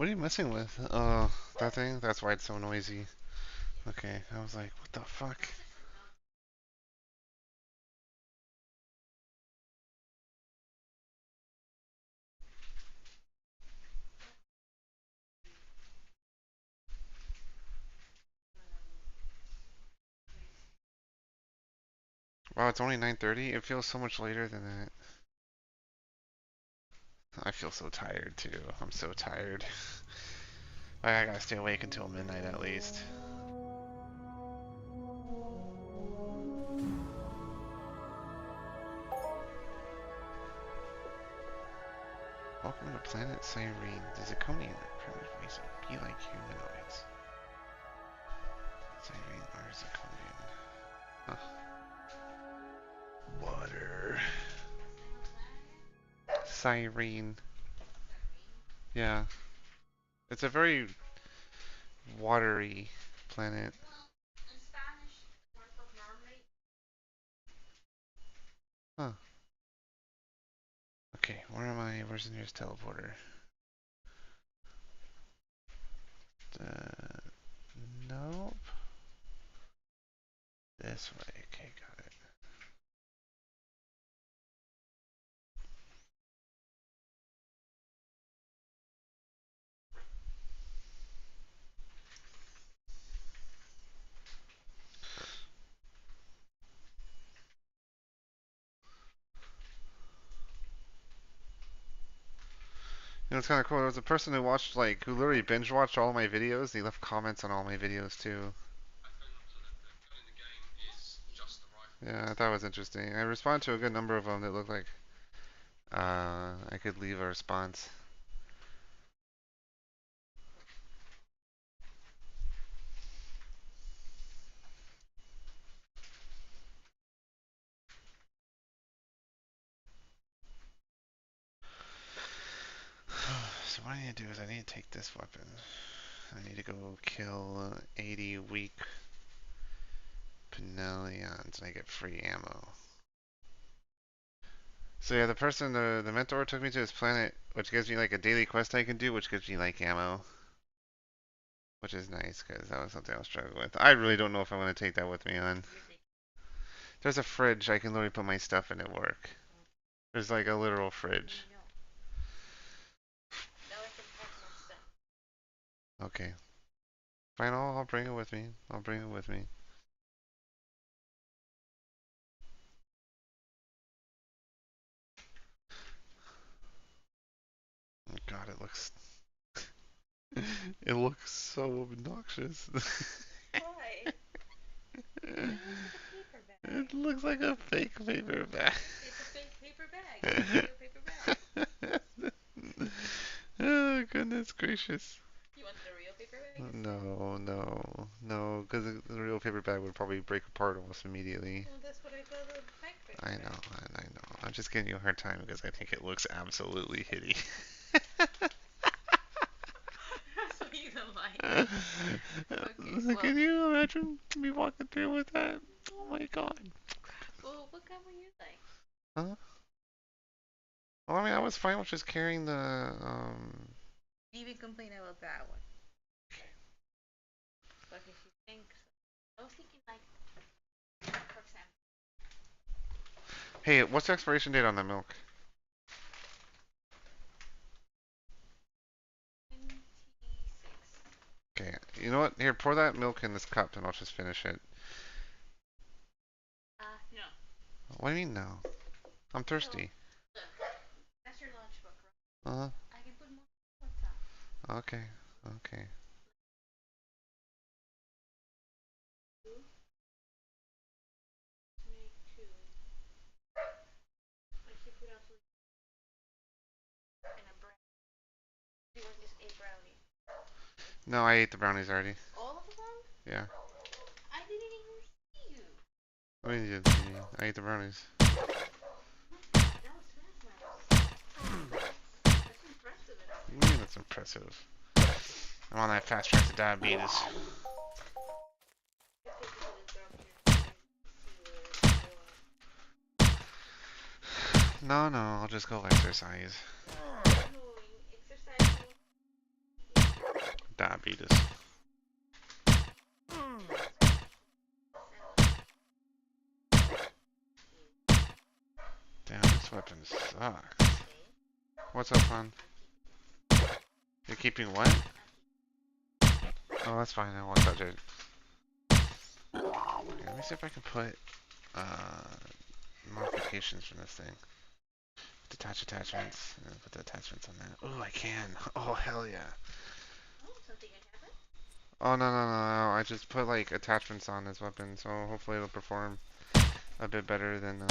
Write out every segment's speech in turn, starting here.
What are you messing with? Oh, that thing? That's why it's so noisy. Okay, I was like, what the fuck? Wow, it's only 9:30? It feels so much later than that. I feel so tired too. I'm so tired. I gotta stay awake until midnight at least. Welcome to Planet Cyrene. The Zirconian are primitive ways to be like humanoids. Cyrene are Zirconian. Huh. Water. Cyrene. Yeah. It's a very watery planet. Huh. Okay, where am I? Where's the nearest teleporter? Nope. This way. Okay, got it. You know, it's kind of cool. There was a person who watched, like, who literally binge watched all my videos. He left comments on all my videos too. Yeah, I thought it was interesting. I responded to a good number of them that looked like I could leave a response. So what I need to do is I need to take this weapon. I need to go kill 80 weak Pinellions and I get free ammo. So yeah, the mentor took me to this planet, which gives me like a daily quest I can do, which gives me like ammo, which is nice because that was something I was struggling with. I really don't know if I want to take that with me on. There's a fridge. I can literally put my stuff in at work. There's like a literal fridge. Okay. Fine, I'll bring it with me. I'll bring it with me. Oh God, it looks so obnoxious. Why? It looks like a fake paper bag. It's a fake paper bag. It's a real paper bag. Oh, goodness gracious. You wanted a real paper bag instead? No, because the real paper bag would probably break apart almost immediately. Well, that's what I thought of the fake paper I bag. know, I know. I'm just giving you a hard time because I think it looks absolutely hideous. That's what you don't like. Okay, well. Can you imagine me walking through with that? Oh my God. Well, what kind were you like? Huh? Well, I mean, I was fine with just carrying the, You even complain about that one. But if you think so. I was thinking like, for example, Hey, what's the expiration date on that milk? 26. Okay, you know what? Here, pour that milk in this cup and I'll just finish it. No. What do you mean no? I'm So, thirsty. look, that's your lunchbook, right? Uh-huh. I can put more on top. Okay, okay. Two. Make two. I should put also in a brownie. You want just a brownie? No, I ate the brownies already. All of them? Yeah. I didn't even see you. What do you did see me? I ate the brownies. That was fast, Max. That's impressive. What do you mean that's impressive? I'm on that fast track to diabetes. No, I'll just go exercise. Exercising Diabetes. Damn, this weapon sucks. What's up, hon? You're keeping what? Oh, that's fine. I won't touch it. Okay, let me see if I can put modifications from this thing. Detach attachments. And put the attachments on that. Oh, I can. Oh, hell yeah. Oh, something had happened? Oh, no. I just put, like, attachments on this weapon, so hopefully it'll perform a bit better than, The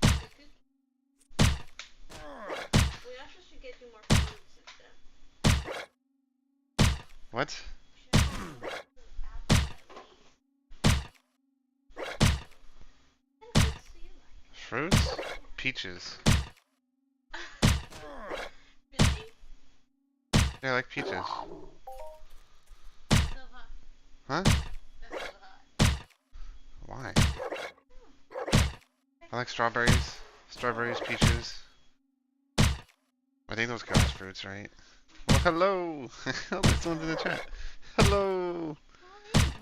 cookie. We also should get you more fruits and stuff. What? We should have some apples at least. What kind of fruits do you like? Fruits? Peaches. Really? Yeah, I like peaches. So hot. Huh? That's so hot. Why? I like strawberries. Strawberries, peaches. I think those count as fruits, right? Well, hello! Oh, there's someone in the chat. Hello!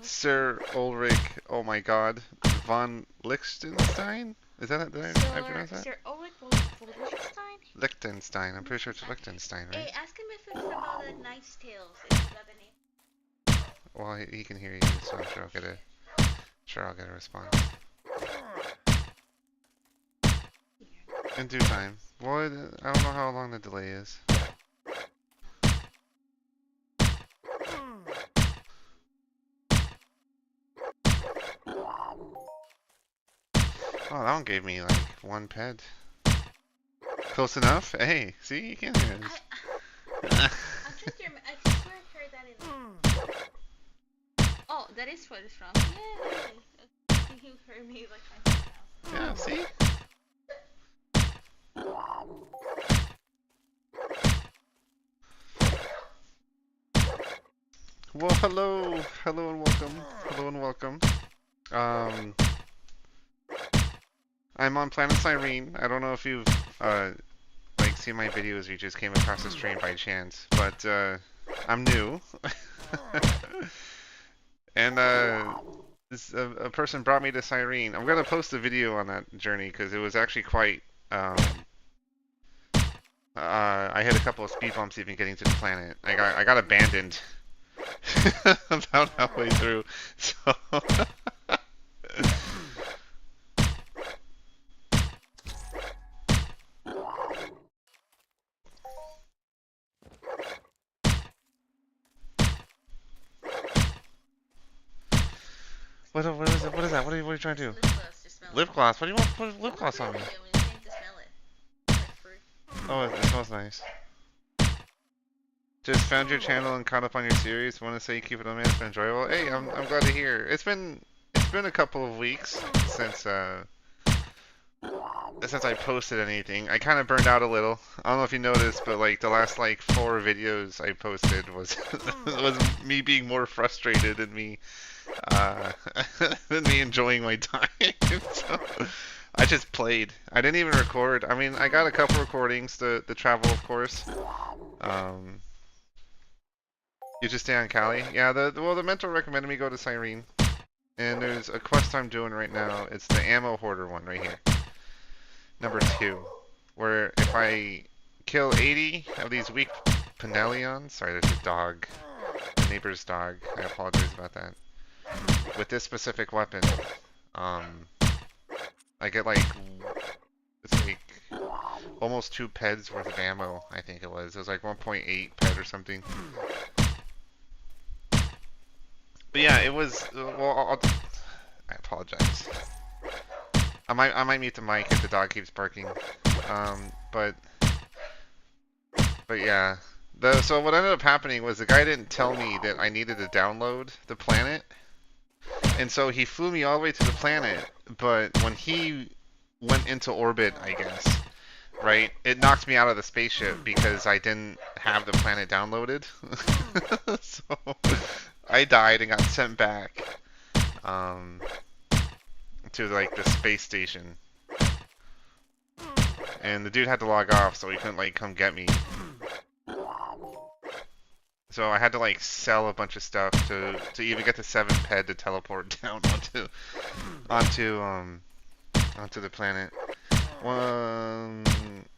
Sir Ulrich, oh my god. Von Liechtenstein? Is that, did I pronounce that? Sir Ulrich Liechtenstein? Liechtenstein, I'm pretty sure it's Liechtenstein, Hey, right? ask him if it's about the Knight's Tales. If it's about the name. Well, he can hear you, so I'm sure I'll get a response. In due time. Well, I don't know how long the delay is. Oh, that one gave me like one ped. Close enough? Hey, see, you can hear this. I'm trying to remember. I swear I heard that in. Oh, that is what it's from. Yay! I think you heard me like something else. Yeah, see? Well, hello and welcome. Hello and welcome. Um, I'm on Planet Cyrene. I don't know if you've like seen my videos or you just came across the stream by chance, but I'm new. And a person brought me to Cyrene. I'm gonna post a video on that journey because it was actually quite. I hit a couple of speed bumps even getting to the planet. I got abandoned about halfway through. So what is it? What is that? What are you trying to do? Lip gloss, just smell Lip it. gloss? What do you want to put lip gloss on me? Yeah, we just need to smell it. Like fruit. Oh, it smells nice. Just found your channel and caught up on your series. Want to say you keep it on, man. It's been enjoyable. Hey, I'm glad to hear. It's been a couple of weeks since I posted anything. I kind of burned out a little. I don't know if you noticed, but like the last like 4 videos I posted was was me being more frustrated than me uh, than me enjoying my time. So I just played. I didn't even record. I mean, I got a couple recordings. The travel, of course. Um, you just stay on Cali. Yeah. The mentor recommended me go to Cyrene, and there's a quest I'm doing right now. It's the ammo hoarder one right here. Number 2, where if I kill 80 of these weak Penelions, sorry, there's a dog, the neighbor's dog, I apologize about that, with this specific weapon, um, I get like, it's like almost 2 peds worth of ammo, I think it was. It was like 1.8 ped or something. But yeah, it was, well, I apologize. I might mute the mic if the dog keeps barking. But yeah. So what ended up happening was the guy didn't tell me that I needed to download the planet. And so he flew me all the way to the planet, but when he went into orbit, I guess, right, it knocked me out of the spaceship because I didn't have the planet downloaded. So I died and got sent back um, to like the space station. And the dude had to log off, so he couldn't like come get me. So I had to like sell a bunch of stuff to even get the 7 ped to teleport down onto onto the planet. Well,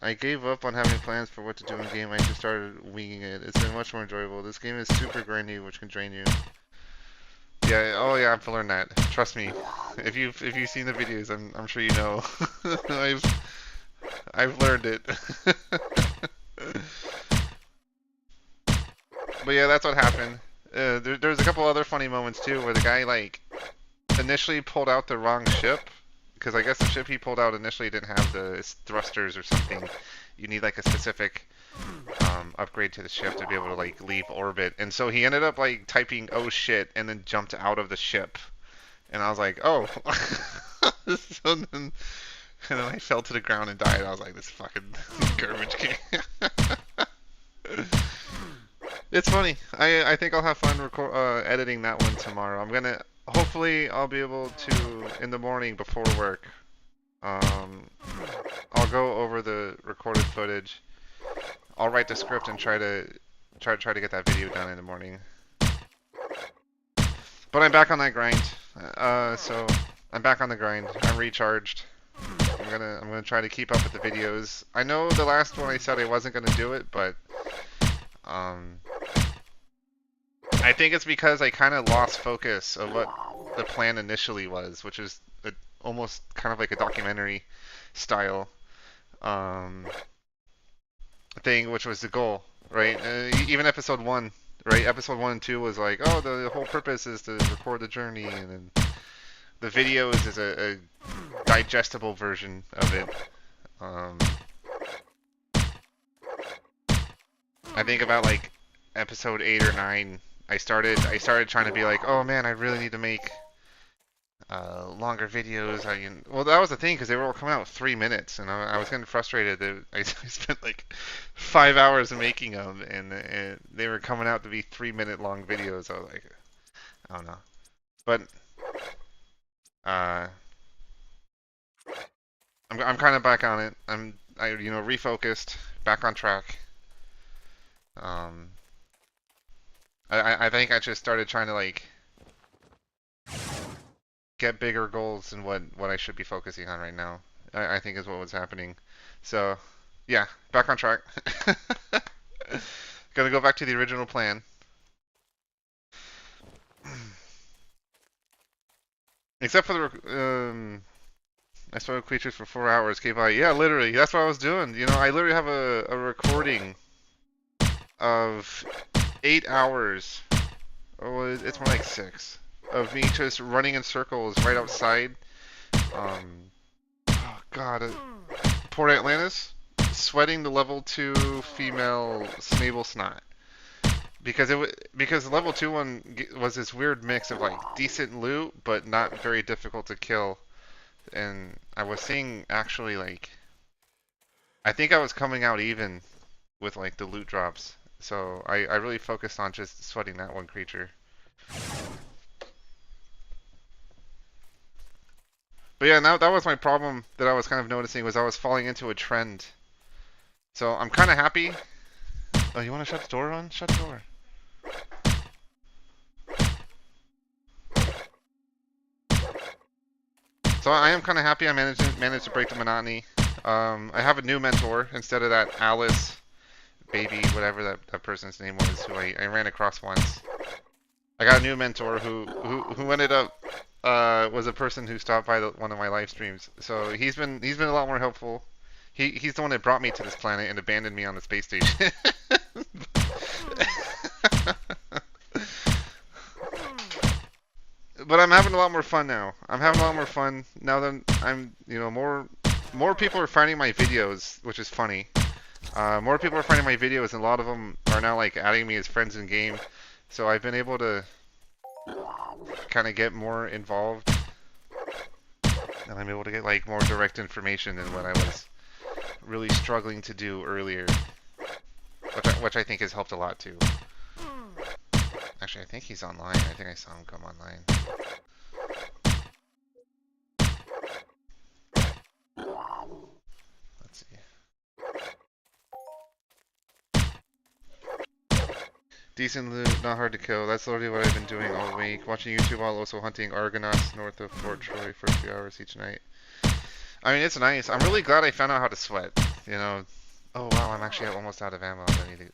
I gave up on having plans for what to do in game. I just started winging it. It's been much more enjoyable. This game is super grindy, which can drain you. Yeah. Oh yeah, I've learned that. Trust me. If you've seen the videos, I'm sure you know. I've I've learned it. But yeah, that's what happened. There's a couple other funny moments too, where the guy like initially pulled out the wrong ship, because I guess the ship he pulled out initially didn't have the thrusters or something. You need like a specific upgrade to the ship to be able to like leave orbit, and so he ended up like typing "oh shit" and then jumped out of the ship, and I was like, oh. So then, and then I fell to the ground and died. I was like, this fucking garbage game. It's funny. I think I'll have fun editing that one tomorrow. I'm gonna hopefully I'll be able to in the morning before work. Um, I'll go over the recorded footage. I'll write the script and try to get that video done in the morning. But I'm back on that grind. So I'm back on the grind. I'm recharged. I'm gonna try to keep up with the videos. I know the last one I said I wasn't gonna do it, but um, I think it's because I kind of lost focus of what the plan initially was, which is almost kind of like a documentary style um, thing, which was the goal, right? Even episode one, right? Episode 1 and 2 was like, oh, the whole purpose is to record the journey, and then the videos is a digestible version of it. Um, I think about like episode 8 or 9. I started trying to be like, oh man, I really need to make longer videos. Well, that was the thing because they were all coming out with 3 minutes, and I was getting frustrated that I spent like 5 hours making them, and they were coming out to be 3 minute long videos. I was like, I don't know, but uh, I'm kind of back on it. I refocused, back on track. Um, I think I just started trying to like get bigger goals than what I should be focusing on right now. I think is what was happening. So, yeah, back on track. Gonna go back to the original plan. Except for I spoke with creatures for 4 hours. Came by. Yeah, literally. That's what I was doing. I literally have a recording of 8 hours. Oh, it's more like 6 of me just running in circles right outside. Oh God, Port Atlantis, sweating the level 2 female Snable Snot. Because the level 2 one was this weird mix of like decent loot but not very difficult to kill, and I was seeing actually like I think I was coming out even with like the loot drops, so I really focused on just sweating that one creature. But yeah, now that was my problem that I was kind of noticing was I was falling into a trend. So I'm kind of happy. Oh, you want to shut the door on? Shut the door. So I am kind of happy I managed to break the monotony. I have a new mentor instead of that Alice baby, whatever that person's name was, who I ran across once. I got a new mentor who ended up was a person who stopped by one of my live streams. So he's been a lot more helpful. He's the one that brought me to this planet and abandoned me on the space station. But I'm having a lot more fun now. I'm having a lot more fun now that I'm, more people are finding my videos, which is funny. More people are finding my videos, and a lot of them are now like adding me as friends in game. So I've been able to kind of get more involved, and I'm able to get like more direct information than what I was really struggling to do earlier, which I think has helped a lot too. Actually, I think he's online. I think I saw him come online. Let's see. Decent loot, not hard to kill. That's literally what I've been doing all week. Watching YouTube while also hunting Argonauts north of Fort Troy for a few hours each night. I mean, it's nice. I'm really glad I found out how to sweat. You know. Oh wow, I'm actually almost out of ammo. I need to.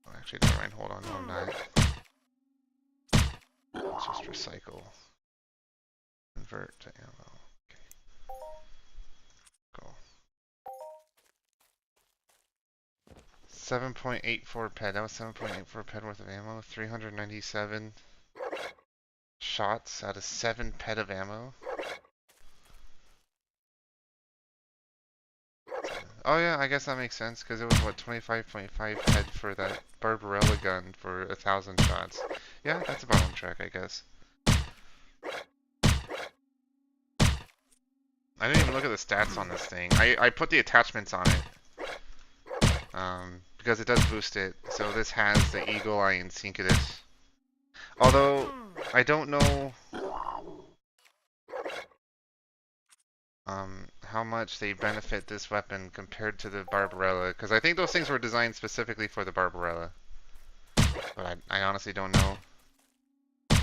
Oh, actually, never mind. Hold on. No, I'm not. Let's just recycle. Convert to ammo. Okay. Go. 7.84 ped. That was 7.84 ped worth of ammo. 397 shots out of 7 ped of ammo. Oh yeah, I guess that makes sense because it was what 25.5 ped for that Barbarella gun for 1,000 shots. Yeah, that's about on track, I guess. I didn't even look at the stats on this thing. I put the attachments on it because it does boost it. So this has the Eagle Eye and Syncatus. Although I don't know how much they benefit this weapon compared to the Barbarella, because I think those things were designed specifically for the Barbarella. But I honestly don't know. But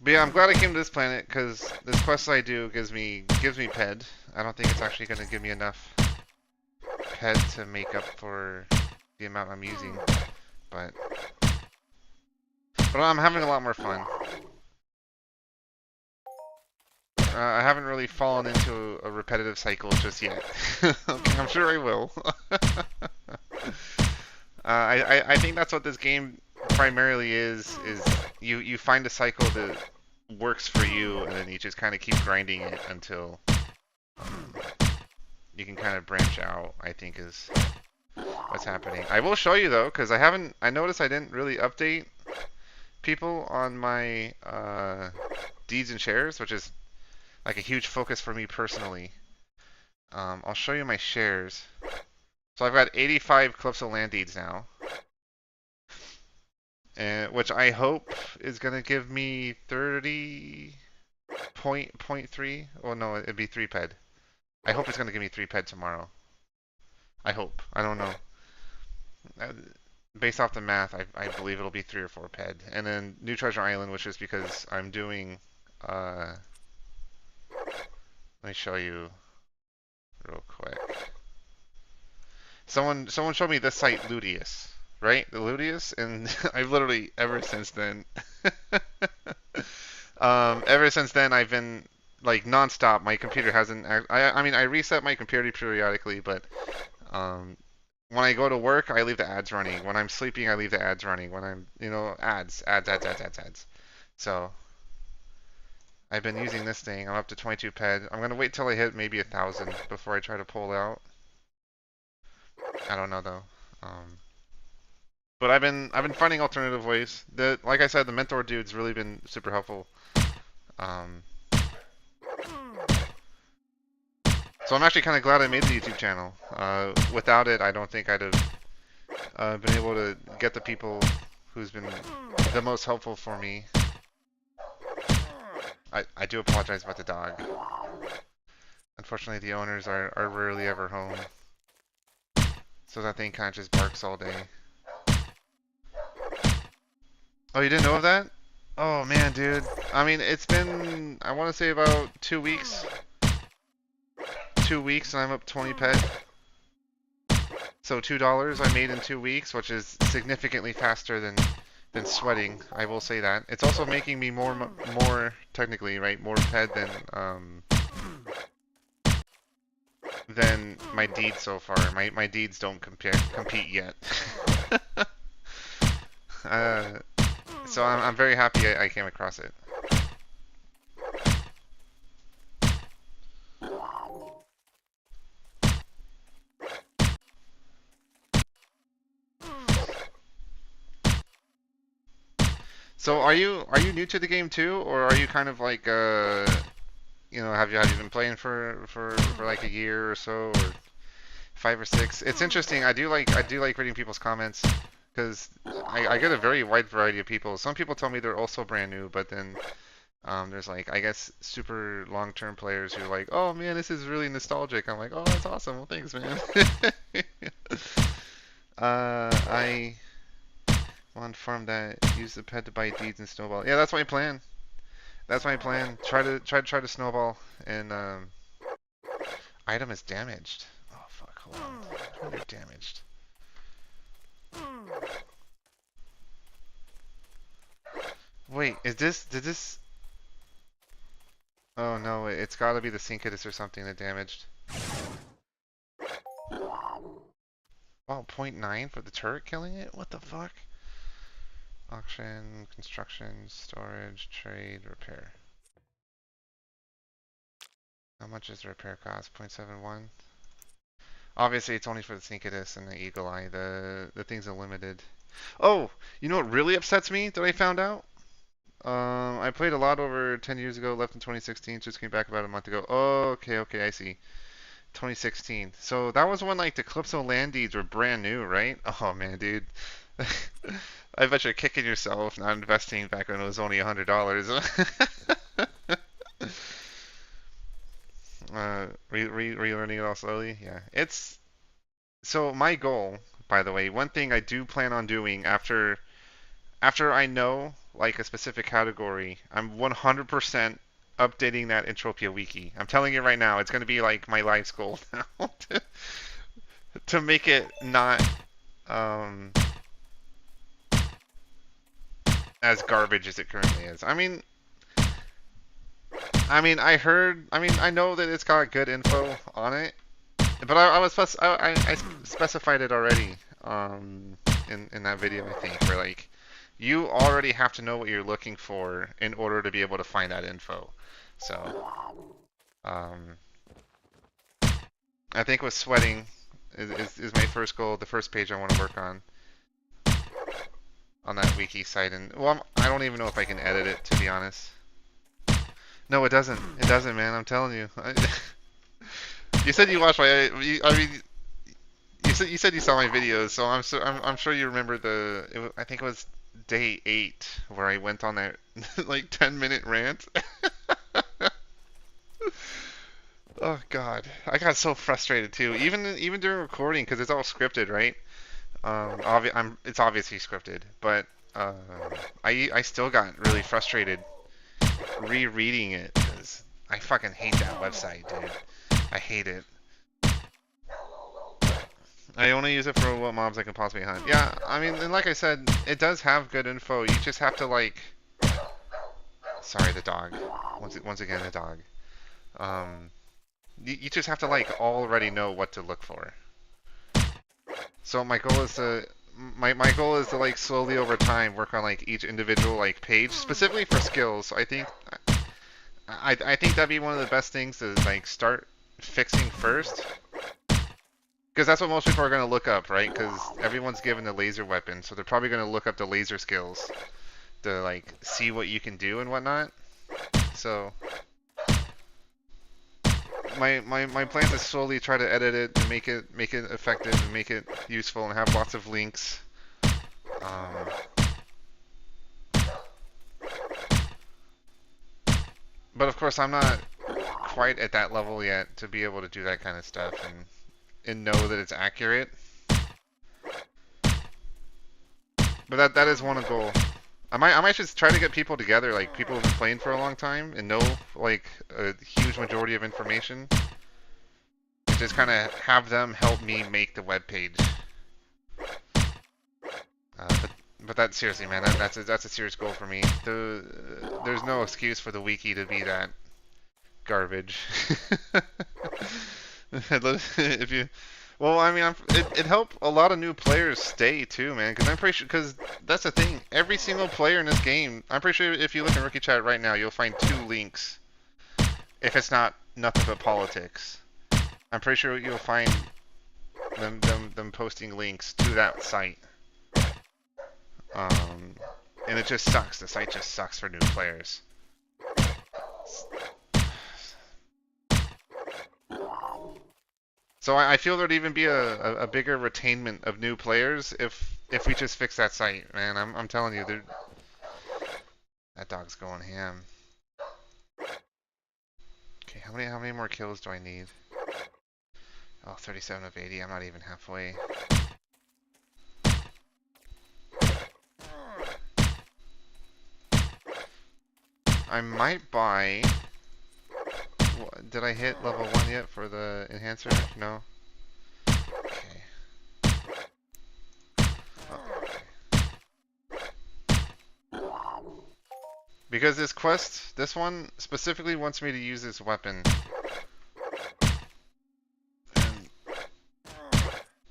yeah, I'm glad I came to this planet because this quest I do gives me ped. I don't think it's actually going to give me enough ped to make up for the amount I'm using, but I'm having a lot more fun. I haven't really fallen into a repetitive cycle just yet. Okay, I'm sure I will. I think that's what this game primarily is you find a cycle that works for you, and then you just kind of keep grinding it until you can kind of branch out, I think is what's happening. I will show you though, because I noticed I didn't really update people on my deeds and shares, which is like a huge focus for me personally. I'll show you my shares. So I've got 85 Calypso land deeds now, and which I hope is gonna give me 30.3. Well, no, it'd be 3 ped. I hope it's gonna give me 3 ped tomorrow. I hope. I don't know. Based off the math, I believe it'll be 3 or 4 ped. And then New Treasure Island, which is because I'm doing. Let me show you real quick. Someone showed me this site Ludius, right? The Ludius, and I've literally ever since then, I've been like nonstop. My computer hasn't. I mean, I reset my computer periodically, but when I go to work, I leave the ads running. When I'm sleeping, I leave the ads running. When I'm, ads. So I've been using this thing. I'm up to 22 ped. I'm gonna wait till I hit maybe 1,000 before I try to pull out. I don't know though. But I've been finding alternative ways. Like I said, the mentor dude's really been super helpful. So I'm actually kind of glad I made the YouTube channel. Without it, I don't think I'd have been able to get the people who's been the most helpful for me. I do apologize about the dog. Unfortunately, the owners are rarely ever home. So that thing kind of just barks all day. Oh, you didn't know of that? Oh man, dude. I mean, it's been, I want to say about 2 weeks. 2 weeks and I'm up 20 ped. So $2 I made in 2 weeks, which is significantly faster than sweating. I will say that. It's also making me more technically, right, more ped than my deeds so far. My deeds don't compete yet. So I'm very happy I came across it. So are you new to the game too, or are you kind of like have you been playing for like a year or so, or 5 or 6? It's interesting. I do like reading people's comments because I get a very wide variety of people. Some people tell me they're also brand new, but then there's like I guess super long-term players who are like, oh man, this is really nostalgic. I'm like, oh that's awesome. Well thanks, man. I One farm that use the pet to buy deeds and snowball. Yeah, that's my plan. That's my plan. Try to snowball and item is damaged. Oh fuck, hold on. You're damaged. Wait, did this oh no, it's gotta be the Syncadus or something that damaged. Oh, point 0.9 for the turret killing it? What the fuck? Auction, construction, storage, trade, repair. How much does the repair cost? 0.71? Obviously, it's only for the Syncadus and the Eagle Eye. The things are limited. Oh, you know what really upsets me that I found out? I played a lot over 10 years ago, left in 2016, just came back about a month ago. Oh, okay, I see. 2016. So that was when like the Calypso land deeds were brand new, right? Oh man, dude. I bet you're kicking yourself not investing back when it was only $100. Relearning it all slowly. Yeah, it's so my goal. By the way, one thing I do plan on doing after I know like a specific category, I'm 100% updating that Entropia wiki. I'm telling you right now, it's going to be like my life's goal now to make it not um, as garbage as it currently is. I know that it's got good info on it, but I specified it already in that video I think where like you already have to know what you're looking for in order to be able to find that info. So um, I think with sweating is my first goal, the first page I want to work on that wiki site. And well, I don't even know if I can edit it to be honest. No, it doesn't. It doesn't, man. I'm telling you. You said you watched my. I mean, you said you saw my videos, so I'm sure you remember I think it was day 8 where I went on that like 10-minute rant. Oh God, I got so frustrated too. Even during recording, because it's all scripted, right? It's obviously scripted, but uh, I still got really frustrated rereading it because I fucking hate that website, dude. I hate it. I only use it for what mobs I can possibly hunt. Yeah, I mean, and like I said, it does have good info. You just have to like. Sorry, the dog. Once again, the dog. Um, you just have to like already know what to look for. So my goal is to like slowly over time work on like each individual like page specifically for skills. I think that'd be one of the best things to like start fixing first. Because that's what most people are going to look up, right? Because everyone's given the laser weapon, so they're probably going to look up the laser skills to like see what you can do and whatnot. So my plan is to slowly try to edit it and make it effective and make it useful and have lots of links. Um, but of course, I'm not quite at that level yet to be able to do that kind of stuff and know that it's accurate. But that is one goal. I might just try to get people together, like people who've been playing for a long time and know like a huge majority of information. And just kind of have them help me make the web page. But that's seriously, man, that's a serious goal for me. There's no excuse for the wiki to be that garbage. If you, well, I mean, it helped a lot of new players stay too, man. Because I'm pretty sure, because that's the thing. Every single player in this game, I'm pretty sure if you look in Rookie Chat right now, you'll find 2 links. If it's not nothing but politics, I'm pretty sure you'll find them posting links to that site. And it just sucks. The site just sucks for new players. So I feel there'd even be a bigger retainment of new players if we just fix that site, man. I'm telling you, that dog's going ham. Okay, how many more kills do I need? Oh, 37 of 80. I'm not even halfway. I might buy. Did I hit level 1 yet for the enhancer? No. Okay. Oh, because this quest, this one specifically wants me to use this weapon. And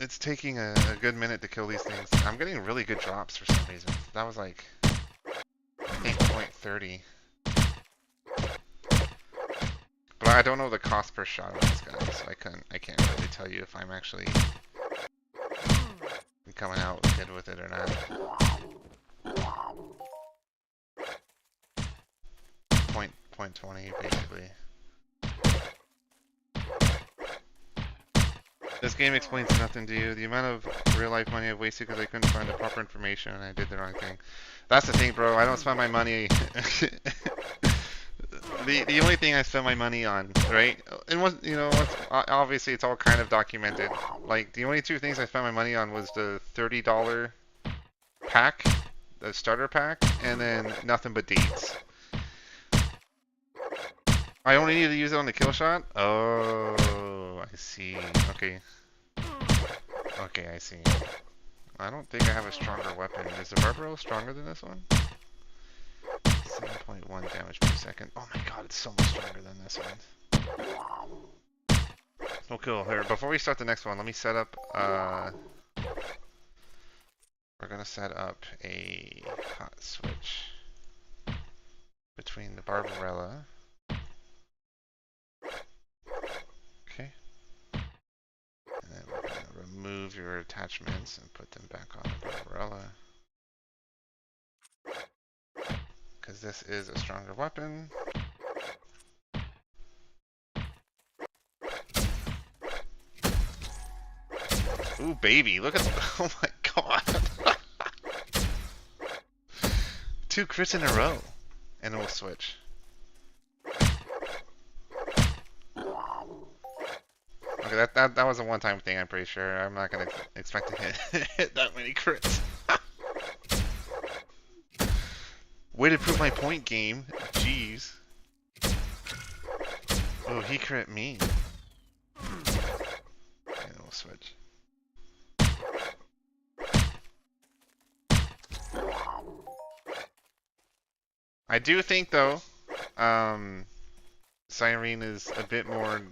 it's taking a good minute to kill these things. I'm getting really good drops for some reason. That was like 8.30. But I don't know the cost per shot on this guy, so I can't really tell you if I'm actually coming out good with it or not. Point 20 basically. This game explains nothing to you. The amount of real life money I've wasted because I couldn't find the proper information and I did the wrong thing. That's the thing, bro. I don't spend my money. The only thing I spend my money on, right? And what obviously it's all kind of documented. Like the only two things I spent my money on was the $30 pack, the starter pack, and then nothing but deeds. I only need to use it on the kill shot? Oh, I see. Okay. Okay, I see. I don't think I have a stronger weapon. Is the Barbaro stronger than this one? 7.1 damage per second. Oh my god, it's so much stronger than this one. Oh cool. Here, before we start the next one, let me set up, we're gonna set up a hot switch between the Barbarella. Okay. And then we're gonna remove your attachments and put them back on the Barbarella. Because this is a stronger weapon. Ooh, baby, look at oh my god. 2 crits in a row. And we'll switch. Okay, that was a one-time thing, I'm pretty sure. I'm not gonna expect to hit that many crits. Way to prove my point, game. Jeez. Oh, he crit me. And we'll switch. I do think, though, Cyrene is a bit more,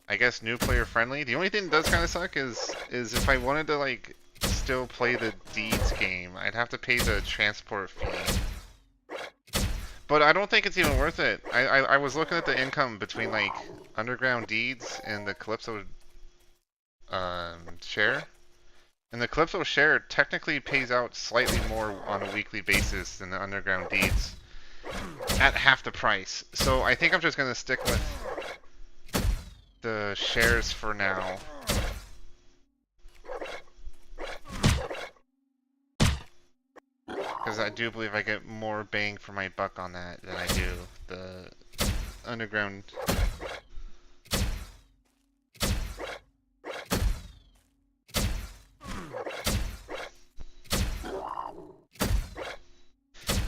I guess, new player friendly. The only thing that does kind of suck is if I wanted to, like, still play the Deeds game, I'd have to pay the transport fee. But I don't think it's even worth it. I was looking at the income between, like, Underground Deeds and the Calypso share. And the Calypso share technically pays out slightly more on a weekly basis than the Underground Deeds. At half the price. So I think I'm just going to stick with the shares for now. Because I do believe I get more bang for my buck on that than I do the Underground.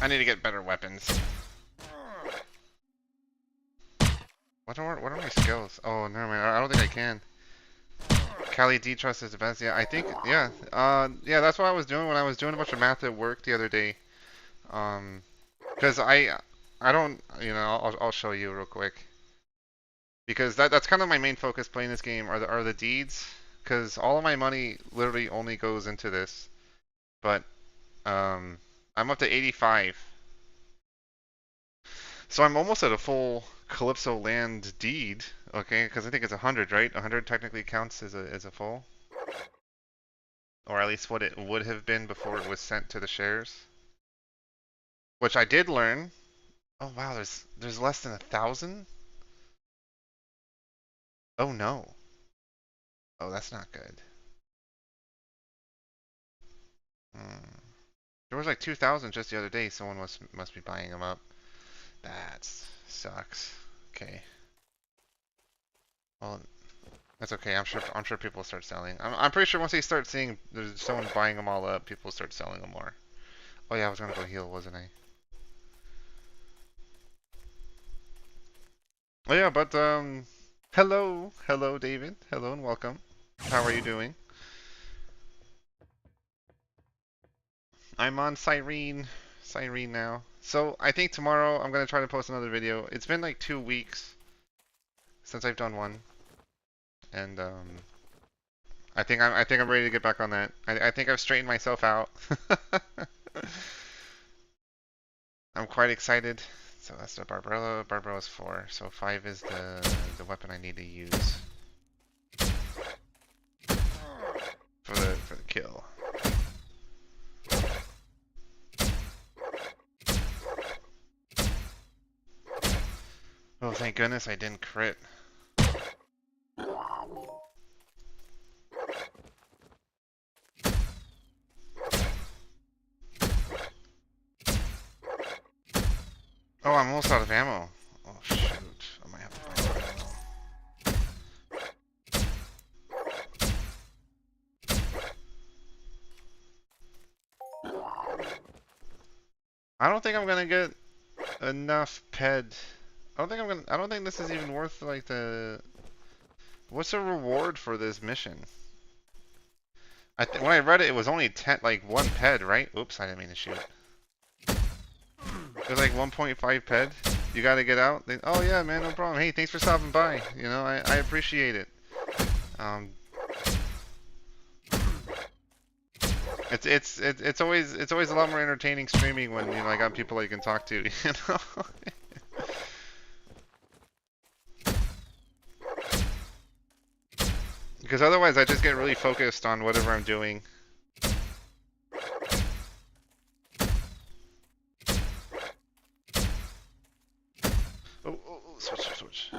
I need to get better weapons. What are my skills? Oh, never mind. I don't think I can. Cali D trust is the best. Yeah, I think. Yeah. Yeah. That's what I was doing when I was doing a bunch of math at work the other day. Because I don't. I'll show you real quick. Because that's kind of my main focus playing this game are the deeds. Because all of my money literally only goes into this. But I'm up to 85. So I'm almost at a full Calypso land deed, okay? Because I think it's 100, right? 100 technically counts as a full, or at least what it would have been before it was sent to the shares. Which I did learn. Oh wow, there's less than 1,000. Oh no. Oh, that's not good. Hmm. There was like 2,000 just the other day. Someone must be buying them up. That sucks. Okay. Well, that's okay. I'm sure people will start selling. I'm pretty sure once they start seeing there's someone buying them all up, people will start selling them more. Oh yeah, I was gonna go heal, wasn't I? Oh yeah, but hello David, hello and welcome. How are you doing? I'm on Cyrene now. So I think tomorrow I'm gonna try to post another video. It's been like 2 weeks since I've done one, and I think I'm ready to get back on that. I think I've straightened myself out. I'm quite excited. So that's the Barbarella. Barbarella's 4. So 5 is the weapon I need to use for the kill. Oh, thank goodness I didn't crit. Oh, I'm almost out of ammo. Oh shoot, I might have to buy more ammo. I don't think I'm gonna get enough ped. I don't think this is even worth like the. What's the reward for this mission? When I read it, it was only 10, like 1 ped, right? Oops, I didn't mean to shoot. It was like 1.5 ped. You gotta get out. Oh yeah, man, no problem. Hey, thanks for stopping by. You know, I appreciate it. Um, it's always a lot more entertaining streaming when I got people I can talk to. You know. Because otherwise, I just get really focused on whatever I'm doing. Oh, switch.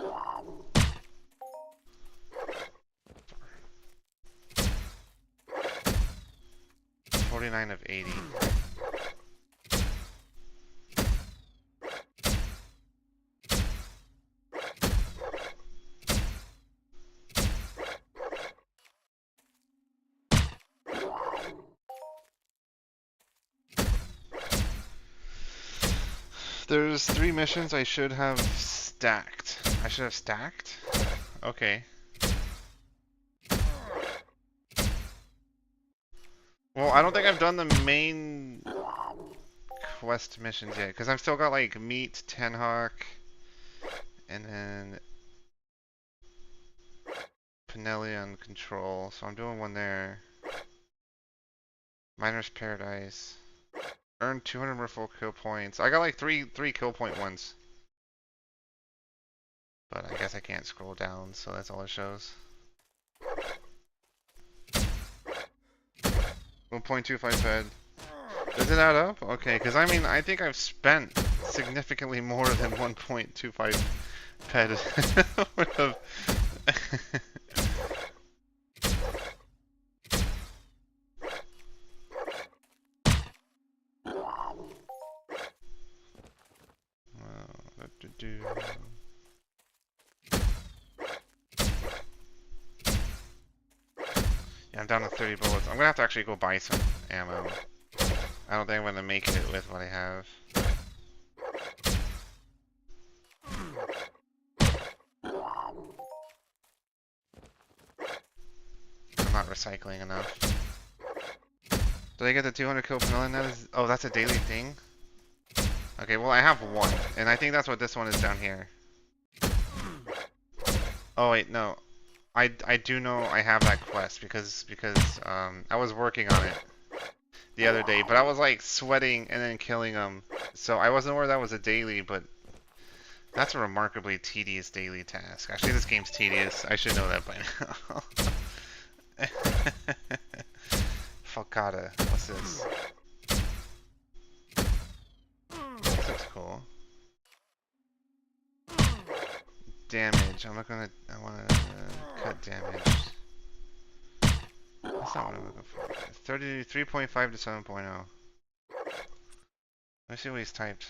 49 of 80. There's 3 missions I should have stacked. I should have stacked? Okay. Well, I don't think I've done the main quest missions yet, because I've still got like Meat, Ten Hawk, and then Pinelli on Control, so I'm doing one there. Miner's Paradise. Earn 200 more full kill points. I got like three kill point ones. But I guess I can't scroll down, so that's all it shows. 1.25 ped. Does it add up? Okay, because I mean, I think I've spent significantly more than 1.25 ped. Would have. Yeah, I'm down to 30 bullets. I'm gonna have to actually go buy some ammo. I don't think I'm gonna make it with what I have. I'm not recycling enough. Did I get the 200 kill penalty? Oh, that's a daily thing? Okay, well I have 1, and I think that's what this one is down here. Oh wait, no. I do know I have that quest because I was working on it the other day, but I was like sweating and then killing them. So I wasn't aware that was a daily, but that's a remarkably tedious daily task. Actually, this game's tedious. I should know that by now. Falcata. What's this? This looks cool. Damage. I want to cut damage. That's not what I'm looking for. 33.5 to 7.0. Let me see what he's typed.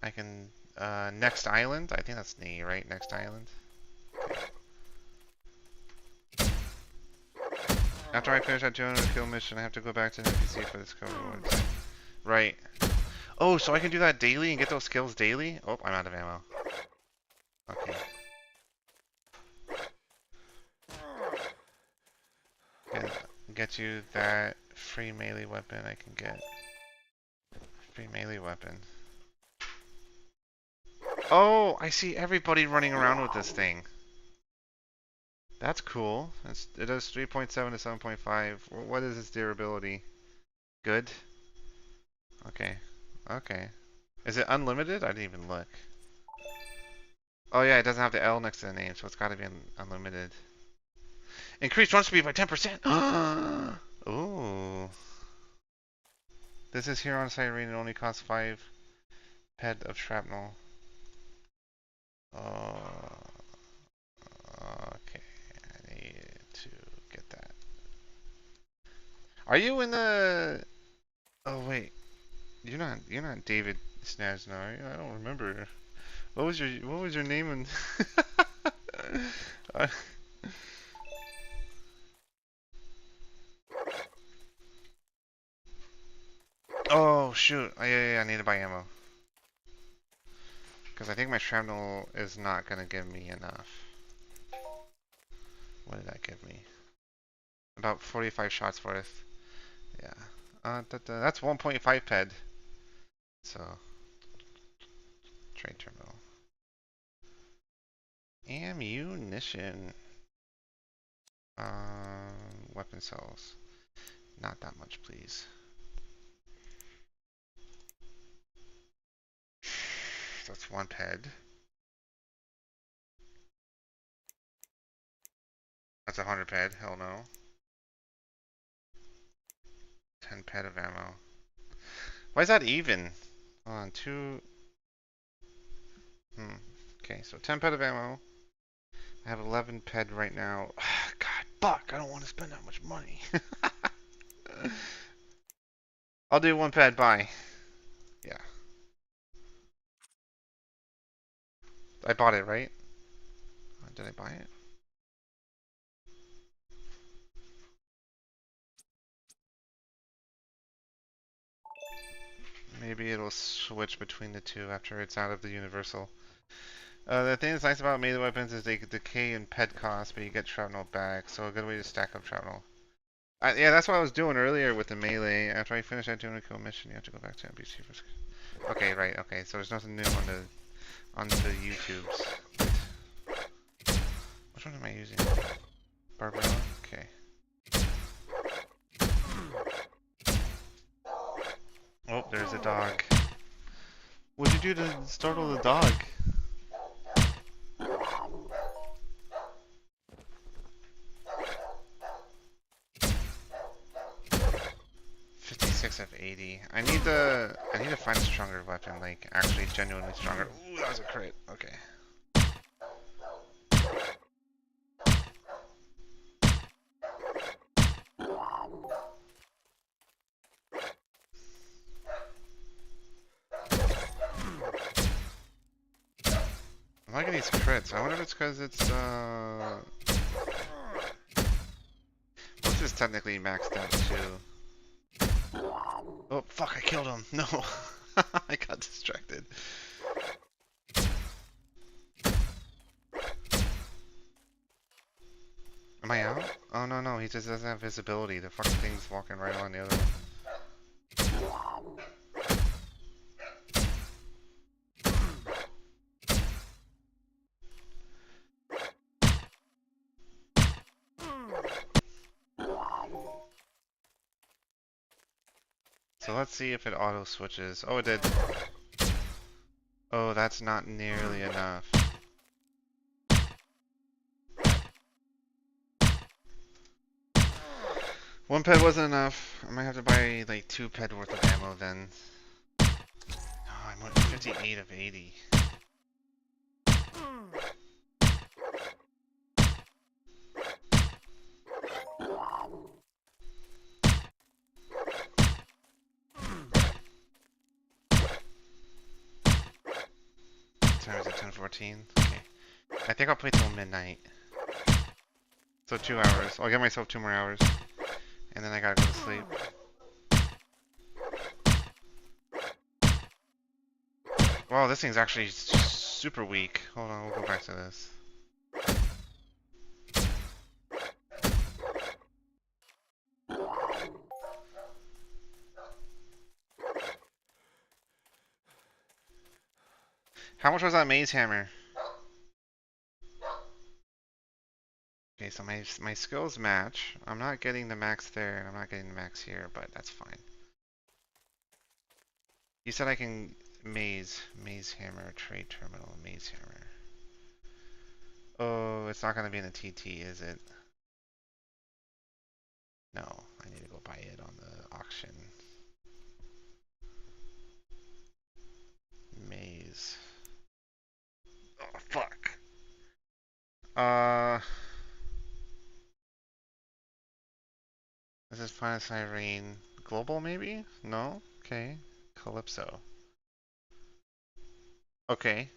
I can, next island? I think that's knee, right? Next island. Okay. After I finish that 200 kill mission, I have to go back to the NPC for this cover rewards. Right. Oh, so I can do that daily and get those skills daily? Oh, I'm out of ammo. Okay. Get you that free melee weapon I can get. Free melee weapon. Oh, I see everybody running around with this thing. That's cool. It does 3.7 to 7.5. What is its durability? Good? Okay. Okay. Is it unlimited? I didn't even look. Oh yeah, it doesn't have the L next to the name, so it's gotta be unlimited. Increase run speed by 10%! Ooh. This is here on site arena and only costs 5 ped of shrapnel. Oh. Okay. I need to get that. Are you in the... Oh wait. You're not David Snaz now, are you? I don't remember. What was your name and uh, Oh shoot. Oh, yeah, I need to buy ammo. Because I think my shrapnel is not gonna give me enough. What did that give me? About 45 shots worth. Yeah. That's 1.5 ped. So trade terminal. Ammunition. Weapon cells. Not that much, please. That's 1 ped. That's 100 ped. Hell no. 10 ped of ammo. Why is that even? Hold on, 2. Okay, so 10 ped of ammo. I have 11 ped right now. God, fuck, I don't want to spend that much money. I'll do 1 ped, bye. Yeah. I bought it, right? Did I buy it? Maybe it'll switch between the two after it's out of the universal. The thing that's nice about melee weapons is they decay in ped cost, but you get shrapnel back, so a good way to stack up shrapnel. Yeah, that's what I was doing earlier with the melee. After I finish that doing a cool mission, you have to go back to NPC first. Okay, right, okay, so there's nothing new on the YouTubes. Which one am I using? Barbarella? Okay. Oh, there's a dog. What'd you do to startle the dog? 56 of 80. I need to find a stronger weapon, like actually genuinely stronger. Ooh, that was a crit. Okay. I'm liking these crits. I wonder if it's because it's what's this technically maxed out to? Oh fuck! I killed him. No, I got distracted. Am I out? Oh no, he just doesn't have visibility. The fucking thing's walking right on the other one. So let's see if it auto switches. Oh, it did. Oh, that's not nearly enough. One ped wasn't enough. I might have to buy like 2 ped worth of ammo then. Oh, I'm at 58 of 80. What time is it? 10:14? Okay. I think I'll play till midnight. So 2 hours. I'll give myself 2 more hours. And then I gotta go to sleep. Wow, this thing's actually super weak. Hold on, we'll go back to this. How much was that maze hammer? Okay, so my skills match. I'm not getting the max there, and I'm not getting the max here, but that's fine. You said I can maze hammer, trade terminal, maze hammer. Oh, it's not gonna be in the TT, is it? No, I need to go buy it on the auction. Maze. Oh, fuck. Uh, this is Planet Irene. Global, maybe? No? Okay. Calypso. Okay.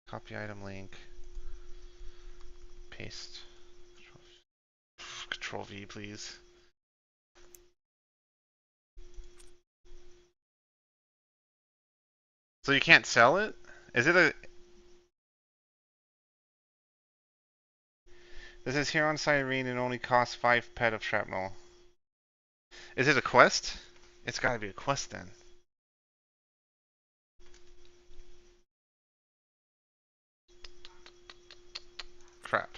Copy item link. Paste. Control V, please. So you can't sell it? Is it a... This is here on Cyrene and only costs 5 pet of shrapnel. Is it a quest? It's gotta be a quest then. Crap.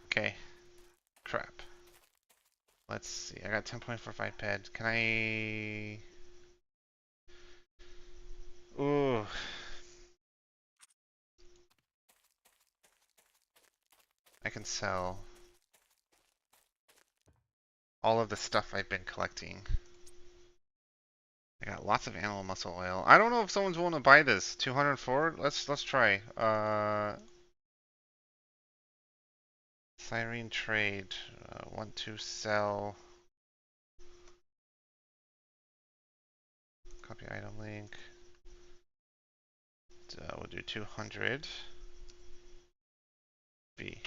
Okay. Crap. Let's see. I got 10.45 ped. Can I... Ooh. I can sell all of the stuff I've been collecting. I got lots of animal muscle oil. I don't know if someone's willing to buy this. 204? Let's try. Cyrene trade. Want to sell. Copy item link. We'll do 200. B.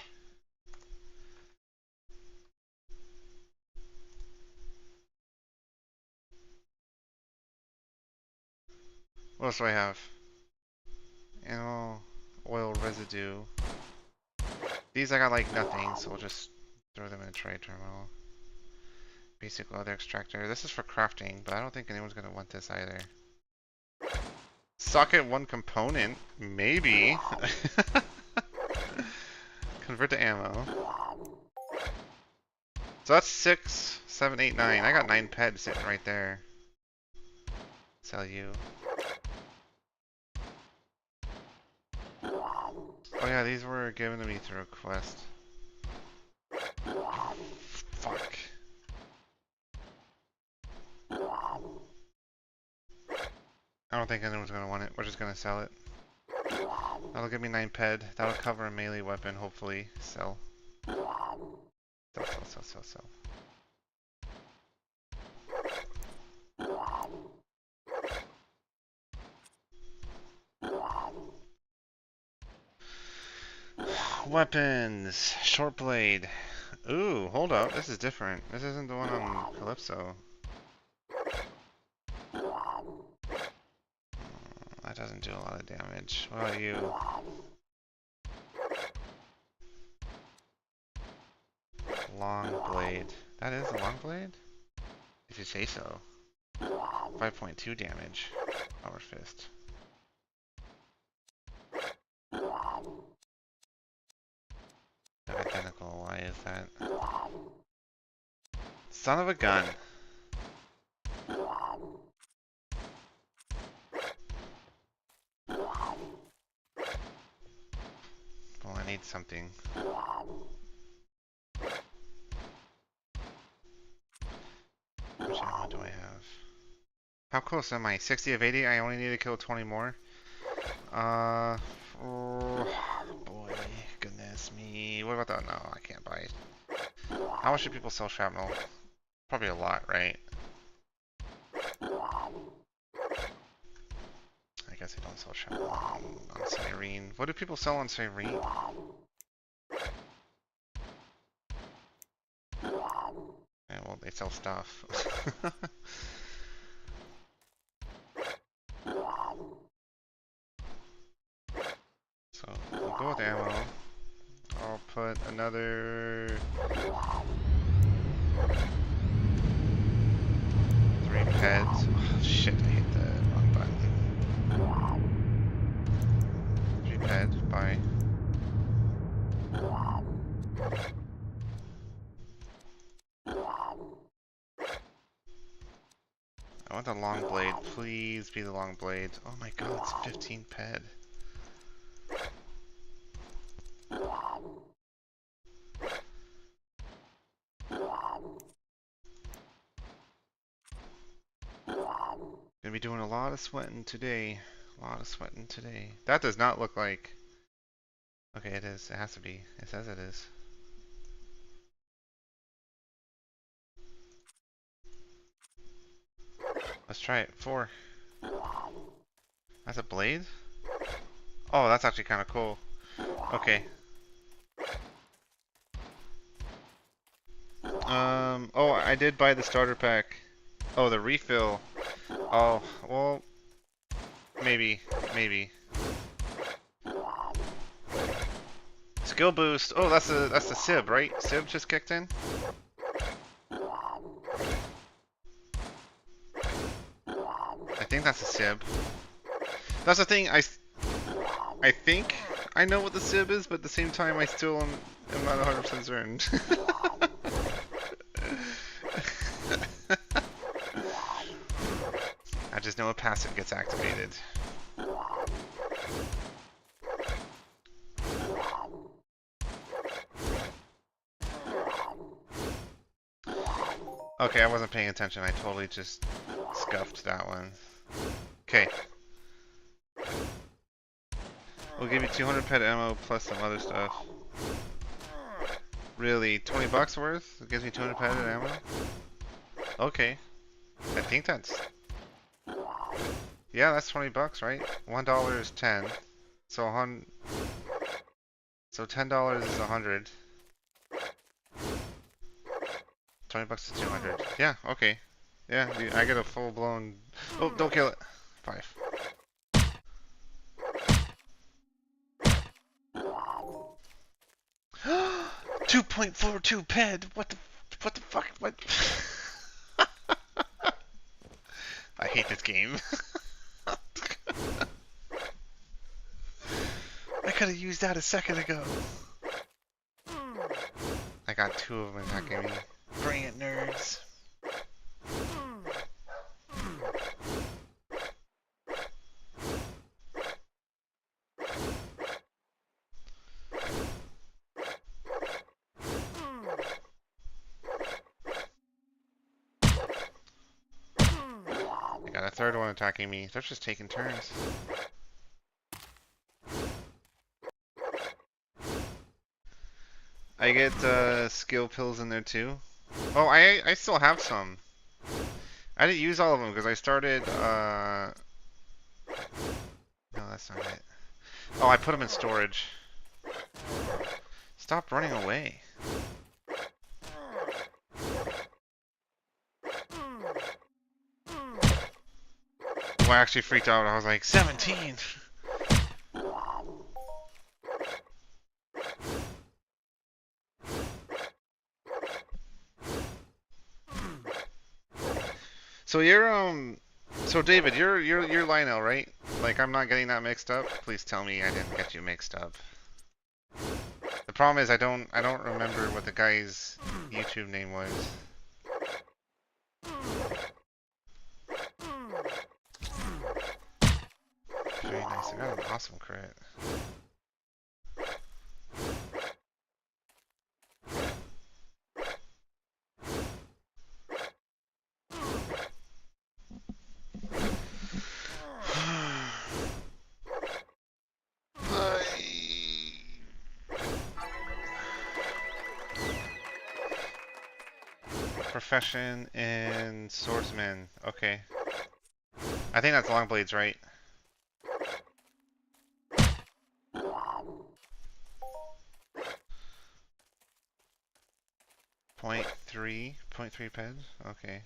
What else do I have? Animal oil residue. These I got like nothing, so we'll just throw them in a trade terminal. Basic leather extractor. This is for crafting, but I don't think anyone's gonna want this either. Socket one component? Maybe. Convert to ammo. So that's 6, 7, 8, 9. I got 9 ped sitting right there. Sell you. Oh yeah, these were given to me through a quest. Fuck. I don't think anyone's gonna want it. We're just gonna sell it. That'll give me 9 ped. That'll cover a melee weapon, hopefully. Sell. Sell. Weapons. Short blade. Ooh, hold up. This is different. This isn't the one on Calypso. That doesn't do a lot of damage. What about you? Long blade. That is a long blade? If you say so. 5.2 damage. Power fist. They're identical. Why is that? Son of a gun. Well, I need something. Which ammo do I have? How close am I? 60 of 80? I only need to kill 20 more. Oh, boy, goodness me. What about that? No, I can't buy it. How much do people sell shrapnel? Probably a lot, right? I guess they don't sell shrapnel on Cyrene. What do people sell on Cyrene? Yeah, well, they sell stuff. So we'll go with ammo. I'll put another 3 peds. Oh, shit, I hit the wrong button. 3 ped, bye. I want the long blade. Please be the long blade. Oh my god, it's 15 ped. Gonna be doing a lot of sweating today. A lot of sweating today. That does not look like... Okay, it is. It has to be. It says it is. Let's try it. 4. That's a blade? Oh, that's actually kind of cool. Okay. Oh, I did buy the starter pack. Oh, the refill. Oh, well, maybe. Skill boost. Oh, that's the Sib, right? Sib just kicked in. I think that's a Sib. That's the thing. I think I know what the Sib is, but at the same time, I still am not 100% certain. I just know a passive gets activated. Okay, I wasn't paying attention. I totally just scuffed that one. Okay. We'll give you 200 pet ammo plus some other stuff. Really, 20 bucks worth? It gives me 200 pet ammo? Okay. I think that's... Yeah, that's 20 bucks, right? $1 is 10. So $10 is 100. 20 bucks is 200. Yeah, okay. Yeah, I get a full-blown... Oh, don't kill it. 5. 2.42 ped. What the fuck? What? I hate this game. I could have used that a second ago. I got 2 of them attacking me. Bring it, nerds. I got a third one attacking me. They're just taking turns. I get skill pills in there too. Oh, I still have some. I didn't use all of them because I started. No, that's not it. Oh, I put them in storage. Stop running away. Oh, I actually freaked out. I was like, 17! So so David, you're Lionel, right? Like, I'm not getting that mixed up. Please tell me I didn't get you mixed up. The problem is I don't remember what the guy's YouTube name was. Very nice. I got an awesome crit. Profession and swordsman. Okay. I think that's long blades, right? .3 0.3 ped. Okay.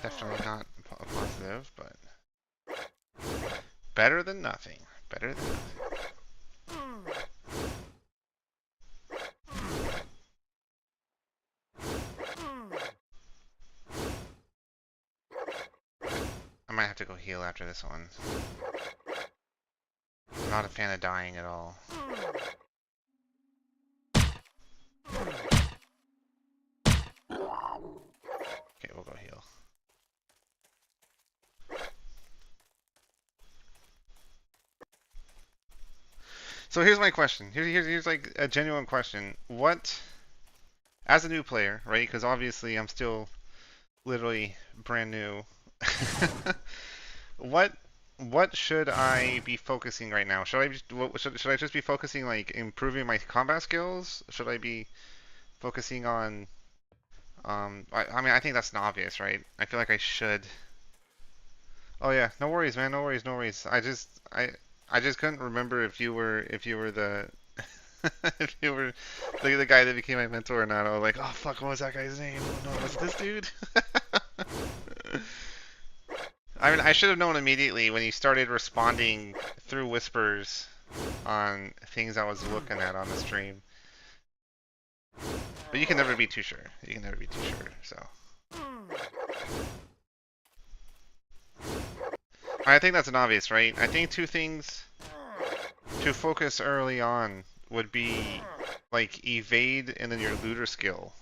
Definitely not a positive, but better than nothing. Better than nothing. I might have to go heal after this one. I'm not a fan of dying at all. Okay, we'll go heal. So here's my question. Here's like a genuine question. What, as a new player, right? Because obviously I'm still literally brand new. what what should I be focusing right now? Should I just be focusing like improving my combat skills? Should I be focusing on I mean I think that's an obvious, right? I feel like I should. Oh yeah, no worries, man. No worries, no worries. I just couldn't remember if you were the if you were the guy that became my mentor or not. I was like, oh fuck, what was that guy's name? Oh no, was it this dude? I mean, I should have known immediately when he started responding through whispers on things I was looking at on the stream. But you can never be too sure. You can never be too sure. So I think that's an obvious, right? I think two things to focus early on would be like evade and then your looter skill.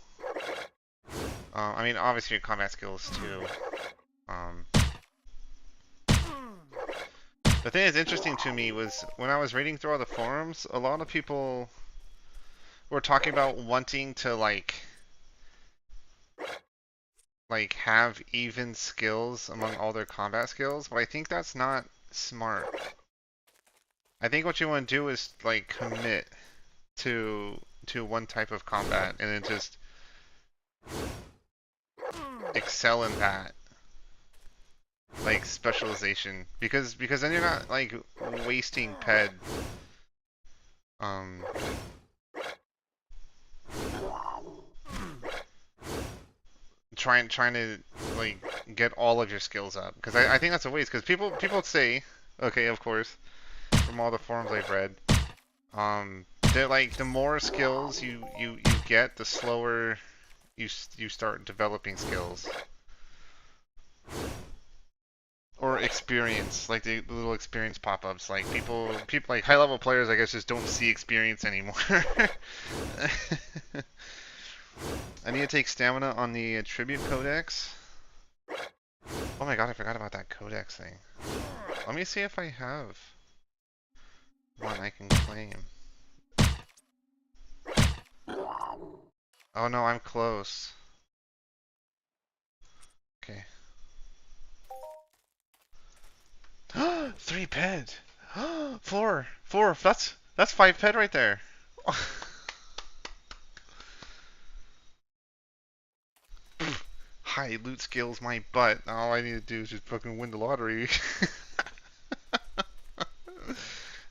I mean, obviously your combat skills too. Um, the thing that's interesting to me was when I was reading through all the forums, a lot of people were talking about wanting to have even skills among all their combat skills, but I think that's not smart. I think what you want to do is like commit to one type of combat and then just excel in that like specialization because then you're not like wasting ped um trying to like get all of your skills up because I think that's a waste because people say okay of course from all the forums I've read they're like the more skills you get the slower you start developing skills or experience like the little experience pop-ups like people like high level players I guess just don't see experience anymore. I need to take stamina on the tribute codex. Oh my god, I forgot about that codex thing. Let me see if I have one I can claim. Oh no, I'm close. Okay. 3 ped. Four. That's 5 ped right there. High loot skills my butt. All I need to do is just fucking win the lottery.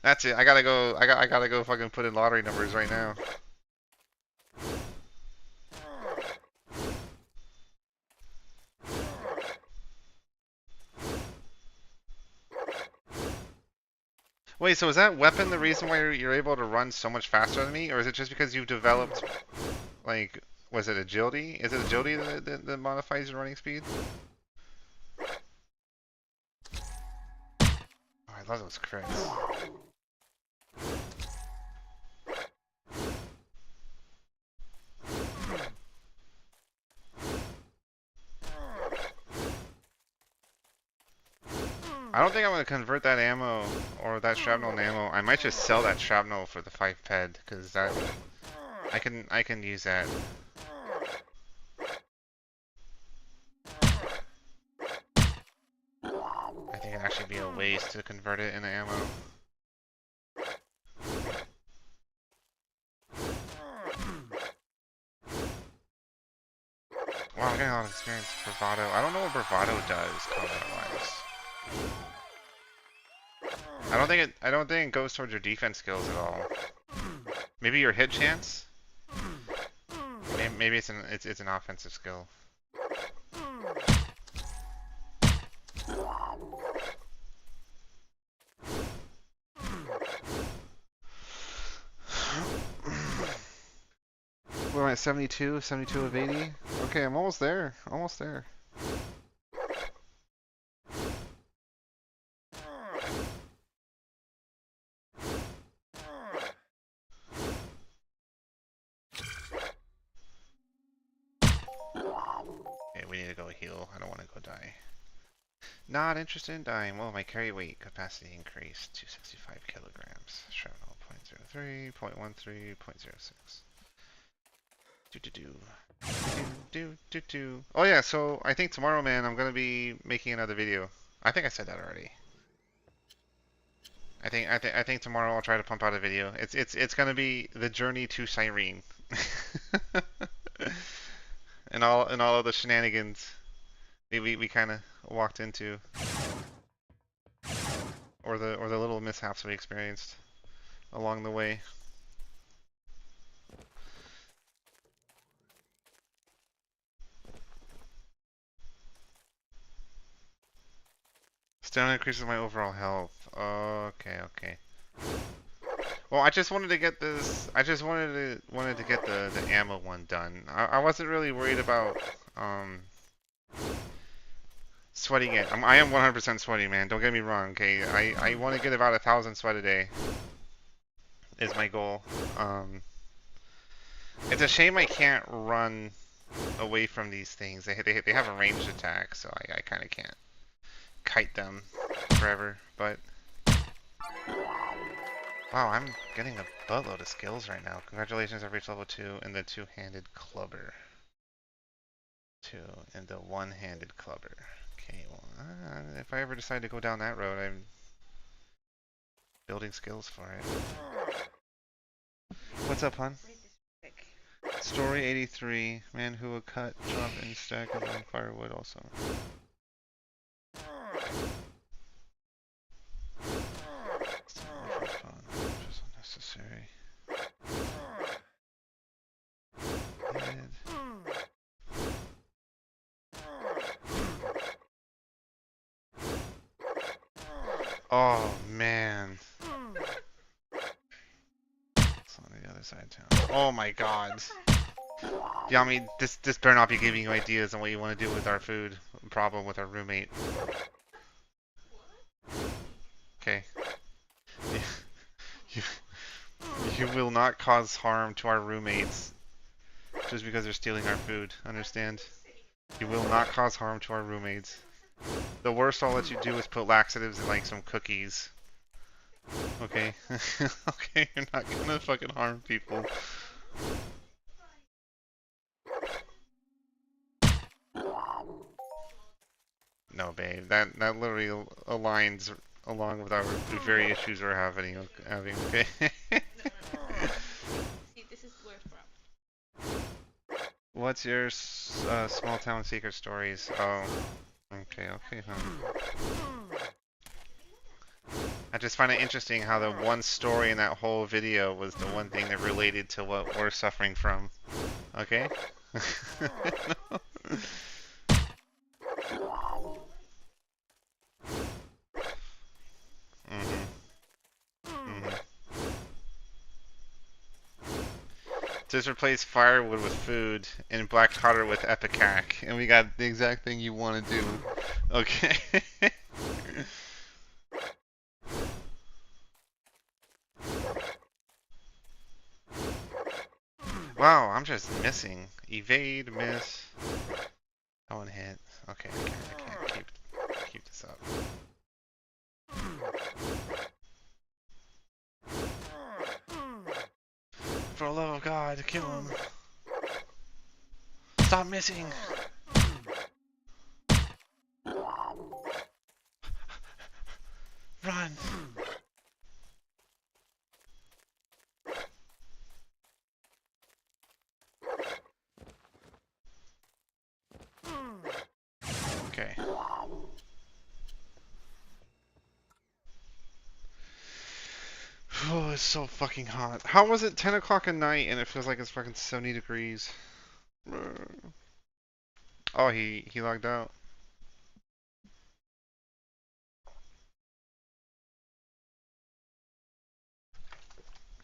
That's it. I gotta go. I gotta go fucking put in lottery numbers right now. Wait, so is that weapon the reason why you're able to run so much faster than me, or is it just because you've developed like was it agility? Is it agility that modifies your running speed? Oh, I love those crits. I don't think I'm gonna convert that ammo or that shrapnel in ammo. I might just sell that shrapnel for the 5 ped because that I can use that. I think it'd actually be a waste to convert it into ammo. Wow, I'm getting a lot of experience. Bravado. I don't know what bravado does combat-wise. I don't think it goes towards your defense skills at all. Maybe your hit chance? maybe it's an offensive skill. We're at 72, 72 of 80. Okay, I'm almost there. Almost there. Okay, we need to go heal. I don't want to go die. Not interested in dying. Well, my carry weight capacity increased to 65 kilograms. Shrapnel 0.03, 0.13, 0.06. Do do do. Do do do. Oh yeah, so I think tomorrow, man, I'm gonna be making another video. I think I said that already. I think tomorrow I'll try to pump out a video. It's gonna be the journey to Cyrene. And all of the shenanigans we kind of walked into, or the little mishaps we experienced along the way. Still increases my overall health. Okay, okay. Well, I just wanted to get this. I just wanted to get the ammo one done. I wasn't really worried about um sweating it. I am 100% sweaty, man. Don't get me wrong. Okay, I want to get about 1,000 sweat a day. Is my goal. Um, it's a shame I can't run away from these things. They have a ranged attack, so I kind of can't kite them forever. But wow, I'm getting a buttload of skills right now. Congratulations, I've reached level 2 in the two-handed clubber. 2 in the one-handed clubber. Okay, well, if I ever decide to go down that road, I'm building skills for it. What's up, hon? Story 83. Man who would cut, chop, and stack his own firewood also. It's not fun, just unnecessary. And oh man. It's on the other side of town. Oh my god. Yeah, I mean, this better not be giving you ideas on what you want to do with our food problem with our roommate. Okay. You, you will not cause harm to our roommates just because they're stealing our food. Understand? You will not cause harm to our roommates. The worst I'll let you do is put laxatives in like some cookies. Okay? Okay, you're not gonna fucking harm people. No, babe. That literally aligns along with our the very issues we're having. Okay. See, this is where from. What's your small town secret stories? Oh, okay, okay, huh. I just find it interesting how the one story in that whole video was the one thing that related to what we're suffering from. Okay? Mhm. Mhm. Just replace firewood with food and black powder with epicac, and we got the exact thing you want to do. Okay. Wow, I'm just missing. Evade, miss. That one hit. Okay, I can't keep this up. For the love of God, kill him. Stop missing. Run. Okay. Oh, it's so fucking hot. How was it 10 o'clock at night and it feels like it's fucking 70 degrees? Oh, he logged out.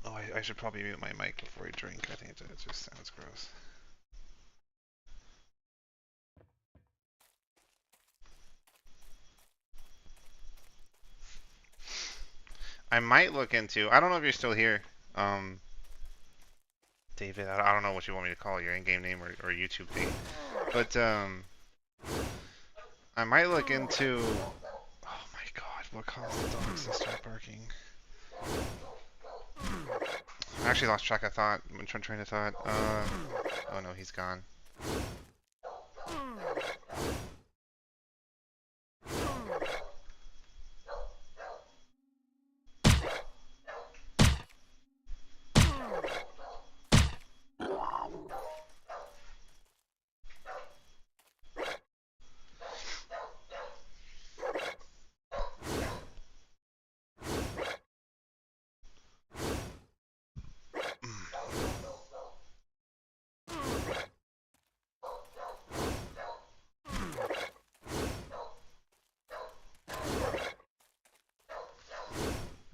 Oh, I should probably mute my mic before I drink. I think it just sounds gross. I might look into. I don't know if you're still here, um, David. I don't know what you want me to call your in-game name or YouTube thing, but I might look into. Oh my God! What caused the dogs to start barking? I actually lost track of thought. I'm trying train of thought. Oh no, he's gone.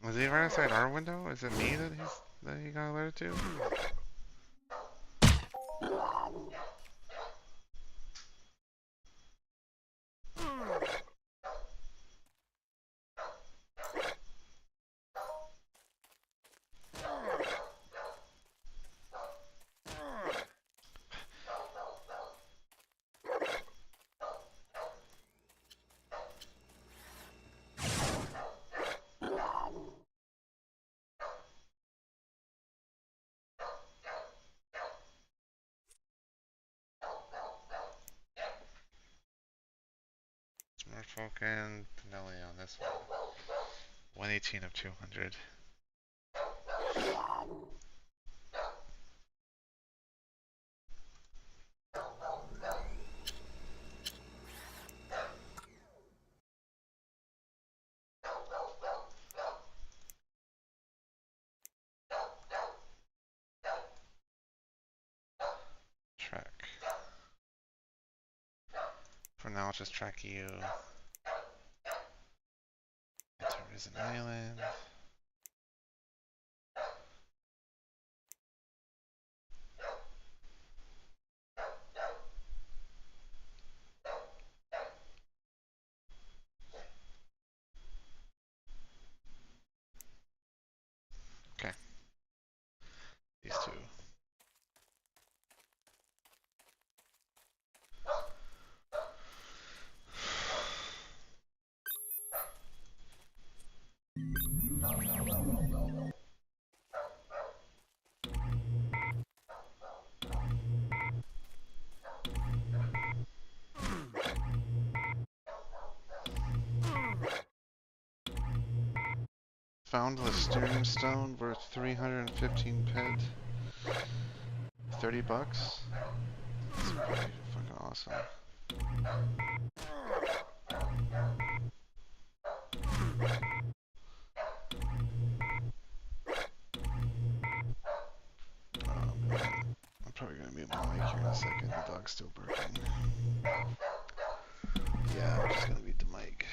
Was he right outside our window? Is it me that he got alerted to? Smurfolk and Pinelli on this one. 118 of 200. Track. For now, I'll just track you. Enter is an island. Okay. These two. Found the steering stone worth 315 ped. $30. That's pretty fucking awesome. I'm probably gonna mute my mic here in a second. The dog's still barking. Yeah, I'm just gonna mute the mic.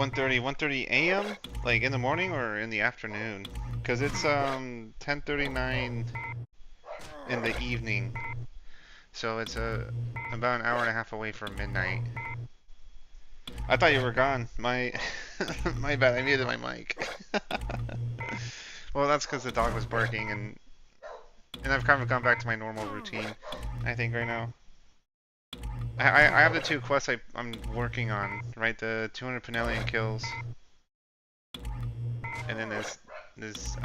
1:30 a.m. Like in the morning or in the afternoon? Cause it's 10:39 in the evening, so it's about an hour and a half away from midnight. I thought you were gone. My my bad. I muted my mic. Well, that's because the dog was barking, and I've kind of gone back to my normal routine. I think right now. I have the two quests I'm working on, right? The 200 Pinellian kills, and then this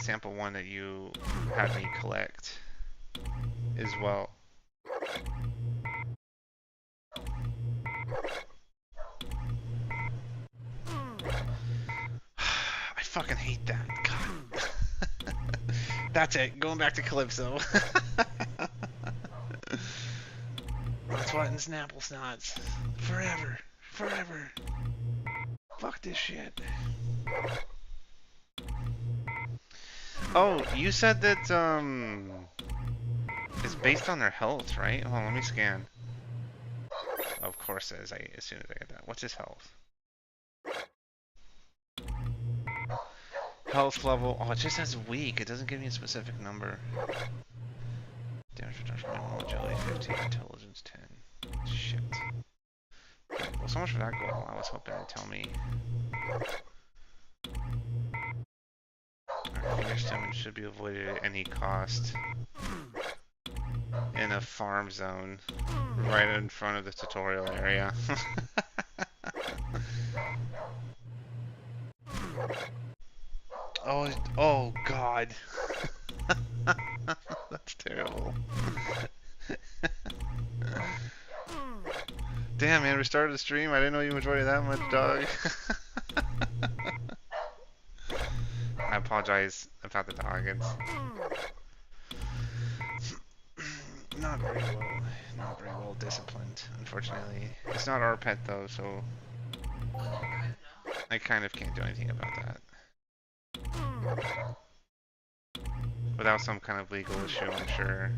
sample one that you had me collect as well. I fucking hate that. God. That's it. Going back to Calypso. That's what in Snapple Snots. Forever. Forever. Fuck this shit. Oh, you said that, it's based on their health, right? Hold on, let me scan. Of course it is, as soon as I get that. What's his health? Health level. Oh, it just says weak. It doesn't give me a specific number. Damage reduction, minimal agility 15, intelligence 10. Shit. Okay, well, so much for that goal. I was hoping to tell me. Alright, fierce damage should be avoided at any cost in a farm zone right in front of the tutorial area. Oh, oh God. That's terrible. Damn, man, we started the stream. I didn't know you enjoyed it that much, dog. I apologize about the dog. It's not very well disciplined, unfortunately. It's not our pet though, so I kind of can't do anything about that. Without some kind of legal issue, I'm sure.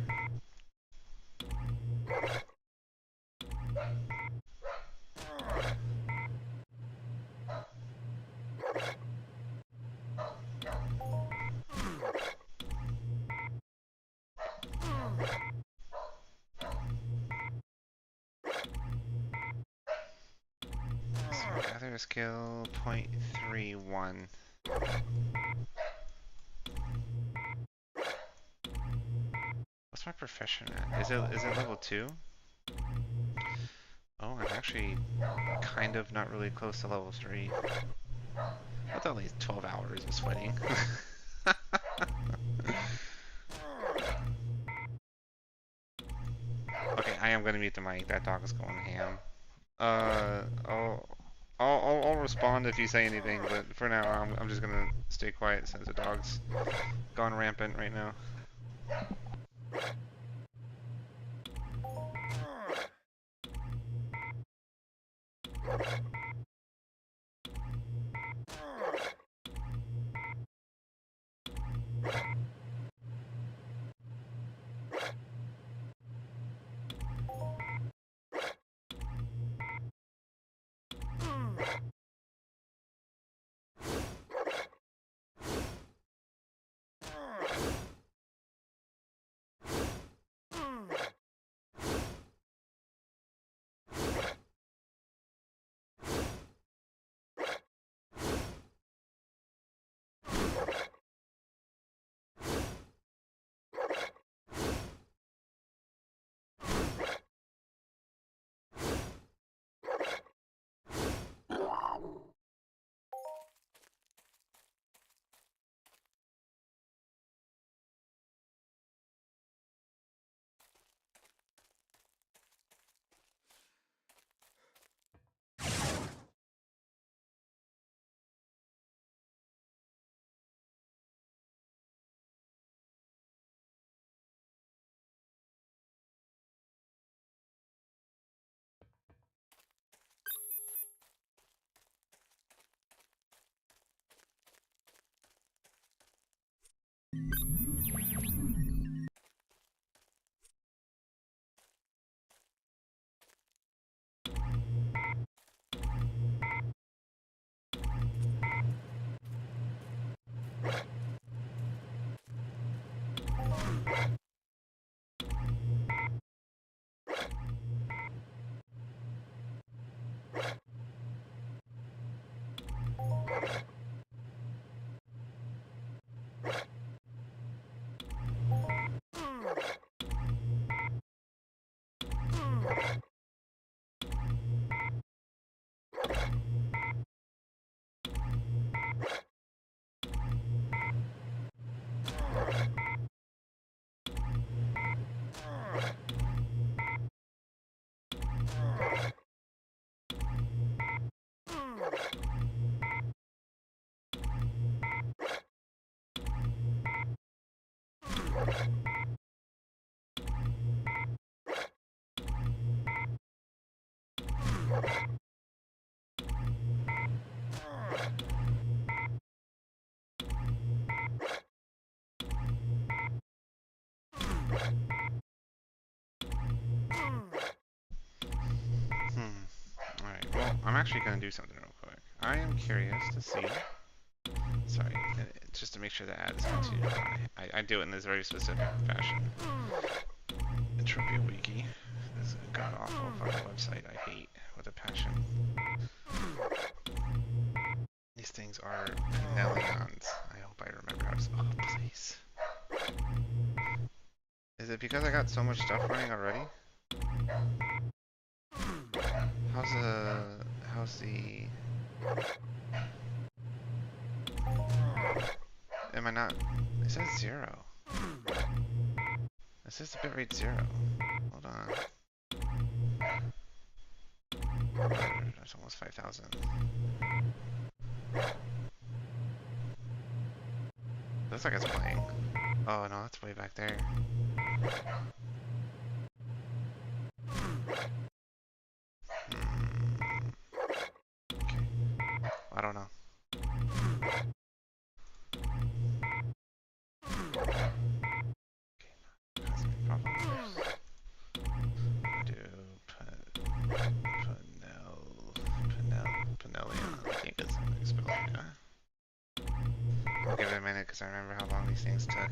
So gather skill 0.31. What's my profession at? Is it level 2? Oh, I'm actually kind of not really close to level 3. That's at least 12 hours of sweating. Okay, I am gonna mute the mic. That dog is going ham. Uh, I'll, I'll respond if you say anything, but for now, I'm just gonna stay quiet since the dog's gone rampant right now. Alright, well, I'm actually gonna do something real quick. I am curious to see. Sorry, just to make sure the ad is not too high. I do it in this very specific fashion. Entropia Wiki. This is a god awful fucking website I hate with a passion. These things are Pinellions. I hope I remember how to. Oh, please. Is it because I got so much stuff running already? How's the. How's the. Am I not. It says 0. It says the bitrate 0. Hold on. That's almost 5,000. Looks like it's playing. Oh no, that's way back there. Okay. I don't know. Pinellion, I think it's how you spell it, yeah. I'll give it a minute because I remember how long these things took.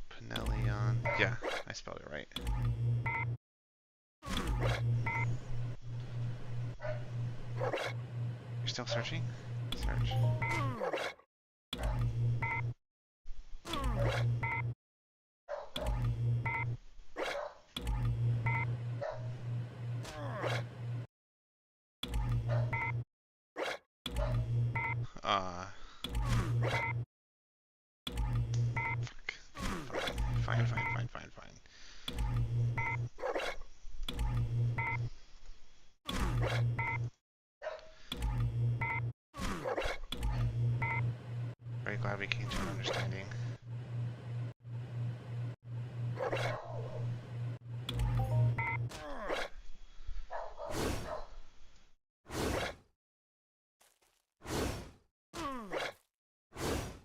Pinellion. Yeah, I spelled it right. You're still searching? Search. Uh. Fuck. Fine. Very glad we came to an understanding.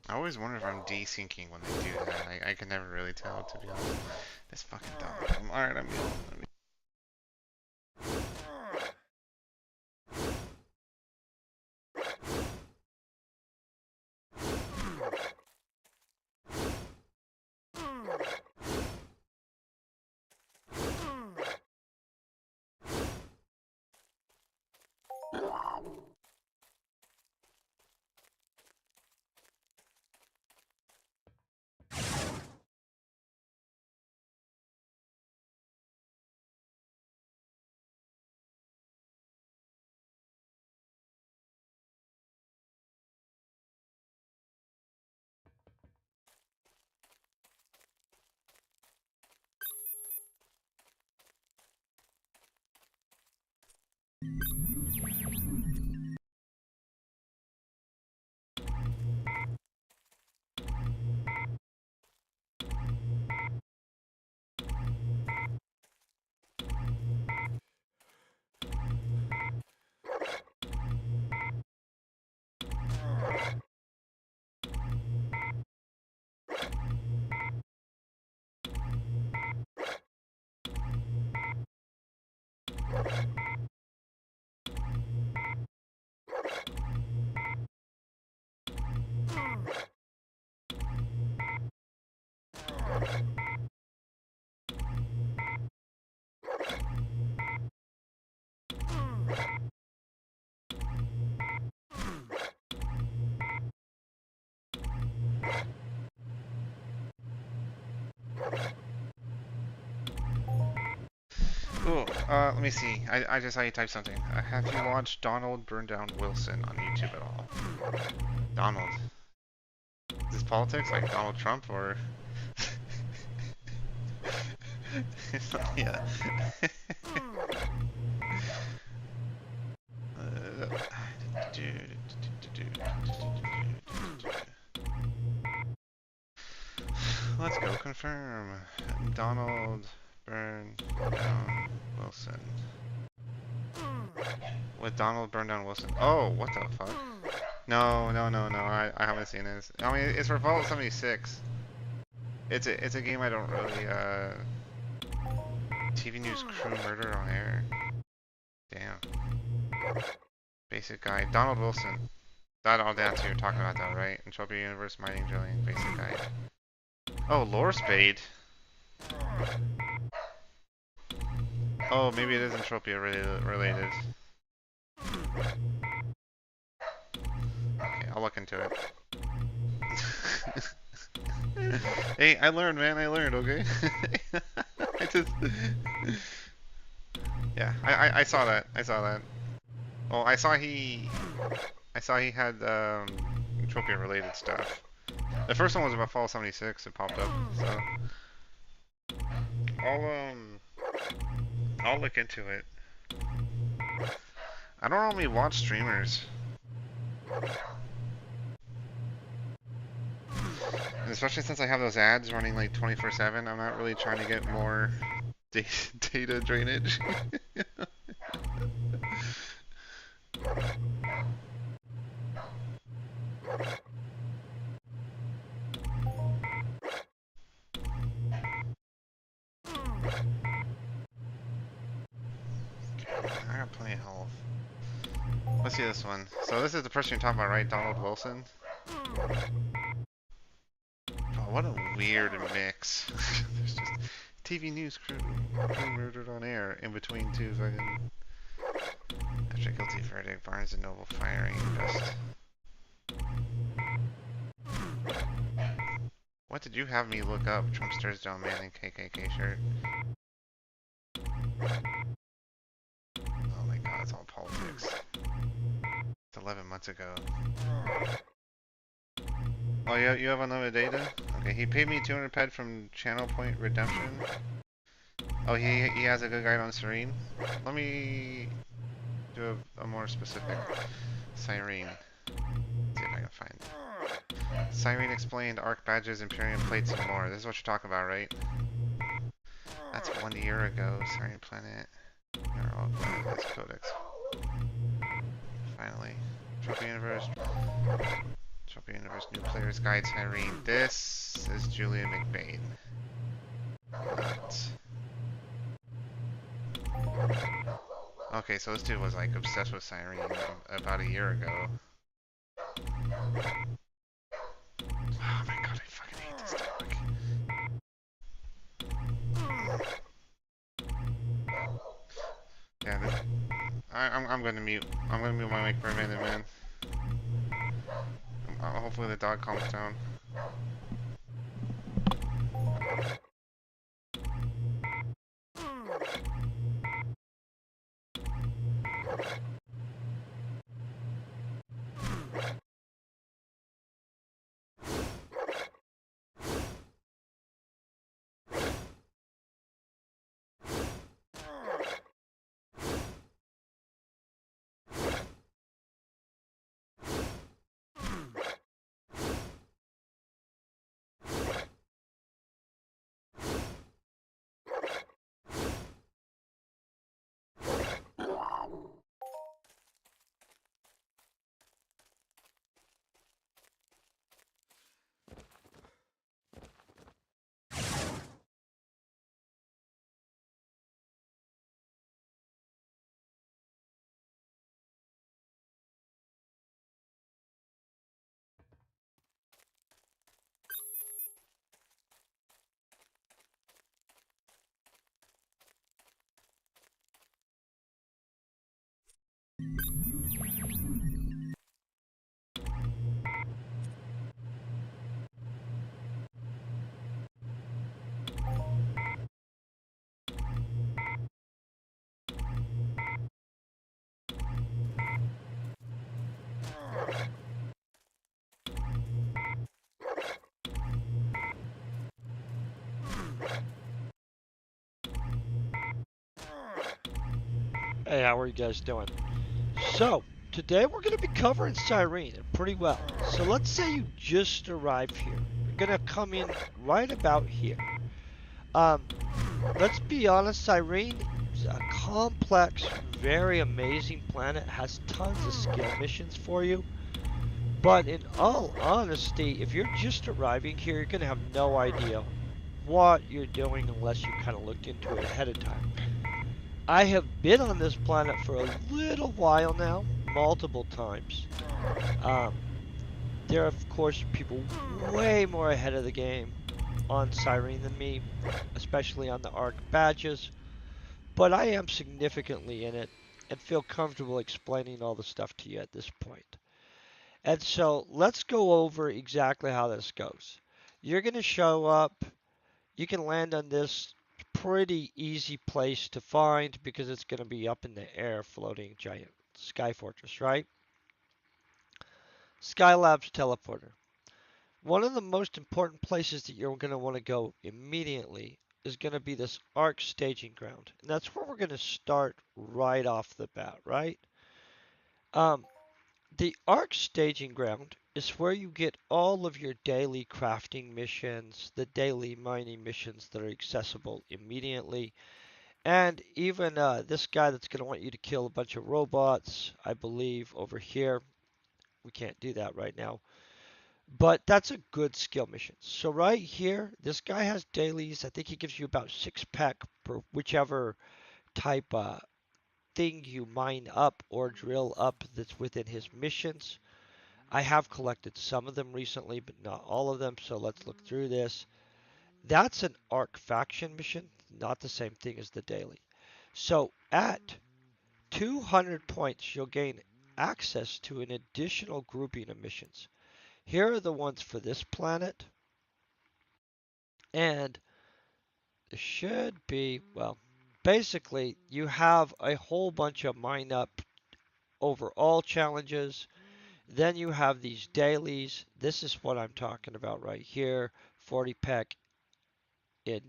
I always wonder if I'm desyncing when they do that. I can never really tell, to be honest. This fucking dumb. Alright, I'm good. Ooh, let me see. I just saw you type something. Have you watched Donald Burn Down Wilson on YouTube at all? Donald. Is this politics, like Donald Trump, or? Yeah. Let's go confirm. Donald Burn down Wilson. With Donald burn down Wilson. Oh, what the fuck? No, no, no, no. I haven't seen this. I mean, it's for Vault 76. It's a game I don't really TV news crew murder on air. Damn. Basic guide. Donald Wilson. That all that's you're talking about that, right? Entropia Universe Mining Drilling Basic Guide. Oh, Lore Spade. Oh, maybe it is Entropia related. Okay, I'll look into it. Hey, I learned, man. I learned. Okay. I just. Yeah, I saw that. I saw that. Oh, I saw he had Entropia related stuff. The first one was about Fall 76. It popped up. So I'll look into it. I don't normally watch streamers. And especially since I have those ads running like 24/7, I'm not really trying to get more data drainage. I got plenty of health. Let's see this one. So this is the person you're talking about, right? Donald Wilson? Oh, what a weird mix. There's just TV news crew murdered on air in between two fucking... After guilty verdict, Barnes and Noble firing just... What did you have me look up? Trumpsters John Manning KKK shirt. Oh my god, it's all politics. It's 11 months ago. Oh, you have unlimited data? Okay, he paid me 200 ped from Channel Point Redemption. Oh, he has a good guide on Serene. Let me do a more specific. Cyrene. See if I can find it. Cyrene explained arc badges, Imperium plates, and more. This is what you're talking about, right? That's 1 year ago. Cyrene Planet. They're all this codex. Finally. Trophy Universe. Trophy Universe New Players Guide Cyrene. This is Julia McBain. Not. Okay, so this dude was like obsessed with Cyrene about a year ago. Oh my god, I fucking hate this dog. Yeah, this, I'm gonna mute. I'm gonna mute my mic for a minute, man. Hopefully the dog calms down. Hey, how are you guys doing? So, today we're going to be covering Cyrene pretty well. So let's say you just arrived here. You're going to come in right about here. let's be honest, Cyrene is a complex, very amazing planet. Has tons of skill missions for you. But in all honesty, if you're just arriving here, you're going to have no idea what you're doing unless you kind of looked into it ahead of time. I have been on this planet for a little while now, multiple times. Um, there are, of course, people way more ahead of the game on Cyrene than me, especially on the Arc badges. But I am significantly in it and feel comfortable explaining all the stuff to you at this point. And so let's go over exactly how this goes. You're going to show up. You can land on this pretty easy place to find because it's going to be up in the air floating giant sky fortress, right? Skylab's teleporter. One of the most important places that you're going to want to go immediately is going to be this arc staging ground. And that's where we're going to start right off the bat, right? Um, the arc staging ground is where you get all of your daily crafting missions, the daily mining missions that are accessible immediately, and even this guy that's going to want you to kill a bunch of robots, I believe, over here. We can't do that right now. But that's a good skill mission. So right here, this guy has dailies. I think he gives you about 6 pack per whichever type thing you mine up or drill up that's within his missions. I have collected some of them recently, but not all of them. So let's look through this. That's an arc faction mission, not the same thing as the daily. So at 200 points, you'll gain access to an additional grouping of missions. Here are the ones for this planet. And there should be, well, basically, you have a whole bunch of mine up overall challenges. Then you have these dailies. This is what I'm talking about right here. 40 peck in,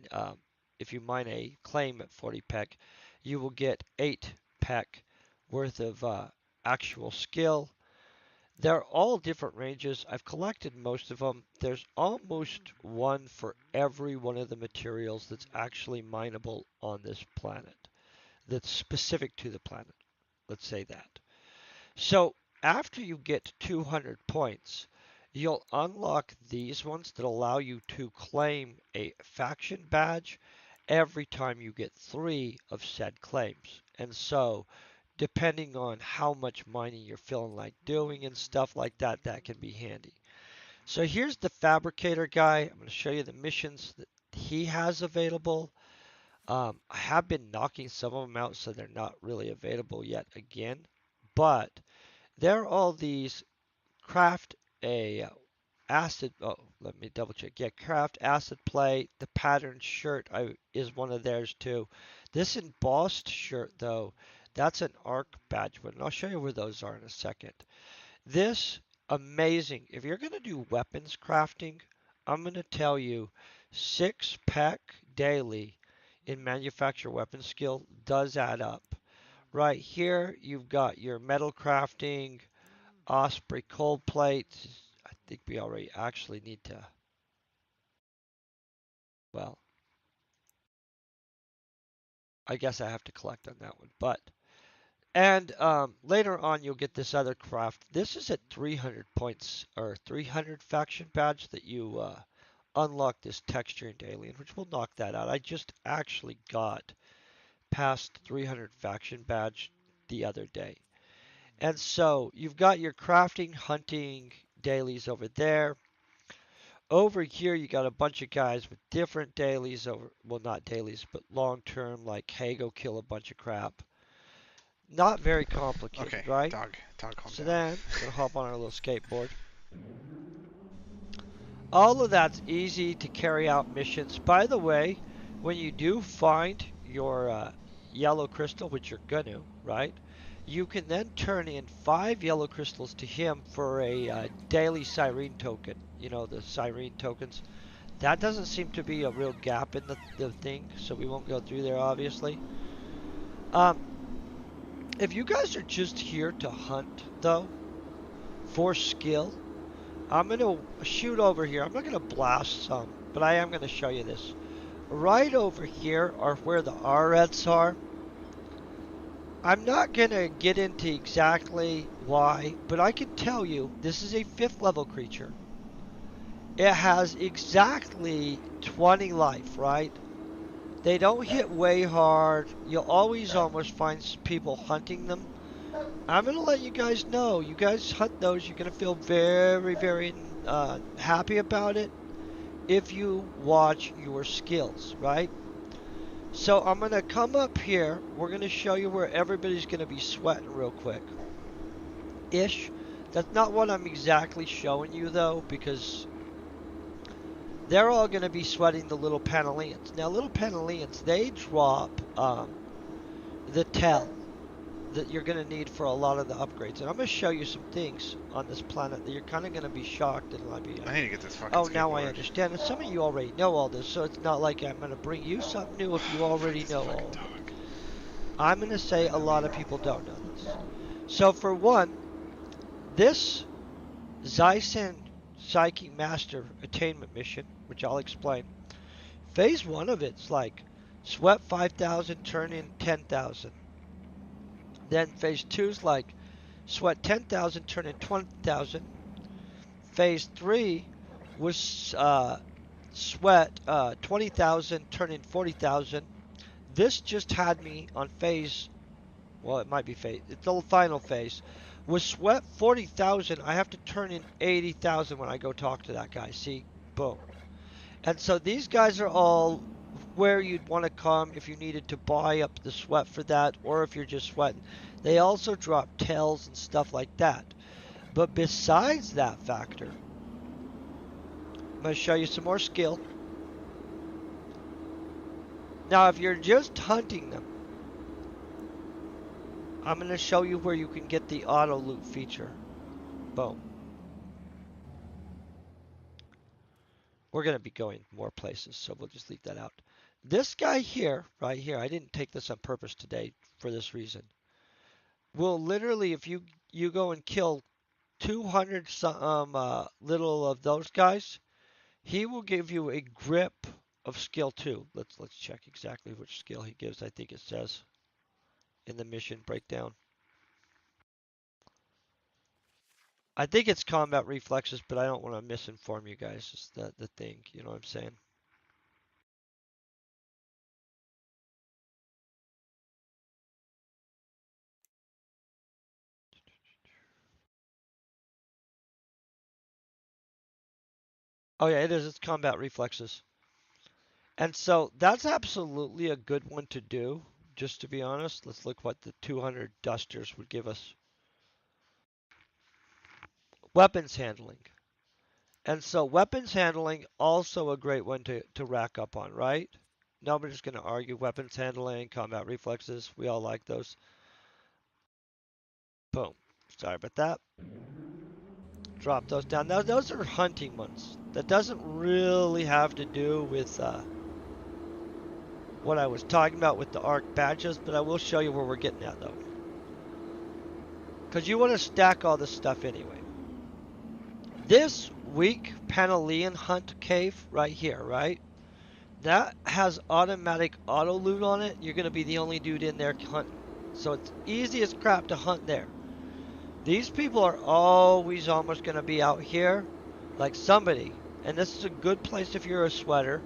if you mine a claim at 40 peck, you will get 8 peck worth of actual skill. They're all different ranges. I've collected most of them. There's almost one for every one of the materials that's actually mineable on this planet, that's specific to the planet. Let's say that. So after you get 200 points, you'll unlock these ones that allow you to claim a faction badge every time you get 3 of said claims. And so depending on how much mining you're feeling like doing and stuff like that, that can be handy. So here's the fabricator guy. I'm going to show you the missions that he has available. I have been knocking some of them out, so they're not really available yet again. But there are all these craft a acid. Oh, let me double check. Yeah, craft acid plate. The patterned shirt is one of theirs too. This embossed shirt though, that's an arc badge one. And I'll show you where those are in a second. This amazing. If you're gonna do weapons crafting, I'm gonna tell you 6 pack daily in manufacture weapon skill does add up. Right here, you've got your metal crafting, Osprey cold plate. I think we already actually need to, well, I guess I have to collect on that one. But, and later on you'll get this other craft. This is at 300 points, or 300 faction badge that you unlock this texture and alien, which will knock that out. I just actually got past 300 faction badge the other day. And so you've got your crafting, hunting dailies over there. Over here, you got a bunch of guys with different dailies over, well, not dailies, but long term, like, hey, go kill a bunch of crap. Not very Okay, complicated, right? dog, calm So down. then, we're gonna hop on our little skateboard. All of that's easy to carry out missions. By the way, when you do find your yellow crystal, which you're gonna, right? You can then turn in 5 yellow crystals to him for a daily Cyrene token. You know, the Cyrene tokens. That doesn't seem to be a real gap in the thing, so we won't go through there, obviously. Um, if you guys are just here to hunt, though, for skill, I'm going to shoot over here. I'm not going to blast some, but I am going to show you this. right over here are where the REDs are. I'm not going to get into exactly why, but I can tell you this is a 5th level creature. It has exactly 20 life, right? They don't hit way hard. You'll always almost find people hunting them. I'm going to let you guys know. You guys hunt those, you're going to feel very, very happy about it if you watch your skills, right? So I'm going to come up here. We're going to show you where everybody's going to be sweating real quick. Ish. That's not what I'm exactly showing you, though, because they're all going to be sweating the little Paneleans. Now, little Paneleans, they drop the tell that you're going to need for a lot of the upgrades. And I'm going to show you some things on this planet that you're kind of going to be shocked and like, I need to get this fucking oh, now I skateboard. understand. And some of you already know all this, so it's not like I'm going to bring you something new if you already This know fucking all of it. dog. I'm going to say a lot of people don't know this. So for one, this Zysen Psychic Master Attainment Mission, which I'll explain, phase 1 of it's like sweat 5,000, turn in 10,000. Then phase 2 is like sweat 10,000, turn in 20,000. Phase 3 was sweat 20,000, turn in 40,000. This just had me on phase, well, it might be phase, it's the final phase. Was sweat 40,000, I have to turn in 80,000 when I go talk to that guy. See? Boom. And so these guys are all where you'd want to come if you needed to buy up the sweat for that, or if you're just sweating. They also drop tails and stuff like that. But besides that factor, I'm going to show you some more skill. Now, if you're just hunting them, I'm going to show you where you can get the auto loot feature. Boom. We're going to be going more places, so we'll just leave that out. This guy here, right here, I didn't take this on purpose today for this reason. Will literally, if you go and kill 200 little of those guys, he will give you a grip of skill 2. Let's check exactly which skill he gives. I think it says in the mission breakdown. I think it's combat reflexes, but I don't want to misinform you guys. It's the thing, you know what I'm saying? Oh yeah, it is. It's combat reflexes. And so that's absolutely a good one to do, just to be honest. Let's look what the 200 dusters would give us. Weapons handling. And so weapons handling, also a great one to rack up on, right? Nobody's going to argue weapons handling, combat reflexes. We all like those. Boom. Sorry about that. Drop those down. Now, those are hunting ones. That doesn't really have to do with what I was talking about with the ARC badges, but I will show you where we're getting at, though. Because you want to stack all this stuff anyway. This weak Panelean Hunt cave right here, right? That has automatic auto loot on it. You're going to be the only dude in there hunting. So it's easy as crap to hunt there. These people are always almost going to be out here like somebody. And this is a good place if you're a sweater.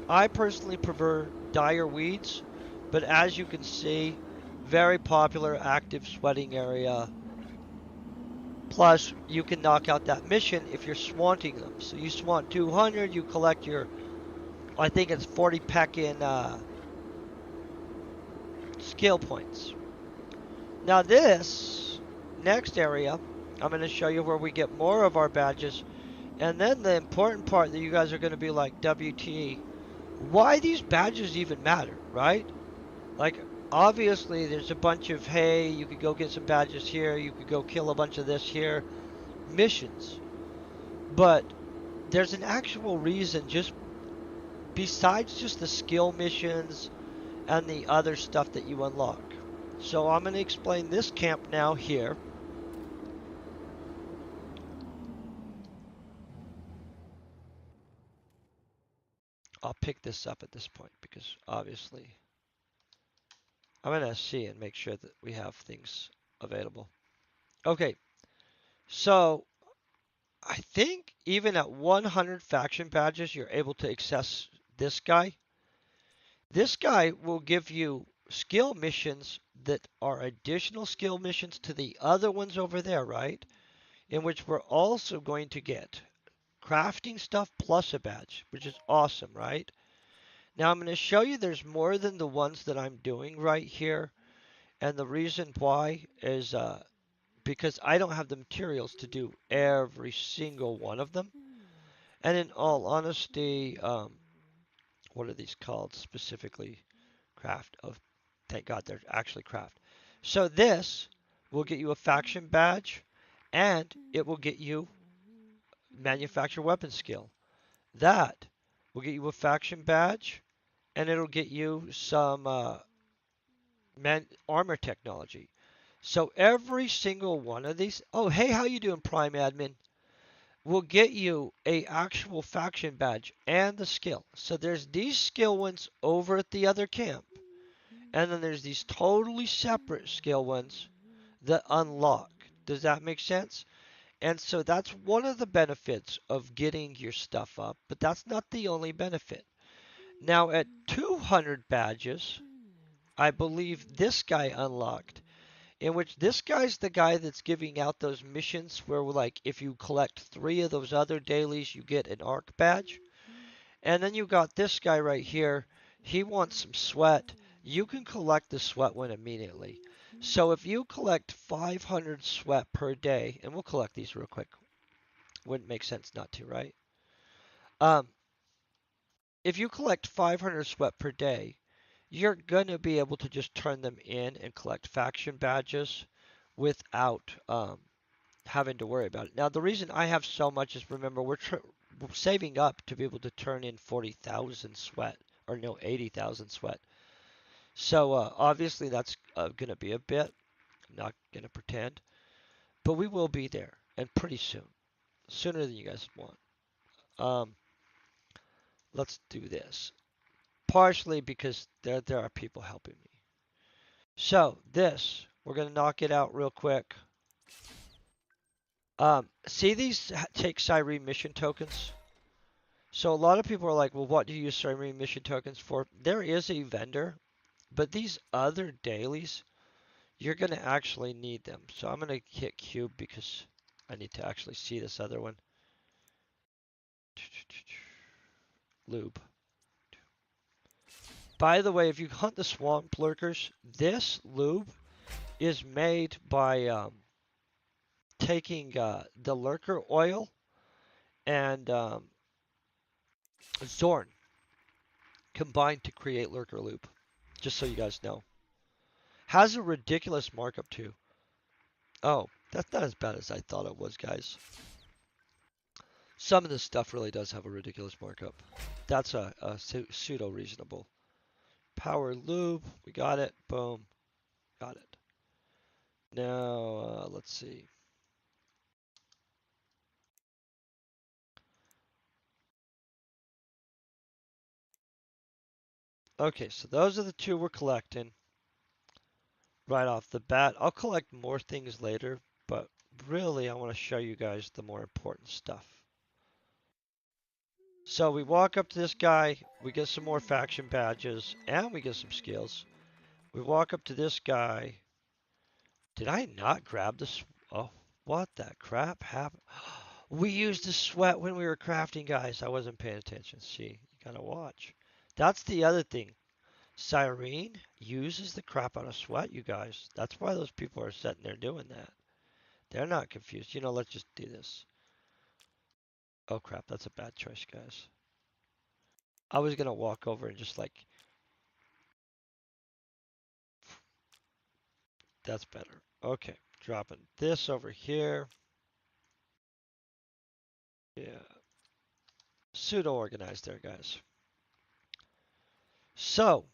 I personally prefer dire weeds. But as you can see, very popular active sweating area. Plus, you can knock out that mission if you're swanting them. So you swant 200, you collect your, I think it's 40 peck in skill points. Now this next area, I'm going to show you where we get more of our badges. And then the important part that you guys are going to be like, WTE, why these badges even matter, right? Like, obviously there's a bunch of, hey, you could go get some badges here, you could go kill a bunch of this here, missions. But there's an actual reason, just besides just the skill missions and the other stuff that you unlock. So I'm going to explain this camp now here. Up pick this up at this point because obviously I'm gonna see and make sure that we have things available. Okay, so I think even at 100 faction badges, you're able to access this guy. This guy will give you skill missions that are additional skill missions to the other ones over there, right? In which we're also going to get crafting stuff plus a badge, which is awesome, right? Now I'm going to show you there's more than the ones that I'm doing right here. And the reason why is because I don't have the materials to do every single one of them. And in all honesty, what are these called specifically? Craft of, thank God they're actually craft. So this will get you a faction badge and it will get you manufacture weapon skill. That will get you a faction badge and it'll get you some armor technology. So every single one of these, oh hey, how you doing, Prime Admin? Will get you a actual faction badge and the skill. So there's these skill ones over at the other camp, and then there's these totally separate skill ones that unlock. Does that make sense? And so that's one of the benefits of getting your stuff up, but that's not the only benefit. Now at 200 badges, I believe this guy unlocked, in which this guy's the guy that's giving out those missions where, like, if you collect 3 of those other dailies, you get an arc badge. And then you got this guy right here. He wants some sweat. You can collect the sweat one immediately. So if you collect 500 sweat per day, and we'll collect these real quick. Wouldn't make sense not to, right? Um, if you collect 500 sweat per day, you're going to be able to just turn them in and collect faction badges without having to worry about it. Now, the reason I have so much is, remember, we're saving up to be able to turn in 40,000 sweat, or no, 80,000 sweat. So obviously that's going to be a bit. I'm not going to pretend, but we will be there, and pretty soon, sooner than you guys want. Um, let's do this. Partially because there are people helping me. So this, we're going to knock it out real quick. See these take Cyrene mission tokens? So a lot of people are like, well, what do you use Cyrene mission tokens for? There is a vendor, but these other dailies, you're going to actually need them. So I'm going to hit cube because I need to actually see this other one. Lube. By the way, if you hunt the swamp lurkers, this lube is made by taking the lurker oil and Zorn combined to create lurker lube. Just so you guys know. Has a ridiculous markup too. Oh, that's not as bad as I thought it was, guys. Some of this stuff really does have a ridiculous markup. That's a pseudo reasonable. Power lube, we got it. Boom, got it. Now let's see. Okay, so those are the 2 we're collecting right off the bat. I'll collect more things later, but really I want to show you guys the more important stuff. So we walk up to this guy, we get some more faction badges, and we get some skills. We walk up to this guy. Did I not grab this? Oh, what the crap happened? We used the sweat when we were crafting, guys. I wasn't paying attention. See, you gotta watch. That's the other thing. Cyrene uses the crap out of sweat, you guys. That's why those people are sitting there doing that. They're not confused. You know, let's just do this. Oh crap, that's a bad choice, guys. I was gonna walk over and just like, that's better. Okay, dropping this over here. Yeah, pseudo organized there, guys. So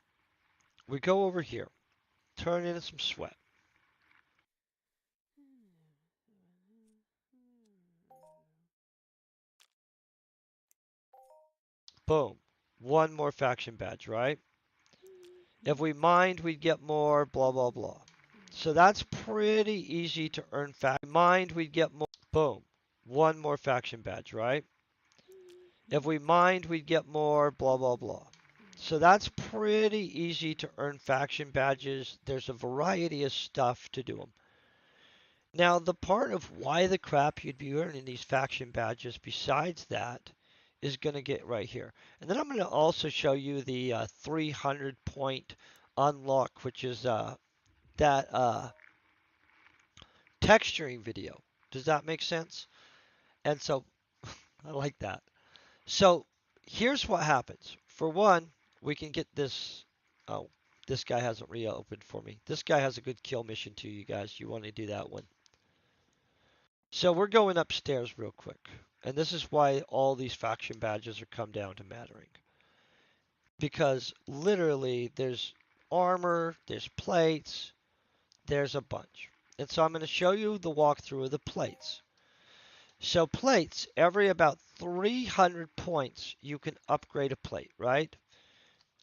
we go over here, turn in some sweat. Boom. one more faction badge, right? If we mined, we'd get more, blah, blah, blah. So that's pretty easy to earn faction. Mined, we'd get more, boom, one more faction badge, right? If we mined, we'd get more, blah, blah, blah. So that's pretty easy to earn faction badges. There's a variety of stuff to do them. Now, the part of why the crap you'd be earning these faction badges besides that is going to get right here. And then I'm going to also show you the 300 point unlock, which is that texturing video. Does that make sense? And so I like that. So here's what happens. For one, we can get this. Oh, this guy hasn't reopened for me. This guy has a good kill mission too, you guys. You want to do that one. So we're going upstairs real quick. And this is why all these faction badges are come down to mattering. Because literally there's armor, there's plates, there's a bunch. And so I'm going to show you the walkthrough of the plates. So plates, every about 300 points, you can upgrade a plate, right?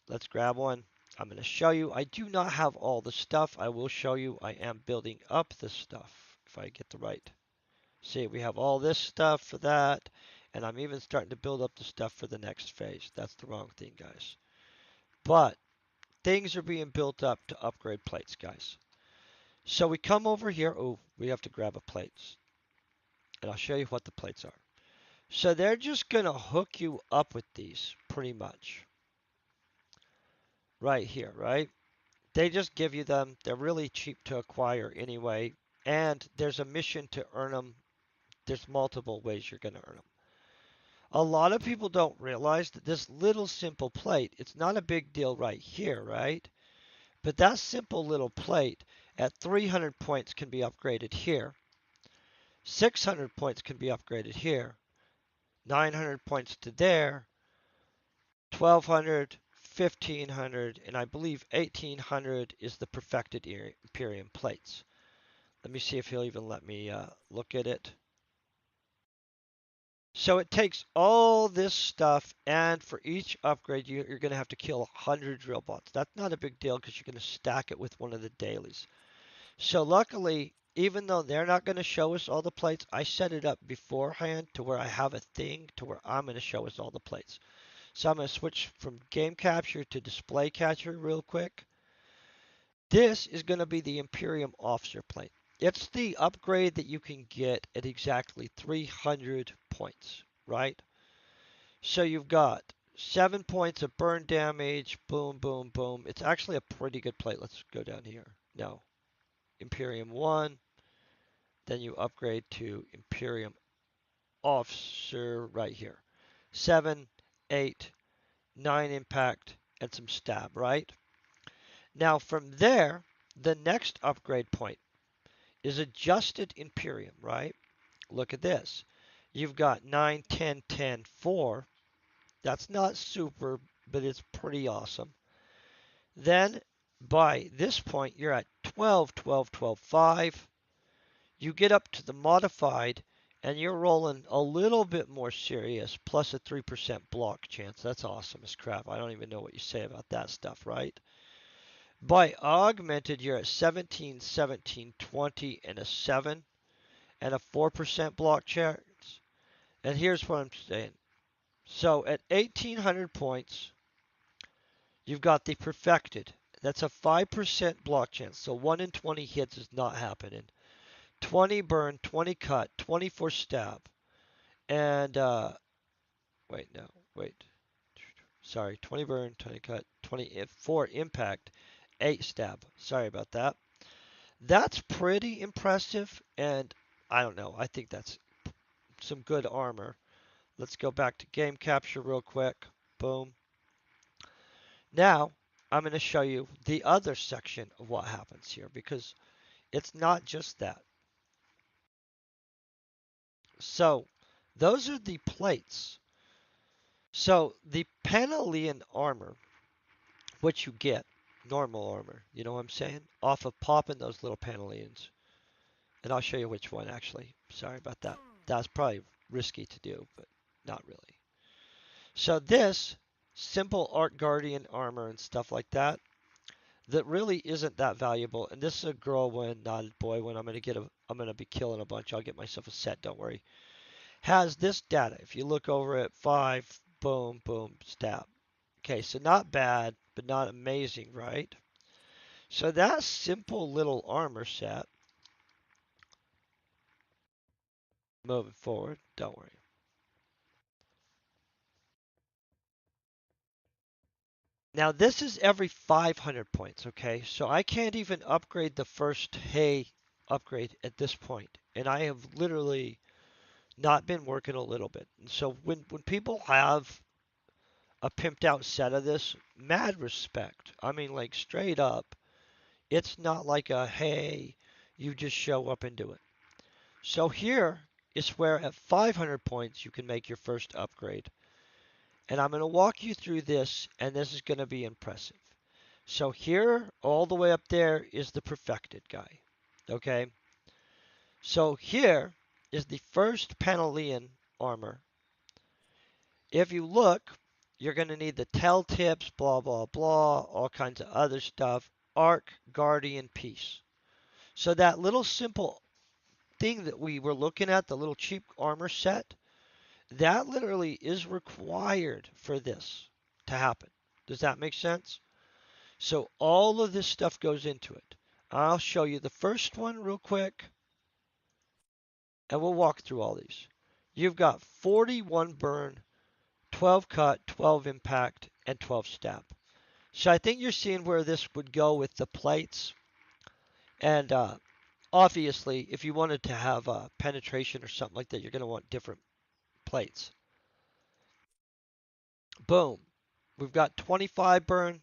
Let's grab one. I'm going to show you. I do not have all the stuff. I will show you. I am building up the stuff if I get the right. See, we have all this stuff for that, and I'm even starting to build up the stuff for the next phase. That's the wrong thing, guys. But things are being built up to upgrade plates, guys. So we come over here. Oh, we have to grab a plates. And I'll show you what the plates are. So they're just going to hook you up with these, pretty much. Right here, right? They just give you them. They're really cheap to acquire anyway. And there's a mission to earn them. There's multiple ways you're going to earn them. A lot of people don't realize that this little simple plate, it's not a big deal right here, right? But that simple little plate at 300 points can be upgraded here. 600 points can be upgraded here. 900 points to there. 1200, 1500, and I believe 1800 is the perfected Imperium plates. Let me see if he'll even let me look at it. So it takes all this stuff, and for each upgrade, you're going to have to kill 100 drill bots. That's not a big deal because you're going to stack it with one of the dailies. So luckily, even though they're not going to show us all the plates, I set it up beforehand to where I have a thing to where I'm going to show us all the plates. So I'm going to switch from game capture to display capture real quick. This is going to be the Imperium officer plate. It's the upgrade that you can get at exactly 300 points, right? So you've got 7 points of burn damage, boom, boom, boom. It's actually a pretty good plate. Let's go down here. No. Imperium 1. Then you upgrade to Imperium officer right here. 7, 8, 9 impact, and some stab, right? Now from there, the next upgrade point is adjusted Imperium, right? Look at this. You've got 9, 10, 10, 4. That's not super, but it's pretty awesome. Then by this point, you're at 12, 12, 12, 5. You get up to the modified, and you're rolling a little bit more serious, plus a 3% block chance. That's awesome as crap. I don't even know what you say about that stuff, right? By augmented, you're at 17, 17, 20, and a 7, and a 4% block chance. And here's what I'm saying. So at 1800 points, you've got the perfected. That's a 5% block chance. So 1 in 20 hits is not happening. 20 burn, 20 cut, 24 stab. And, wait, no, wait. Sorry, 20 burn, 20 cut, 24 impact, 8 stab. Sorry about that. That's pretty impressive, and I don't know. I think that's some good armor. Let's go back to game capture real quick. Boom. Now, I'm going to show you the other section of what happens here because it's not just that. So, those are the plates. So, the Panellean armor, which you get, normal armor, you know what I'm saying? Off of popping those little Panelleans. And I'll show you which one actually. Sorry about that. That's probably risky to do, but not really. So this simple Arc Guardian armor and stuff like that that really isn't that valuable. And this is a girl one, not a boy one. I'm gonna be killing a bunch. I'll get myself a set. Don't worry. Has this data. If you look over at 5, boom, boom, stab. Okay, so not bad, but not amazing, right? So that simple little armor set, moving forward, don't worry. Now this is every 500 points, okay? So I can't even upgrade the first hay upgrade at this point. And I have literally not been working a little bit. And so when people have a pimped out set of this, mad respect. I mean, like straight up, it's not like a hey, you just show up and do it. So here is where at 500 points you can make your first upgrade. And I'm going to walk you through this, and this is going to be impressive. So here, all the way up there, is the perfected guy. Okay? So here is the first Panellean armor. If you look, you're going to need the tail tips, blah, blah, blah, all kinds of other stuff. Arc Guardian piece. So that little simple thing that we were looking at, the little cheap armor set, that literally is required for this to happen. Does that make sense? So all of this stuff goes into it. I'll show you the first one real quick, and we'll walk through all these. You've got 41 burn, 12 cut, 12 impact, and 12 stab. So I think you're seeing where this would go with the plates. And obviously, if you wanted to have penetration or something like that, you're going to want different plates. Boom. We've got 25 burn.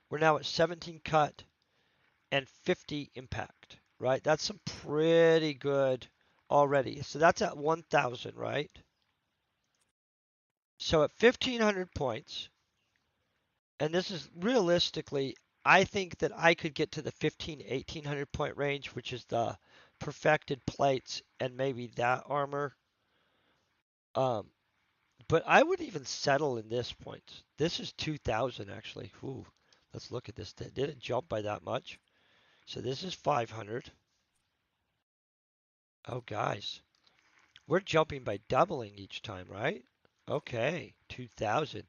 We're now at 17 cut and 50 impact, right? That's some pretty good already. So that's at 1,000, right? So at 1,500 points, and this is realistically, I think that I could get to the 1,800 point range, which is the perfected plates and maybe that armor. Um, but I would even settle in this point. This is 2,000 actually. Ooh, let's look at this. Did it jump by that much? So this is 500. Oh, guys, we're jumping by doubling each time, right? Okay, 2,000.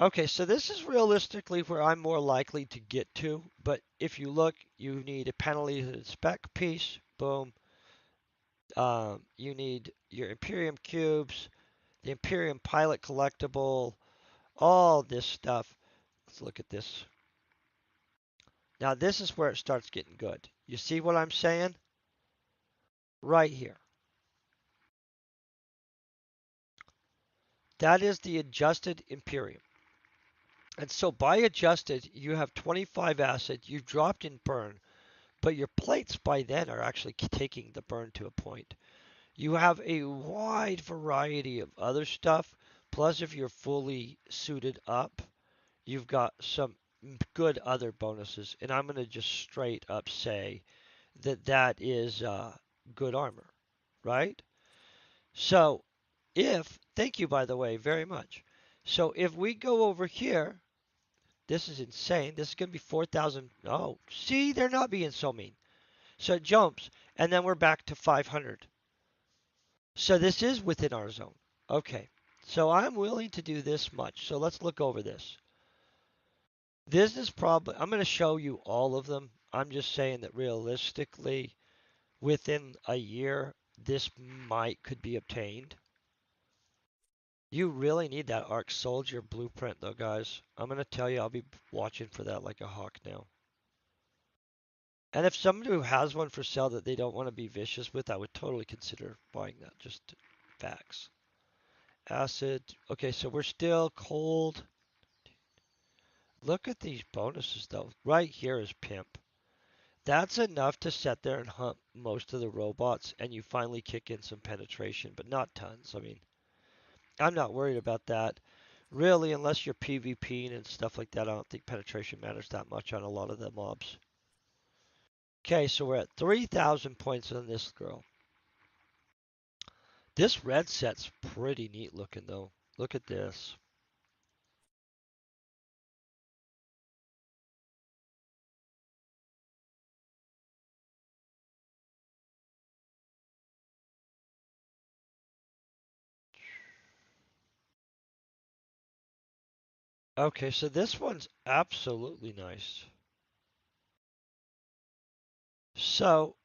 Okay, so this is realistically where I'm more likely to get to, but if you look, you need a penalty spec piece, boom. You need your Imperium cubes, the Imperium pilot collectible, all this stuff. Let's look at this. Now this is where it starts getting good. You see what I'm saying? Right here. That is the adjusted Imperium. And so by adjusted, you have 25 acid, you've dropped in burn, but your plates by then are actually taking the burn to a point. You have a wide variety of other stuff, plus if you're fully suited up, you've got some good other bonuses. And I'm going to just straight up say that that is good armor, right? So thank you by the way, very much. So if we go over here, this is insane. This is going to be 4,000. Oh, see, they're not being so mean. So it jumps, and then we're back to 500. So this is within our zone. Okay, so I'm willing to do this much. So let's look over this. This is probably, I'm going to show you all of them. I'm just saying that realistically, within a year, this could be obtained. You really need that Arc Soldier blueprint though, guys. I'm going to tell you, I'll be watching for that like a hawk now. And if somebody who has one for sale that they don't want to be vicious with, I would totally consider buying that. Just facts. Acid. Okay, so we're still cold. Look at these bonuses though. Right here is pimp. That's enough to sit there and hunt most of the robots and you finally kick in some penetration, but not tons. I mean, I'm not worried about that. Really, unless you're PvPing and stuff like that, I don't think penetration matters that much on a lot of the mobs. Okay, so we're at 3,000 points on this girl. This red set's pretty neat looking though. Look at this. Okay, so this one's absolutely nice. So,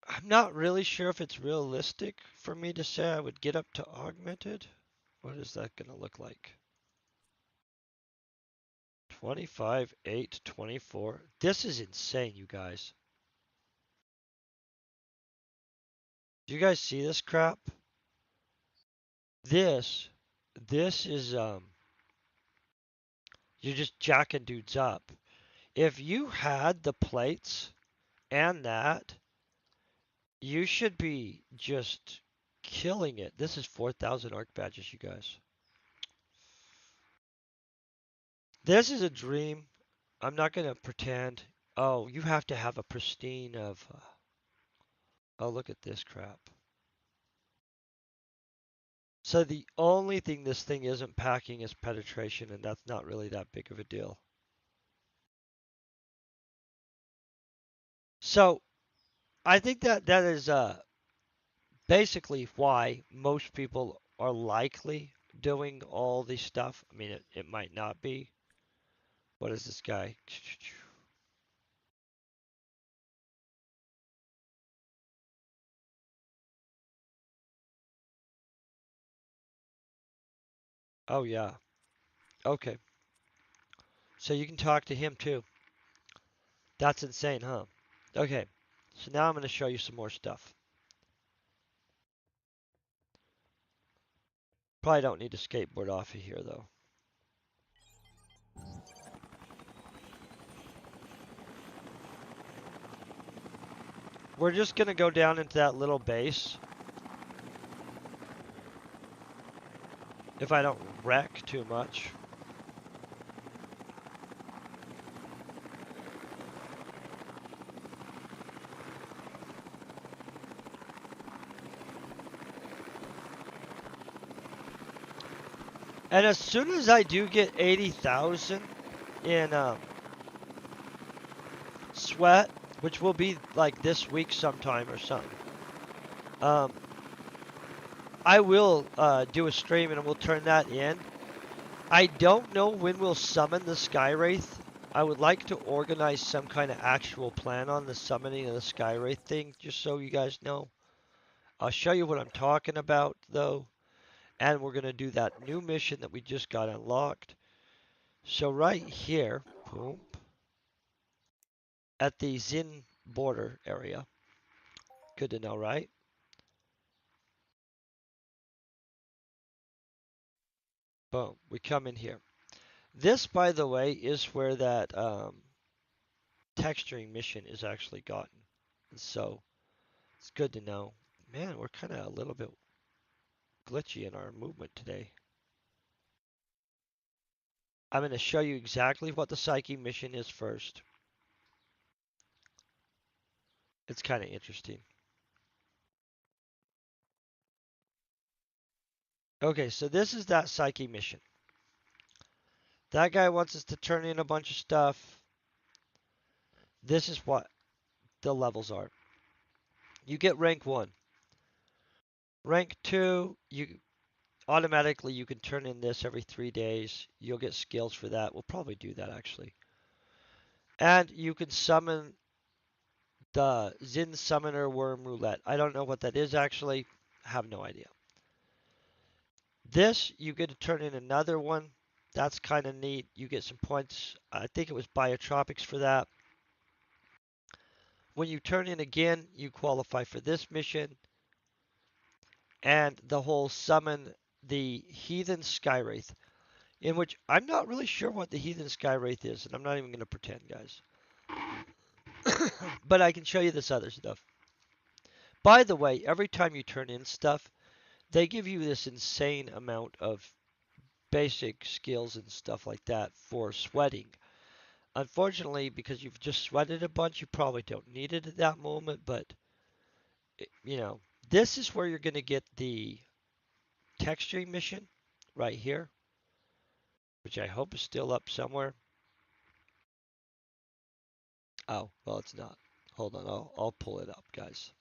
I'm not really sure if it's realistic for me to say I would get up to augmented. What is that going to look like? 25, 8, 24. This is insane, you guys. Do you guys see this crap? This, this is, you're just jacking dudes up. If you had the plates and that, you should be just killing it. This is 4,000 arc badges, you guys. This is a dream. I'm not going to pretend. Oh, you have to have a pristine of. Oh, look at this crap. So the only thing this thing isn't packing is penetration, and that's not really that big of a deal. So I think that that is basically why most people are likely doing all this stuff. I mean, it might not be. What is this guy? Oh, yeah. Okay. So you can talk to him too. That's insane, huh? Okay. So now I'm going to show you some more stuff. Probably don't need to skateboard off of here though. We're just going to go down into that little base. If I don't wreck too much. And as soon as I do get 80,000 in sweat, which will be like this week sometime or something, um, I will do a stream and we'll turn that in. I don't know when we'll summon the Sky Wraith. I would like to organize some kind of actual plan on the summoning of the Sky Wraith thing, just so you guys know. I'll show you what I'm talking about though. And we're going to do that new mission that we just got unlocked. So right here, boom, at the Zin border area. Good to know, right? Boom, we come in here. This, by the way, is where that texturing mission is actually gotten. So it's good to know. Man, we're kind of a little bit glitchy in our movement today. I'm going to show you exactly what the Psyche mission is first. It's kind of interesting. Okay, so this is that Psyche mission. That guy wants us to turn in a bunch of stuff. This is what the levels are. You get rank 1. Rank 2, you automatically you can turn in this every 3 days. You'll get skills for that. We'll probably do that actually. And you can summon the Zin Summoner Worm Roulette. I don't know what that is actually. Have no idea. This, you get to turn in another one. That's kind of neat. You get some points. I think it was Biotropics for that. When you turn in again, you qualify for this mission. And the whole summon the Heathen Skywraith, in which I'm not really sure what the Heathen Skywraith is, and I'm not even going to pretend, guys. But I can show you this other stuff. By the way, every time you turn in stuff, they give you this insane amount of basic skills and stuff like that for sweating. Unfortunately, because you've just sweated a bunch, you probably don't need it at that moment, but you know, this is where you're going to get the texturing mission right here, which I hope is still up somewhere. Oh, well, it's not. Hold on, I'll pull it up, guys.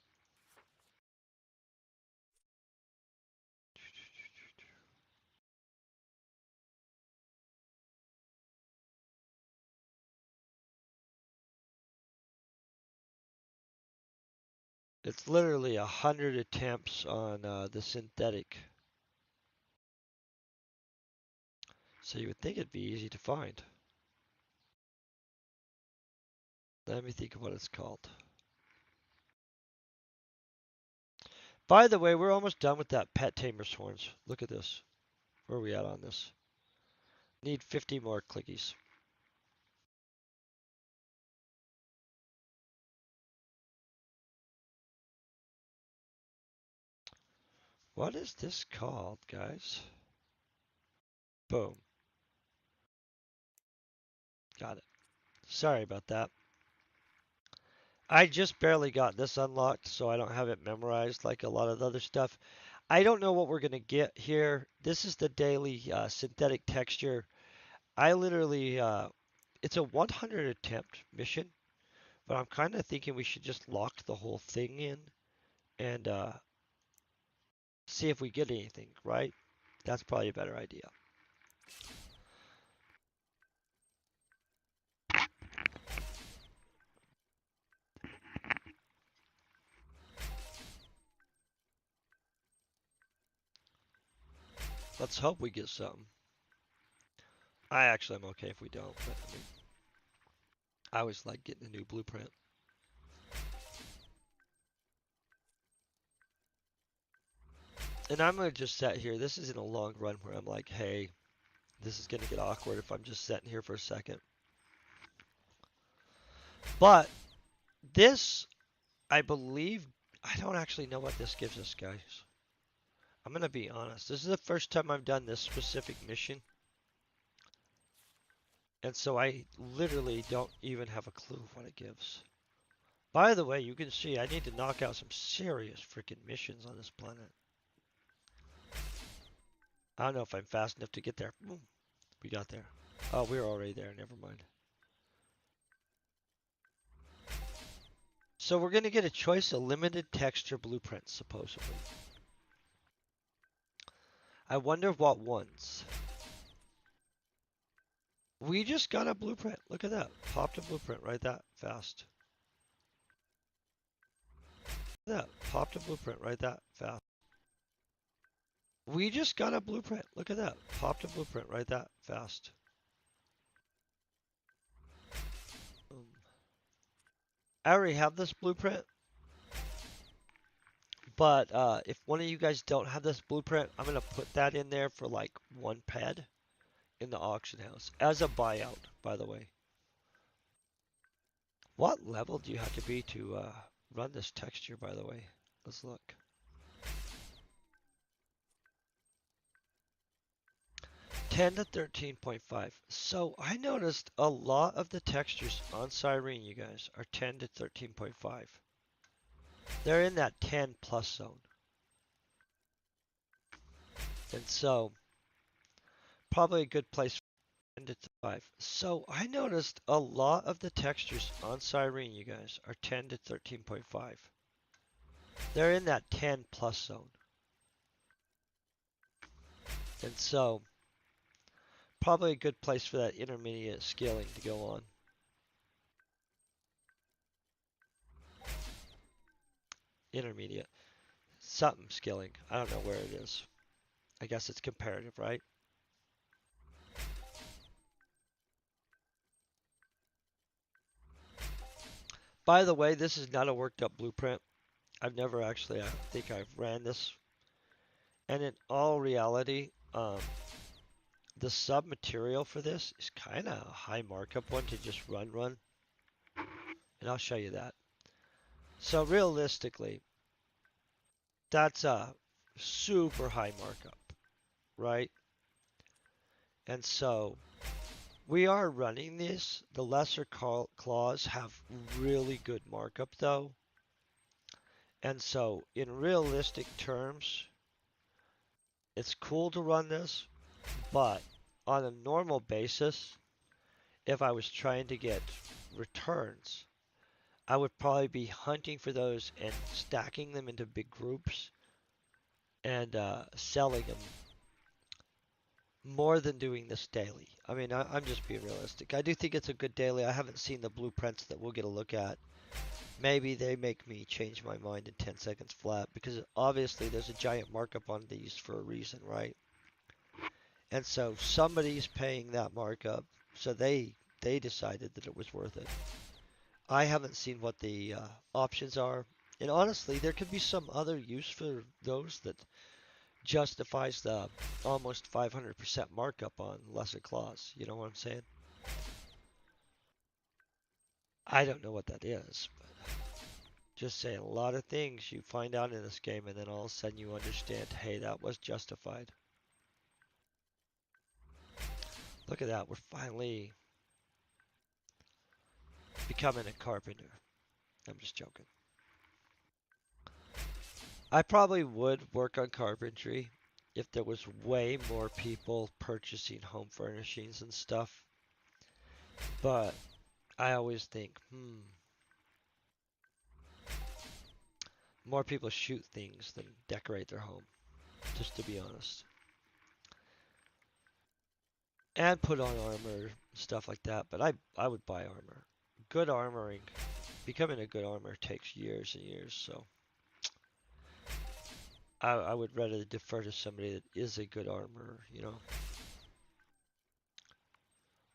It's literally 100 attempts on the synthetic. So you would think it'd be easy to find. Let me think of what it's called. By the way, we're almost done with that pet tamer's horns. Look at this. Where are we at on this? Need 50 more clickies. What is this called, guys? Boom. Got it. Sorry about that. I just barely got this unlocked, so I don't have it memorized like a lot of the other stuff. I don't know what we're going to get here. This is the daily synthetic texture. I literally, it's a 100 attempt mission, but I'm kind of thinking we should just lock the whole thing in and see if we get anything, right? That's probably a better idea. Let's hope we get something. I actually am okay if we don't, but I mean, I always like getting a new blueprint. And I'm going to just sit here. This isn't a long run where I'm like, hey, this is going to get awkward if I'm just sitting here for a second. But this, I believe, I don't actually know what this gives us, guys. I'm going to be honest. This is the first time I've done this specific mission. And so I literally don't even have a clue what it gives. By the way, you can see I need to knock out some serious freaking missions on this planet. I don't know if I'm fast enough to get there. Boom. We got there. Oh, we're already there. Never mind. So we're going to get a choice of limited texture blueprints, supposedly. I wonder what ones. We just got a blueprint. Look at that. Popped a blueprint right that fast. Look at that. Popped a blueprint right that fast. We just got a blueprint. Look at that. Popped a blueprint right that fast. I already have this blueprint. But if one of you guys don't have this blueprint, I'm going to put that in there for like 1 ped in the auction house as a buyout, by the way. What level do you have to be to run this texture, by the way? Let's look. 10 to 13.5. So I noticed a lot of the textures on Cyrene, you guys, are 10 to 13.5. They're in that 10 plus zone. And so, probably a good place for 10 to 5. So I noticed a lot of the textures on Cyrene, you guys, are 10 to 13.5. They're in that 10 plus zone. And so, probably a good place for that intermediate scaling to go on. Intermediate. Something scaling. I don't know where it is. I guess it's comparative, right? By the way, this is not a worked up blueprint. I've never actually, I think I've ran this. And in all reality, the sub material for this is kind of a high markup one to just run. And I'll show you that. So realistically, that's a super high markup, right? And so we are running this. The lesser claws have really good markup though. And so in realistic terms, It's cool to run this, but on a normal basis, if I was trying to get returns, I would probably be hunting for those and stacking them into big groups and selling them more than doing this daily. I mean, I'm just being realistic. I do think it's a good daily. I haven't seen the blueprints that we'll get a look at. Maybe they make me change my mind in 10 seconds flat because obviously there's a giant markup on these for a reason, right? And so somebody's paying that markup, so they decided that it was worth it. I haven't seen what the options are, and honestly, there could be some other use for those that justifies the almost 500% markup on lesser clause. You know what I'm saying? I don't know what that is, but just saying a lot of things you find out in this game, and then all of a sudden you understand, hey, that was justified. Look at that, we're finally becoming a carpenter. I'm just joking. I probably would work on carpentry if there was way more people purchasing home furnishings and stuff. But I always think, more people shoot things than decorate their home, just to be honest. And put on armor, stuff like that. But I would buy armor. Good armoring, becoming a good armor takes years and years, so I would rather defer to somebody that is a good armorer, you know.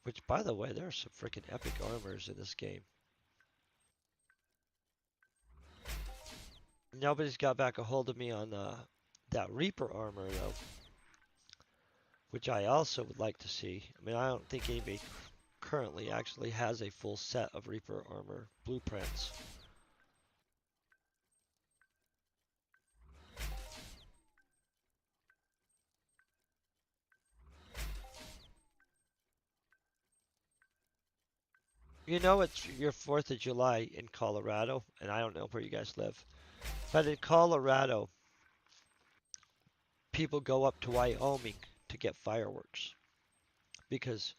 Which, by the way, there are some freaking epic armors in this game. Nobody's got back a hold of me on that Reaper armor, though, which I also would like to see. I mean, I don't think anybody currently actually has a full set of Reaper armor blueprints. You know, it's your 4th of July in Colorado, and I don't know where you guys live, but in Colorado, people go up to Wyoming to get fireworks because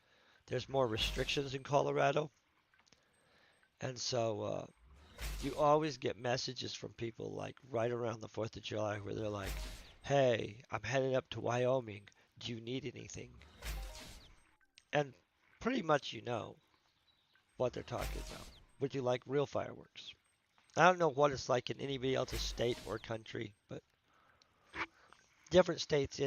there's more restrictions in Colorado. And so you always get messages from people like right around the 4th of July where they're like, hey, I'm headed up to Wyoming. Do you need anything? And pretty much you know what they're talking about. Would you like real fireworks? I don't know what it's like in anybody else's state or country, but different states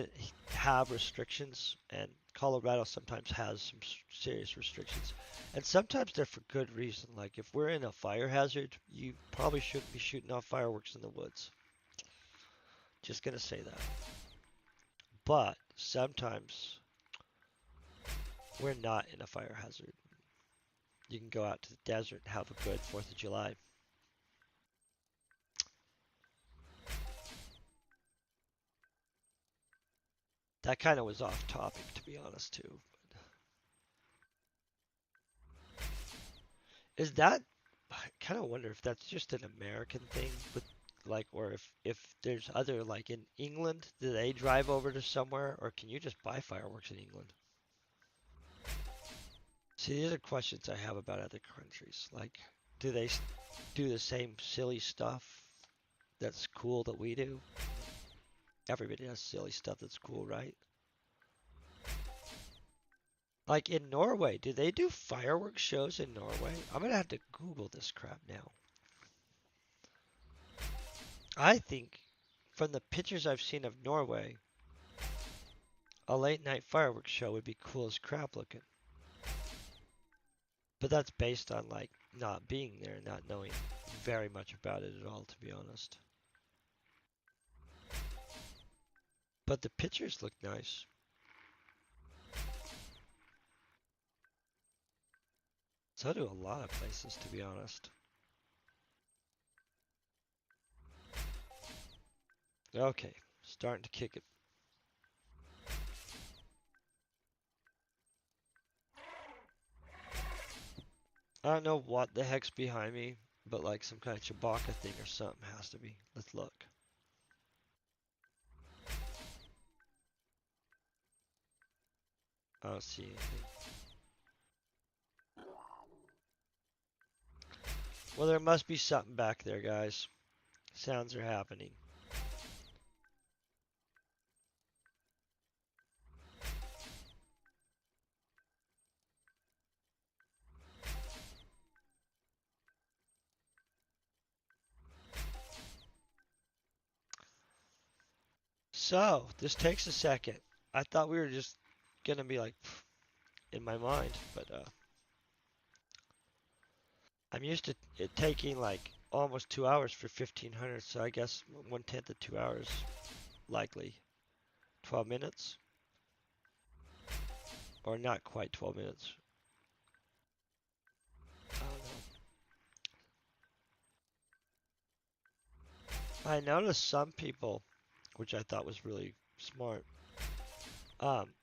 have restrictions, and Colorado sometimes has some serious restrictions. And sometimes they're for good reason. Like if we're in a fire hazard, you probably shouldn't be shooting off fireworks in the woods. Just gonna say that. But sometimes we're not in a fire hazard. You can go out to the desert and have a good 4th of July. That kind of was off topic, to be honest, too. Is that? I kind of wonder if that's just an American thing, with like, or if there's other like in England, do they drive over to somewhere, or can you just buy fireworks in England? See, these are questions I have about other countries. Like, do they do the same silly stuff that's cool that we do? Everybody has silly stuff that's cool, right? Like in Norway, do they do fireworks shows in Norway? I'm gonna have to Google this crap now. I think from the pictures I've seen of Norway, a late night fireworks show would be cool as crap looking. But that's based on like not being there and not knowing very much about it at all, to be honest. But the pictures look nice. So do a lot of places, to be honest. Okay, starting to kick it. I don't know what the heck's behind me, but like some kind of Chewbacca thing or something has to be. Let's look. I don't see anything. Well, there must be something back there, guys. Sounds are happening. So, this takes a second. I thought we were just gonna be like in my mind, but I'm used to it taking like almost 2 hours for 1500, so I guess 1/10 of 2 hours, likely 12 minutes, or not quite 12 minutes. I don't know. I noticed some people, which I thought was really smart, um,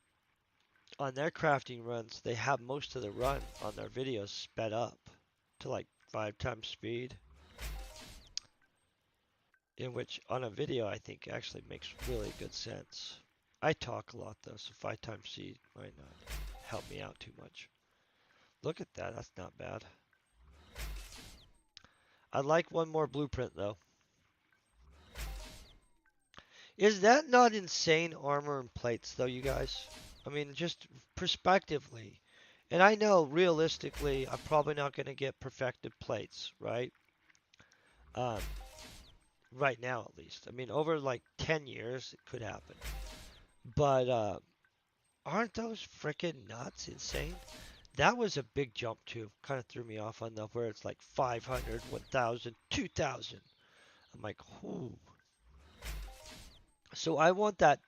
on their crafting runs, they have most of the run on their videos sped up to like 5 times speed. In which, on a video, I think actually makes really good sense. I talk a lot though, so 5 times speed might not help me out too much. Look at that, that's not bad. I'd like one more blueprint though. Is that not insane armor and plates though, you guys? I mean, just perspectively. And I know realistically, I'm probably not going to get perfected plates, right? Um, right now at least. I mean, over like 10 years, it could happen. But aren't those freaking nuts insane? That was a big jump too. Kind of threw me off on the where it's like 500, 1,000, 2,000. I'm like, whoo. So I want that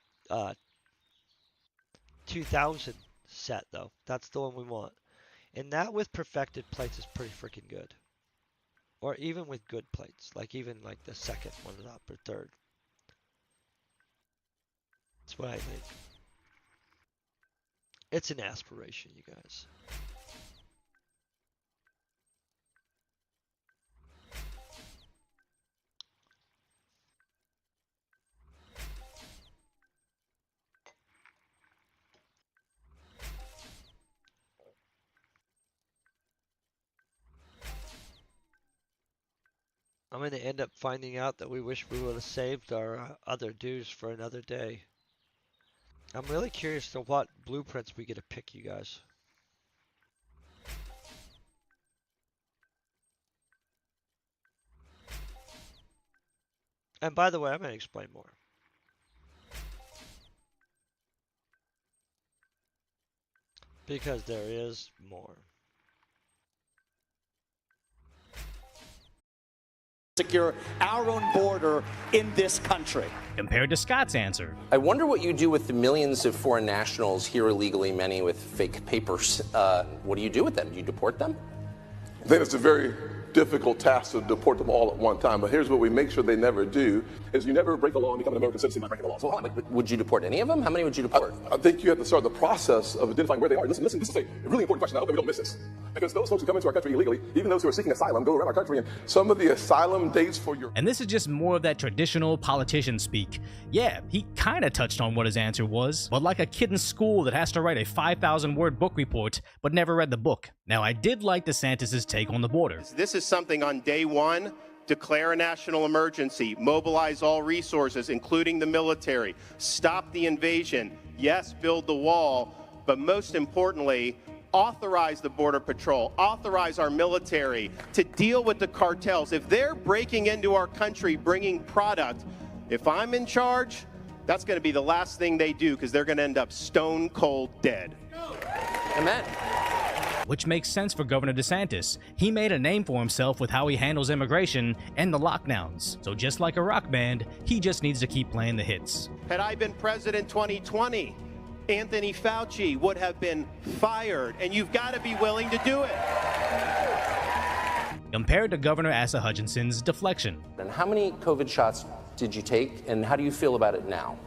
2,000 set though. That's the one we want. And that with perfected plates is pretty freaking good. Or even with good plates, like even like the second one up or third. That's what I think. It's an aspiration, you guys. I'm going to end up finding out that we wish we would have saved our other dues for another day. I'm really curious to what blueprints we get to pick, you guys. And by the way, I'm going to explain more. Because there is more. Secure our own border in this country. Compared to Scott's answer. I wonder what you do with the millions of foreign nationals here illegally, many with fake papers. What do you do with them? Do you deport them? Then it's a very difficult task to deport them all at one time. But here's what we make sure they never do, is you never break the law and become an American citizen by breaking the law. So Would you deport any of them? How many would you deport? I think you have to start the process of identifying where they are. Listen, this is a really important question. I hope that we don't miss this. Because those folks who come into our country illegally, even those who are seeking asylum, go around our country, and some of the asylum dates for your... And this is just more of that traditional politician speak. Yeah, he kind of touched on what his answer was, but like a kid in school that has to write a 5,000-word book report, but never read the book. Now, I did like DeSantis' take on the border. This is something on day one. Declare a national emergency, mobilize all resources, including the military, stop the invasion, yes, build the wall, but most importantly, authorize the Border Patrol, authorize our military to deal with the cartels. If they're breaking into our country, bringing product, if I'm in charge, that's going to be the last thing they do because they're going to end up stone cold dead. Amen. Which makes sense for Governor DeSantis. He made a name for himself with how he handles immigration and the lockdowns. So just like a rock band, he just needs to keep playing the hits. Had I been president 2020, Anthony Fauci would have been fired, and you've got to be willing to do it. Compared to Governor Asa Hutchinson's deflection. And how many COVID shots did you take, and how do you feel about it now,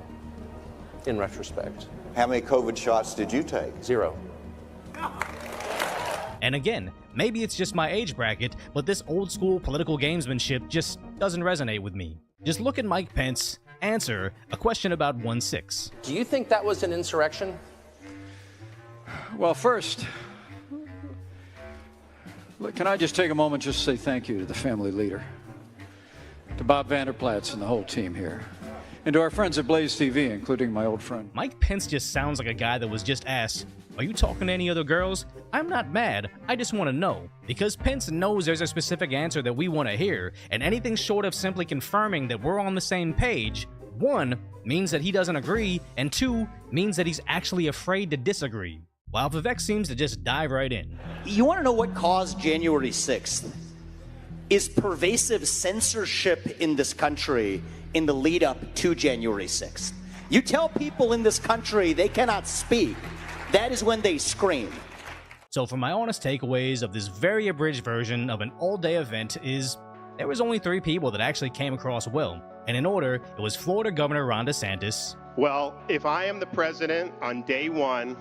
in retrospect? How many COVID shots did you take? 0. And again, maybe it's just my age bracket, but this old school political gamesmanship just doesn't resonate with me. Just look at Mike Pence answer a question about 1/6. Do you think that was an insurrection? Well, first, can I just take a moment just to say thank you to the family leader, to Bob Vanderplatz and the whole team here, and to our friends at Blaze TV, including my old friend. Mike Pence just sounds like a guy that was just asked, "Are you talking to any other girls?" I'm not mad, I just want to know. Because Pence knows there's a specific answer that we want to hear, and anything short of simply confirming that we're on the same page, 1, means that he doesn't agree, and 2, means that he's actually afraid to disagree. While Vivek seems to just dive right in. You want to know what caused January 6th? Is pervasive censorship in this country in the lead up to January 6th. You tell people in this country they cannot speak, that is when they scream. So for my honest takeaways of this very abridged version of an all-day event is, there was only 3 people that actually came across well, and in order, it was Florida Governor Ron DeSantis. Well, if I am the president on day 1,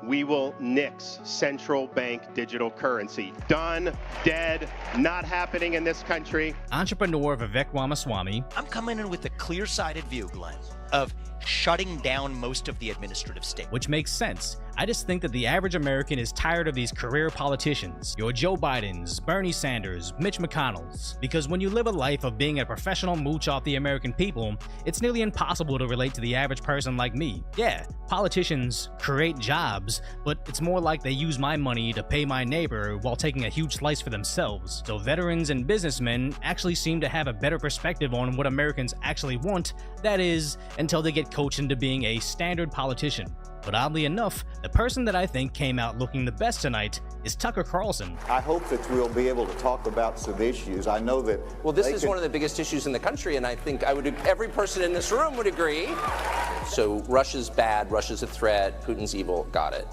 we will nix central bank digital currency. Done, dead, not happening in this country. Entrepreneur Vivek Ramaswamy. I'm coming in with a clear-sighted view, Glenn, of shutting down most of the administrative state. Which makes sense. I just think that the average American is tired of these career politicians, your Joe Bidens, Bernie Sanders, Mitch McConnells, because when you live a life of being a professional mooch off the American people, it's nearly impossible to relate to the average person like me. Yeah, politicians create jobs, but it's more like they use my money to pay my neighbor while taking a huge slice for themselves. So veterans and businessmen actually seem to have a better perspective on what Americans actually want, that is, until they get coached into being a standard politician. But oddly enough, the person that I think came out looking the best tonight is Tucker Carlson. I hope that we'll be able to talk about some issues. I know that. Well, this is one of the biggest issues in the country, and I think every person in this room would agree. So Russia's bad, Russia's a threat, Putin's evil, got it.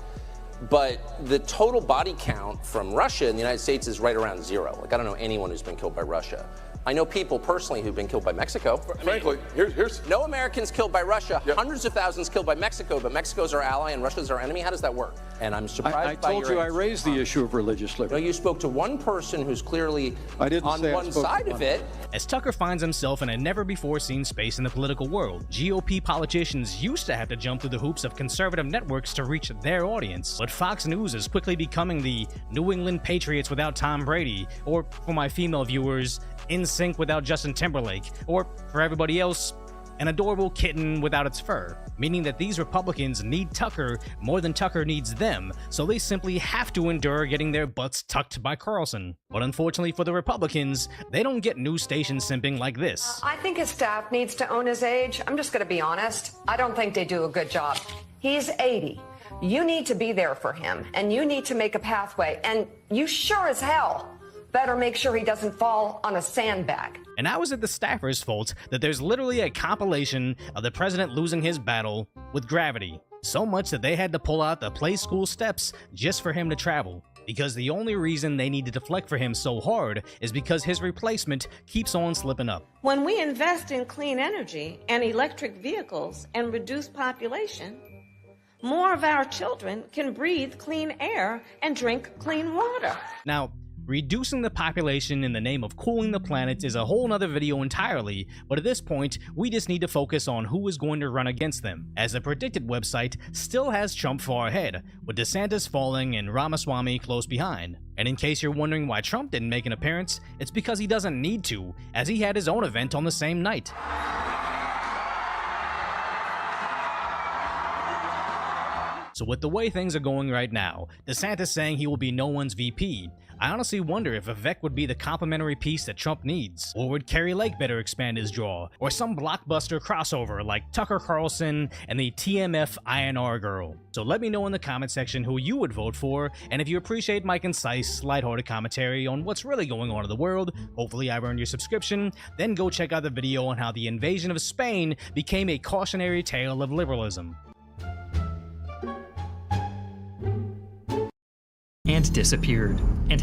But the total body count from Russia in the United States is right around 0. Like, I don't know anyone who's been killed by Russia. I know people personally who've been killed by Mexico. Frankly, here's no Americans killed by Russia, Yep. hundreds of thousands killed by Mexico, but Mexico's our ally and Russia's our enemy. How does that work? And I'm surprised I by told your you I answer. raised the issue of religious No, liberty. you spoke to one person who's clearly I didn't on say I one spoke to side of one. it. As Tucker finds himself in a never-before-seen space in the political world, GOP politicians used to have to jump through the hoops of conservative networks to reach their audience. But Fox News is quickly becoming the New England Patriots without Tom Brady, or for my female viewers, In Sync without Justin Timberlake, or for everybody else, an adorable kitten without its fur, meaning that these Republicans need Tucker more than Tucker needs them, so they simply have to endure getting their butts tucked by Carlson. But unfortunately for the Republicans, they don't get news station simping like this. I think his staff needs to own his age. I'm just going to be honest. I don't think they do a good job. He's 80. You need to be there for him, and you need to make a pathway, and you sure as hell better make sure he doesn't fall on a sandbag. And how is it the staffers' fault that there's literally a compilation of the president losing his battle with gravity? So much that they had to pull out the play school steps just for him to travel. Because the only reason they need to deflect for him so hard is because his replacement keeps on slipping up. When we invest in clean energy and electric vehicles and reduce population, more of our children can breathe clean air and drink clean water. Now, reducing the population in the name of cooling the planet is a whole nother video entirely, but at this point, we just need to focus on who is going to run against them, as the predicted website still has Trump far ahead, with DeSantis falling and Ramaswamy close behind. And in case you're wondering why Trump didn't make an appearance, it's because he doesn't need to, as he had his own event on the same night. So with the way things are going right now, DeSantis saying he will be no one's VP, I honestly wonder if Vivek would be the complementary piece that Trump needs, or would Kerry Lake better expand his draw, or some blockbuster crossover like Tucker Carlson and the TMF INR girl. So let me know in the comment section who you would vote for, and if you appreciate my concise, lighthearted commentary on what's really going on in the world, hopefully I've earned your subscription, then go check out the video on how the invasion of Spain became a cautionary tale of liberalism. And disappeared. And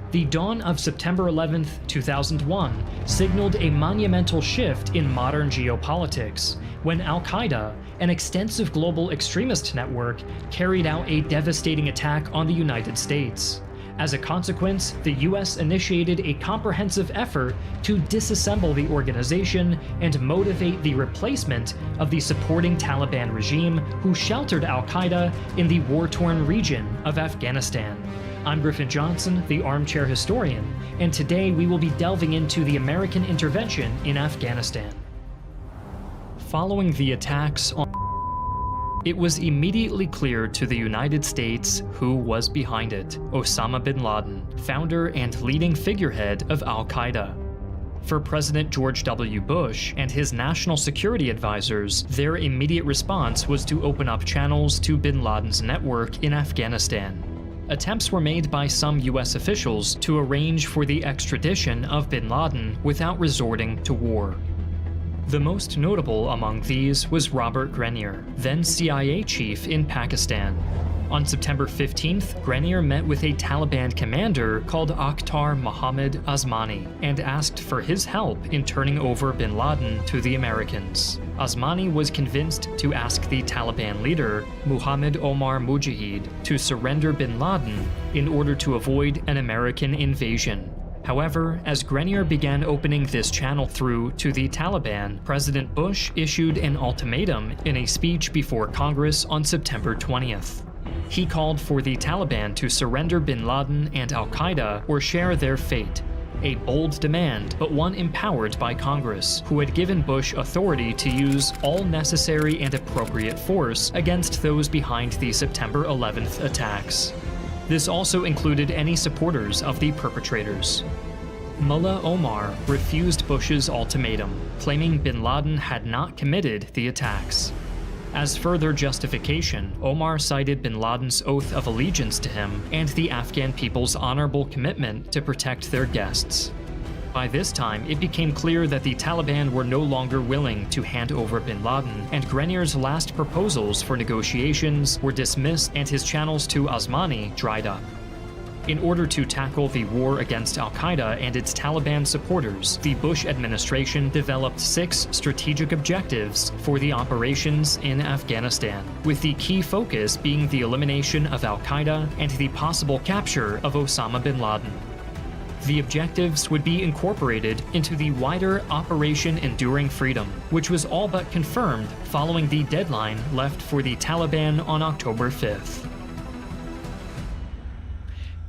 the dawn of September 11, 2001, signaled a monumental shift in modern geopolitics when Al-Qaeda, an extensive global extremist network, carried out a devastating attack on the United States. As a consequence, the US initiated a comprehensive effort to disassemble the organization and motivate the replacement of the supporting Taliban regime who sheltered al-Qaeda in the war-torn region of Afghanistan. I'm Griffin Johnson, the armchair historian, and today we will be delving into the American intervention in Afghanistan. Following the attacks on it was immediately clear to the United States who was behind it: Osama bin Laden, founder and leading figurehead of al-Qaeda. For President George W. Bush and his national security advisors, their immediate response was to open up channels to bin Laden's network in Afghanistan. Attempts were made by some US officials to arrange for the extradition of bin Laden without resorting to war. The most notable among these was Robert Grenier, then CIA chief in Pakistan. On September 15th, Grenier met with a Taliban commander called Akhtar Mohammad Osmani and asked for his help in turning over bin Laden to the Americans. Osmani was convinced to ask the Taliban leader, Muhammad Omar Mujahid, to surrender bin Laden in order to avoid an American invasion. However, as Grenier began opening this channel through to the Taliban, President Bush issued an ultimatum in a speech before Congress on September 20th. He called for the Taliban to surrender bin Laden and al-Qaeda or share their fate. A bold demand, but one empowered by Congress, who had given Bush authority to use all necessary and appropriate force against those behind the September 11th attacks. This also included any supporters of the perpetrators. Mullah Omar refused Bush's ultimatum, claiming bin Laden had not committed the attacks. As further justification, Omar cited bin Laden's oath of allegiance to him and the Afghan people's honorable commitment to protect their guests. By this time, it became clear that the Taliban were no longer willing to hand over bin Laden, and Grenier's last proposals for negotiations were dismissed and his channels to Osmani dried up. In order to tackle the war against al-Qaeda and its Taliban supporters, the Bush administration developed 6 strategic objectives for the operations in Afghanistan, with the key focus being the elimination of al-Qaeda and the possible capture of Osama bin Laden. The objectives would be incorporated into the wider Operation Enduring Freedom, which was all but confirmed following the deadline left for the Taliban on October 5th.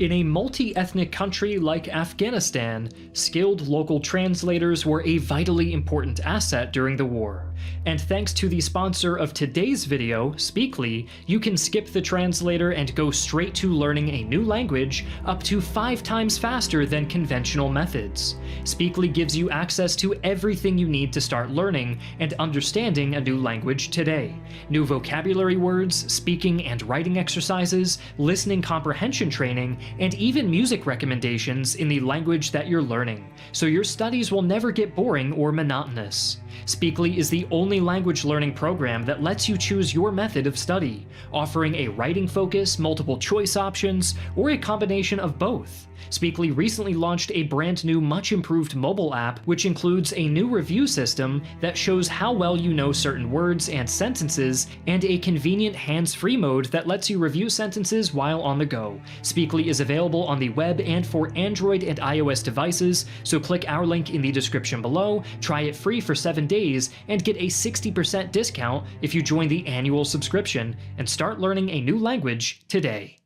In a multi-ethnic country like Afghanistan, skilled local translators were a vitally important asset during the war. And thanks to the sponsor of today's video, Speakly, you can skip the translator and go straight to learning a new language up to 5 times faster than conventional methods. Speakly gives you access to everything you need to start learning and understanding a new language today. New vocabulary words, speaking and writing exercises, listening comprehension training, and even music recommendations in the language that you're learning, so your studies will never get boring or monotonous. Speakly is the only language learning program that lets you choose your method of study, offering a writing focus, multiple choice options, or a combination of both. Speakly recently launched a brand new, much improved mobile app which includes a new review system that shows how well you know certain words and sentences, and a convenient hands-free mode that lets you review sentences while on the go. Speakly is available on the web and for Android and iOS devices, so click our link in the description below, try it free for 7 days, and get a 60% discount if you join the annual subscription, and start learning a new language today.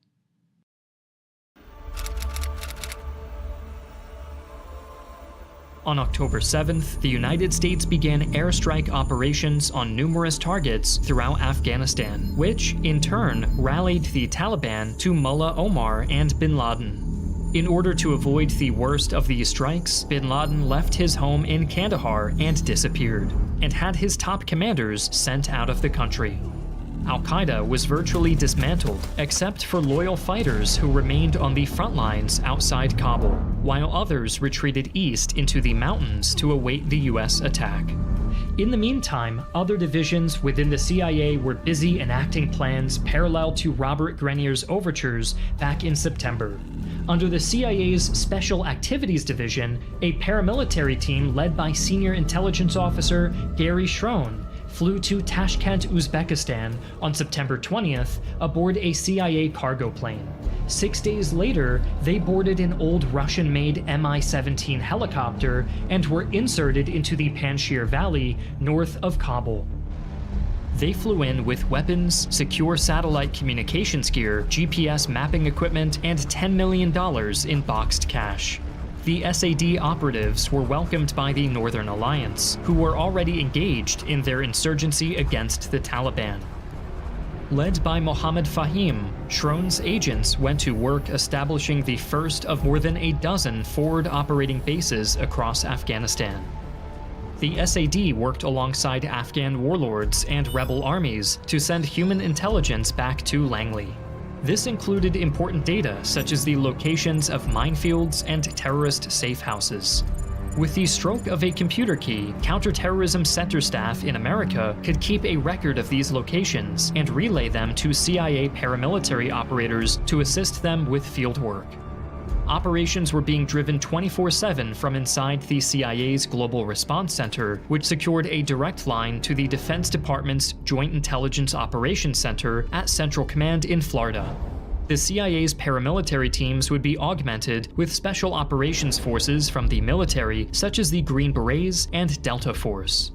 On October 7th, the United States began airstrike operations on numerous targets throughout Afghanistan, which, in turn, rallied the Taliban to Mullah Omar and bin Laden. In order to avoid the worst of these strikes, bin Laden left his home in Kandahar and disappeared, and had his top commanders sent out of the country. Al-Qaeda was virtually dismantled, except for loyal fighters who remained on the front lines outside Kabul, while others retreated east into the mountains to await the US attack. In the meantime, other divisions within the CIA were busy enacting plans parallel to Robert Grenier's overtures back in September. Under the CIA's Special Activities Division, a paramilitary team led by Senior Intelligence Officer Gary Schroen flew to Tashkent, Uzbekistan on September 20th aboard a CIA cargo plane. 6 days later, they boarded an old Russian-made Mi-17 helicopter and were inserted into the Panjshir Valley north of Kabul. They flew in with weapons, secure satellite communications gear, GPS mapping equipment, and $10 million in boxed cash. The SAD operatives were welcomed by the Northern Alliance, who were already engaged in their insurgency against the Taliban. Led by Mohammad Fahim, Schroen's agents went to work establishing the first of more than a dozen forward operating bases across Afghanistan. The SAD worked alongside Afghan warlords and rebel armies to send human intelligence back to Langley. This included important data such as the locations of minefields and terrorist safe houses. With the stroke of a computer key, counterterrorism center staff in America could keep a record of these locations and relay them to CIA paramilitary operators to assist them with field work. Operations were being driven 24/7 from inside the CIA's Global Response Center, which secured a direct line to the Defense Department's Joint Intelligence Operations Center at Central Command in Florida. The CIA's paramilitary teams would be augmented with special operations forces from the military, such as the Green Berets and Delta Force.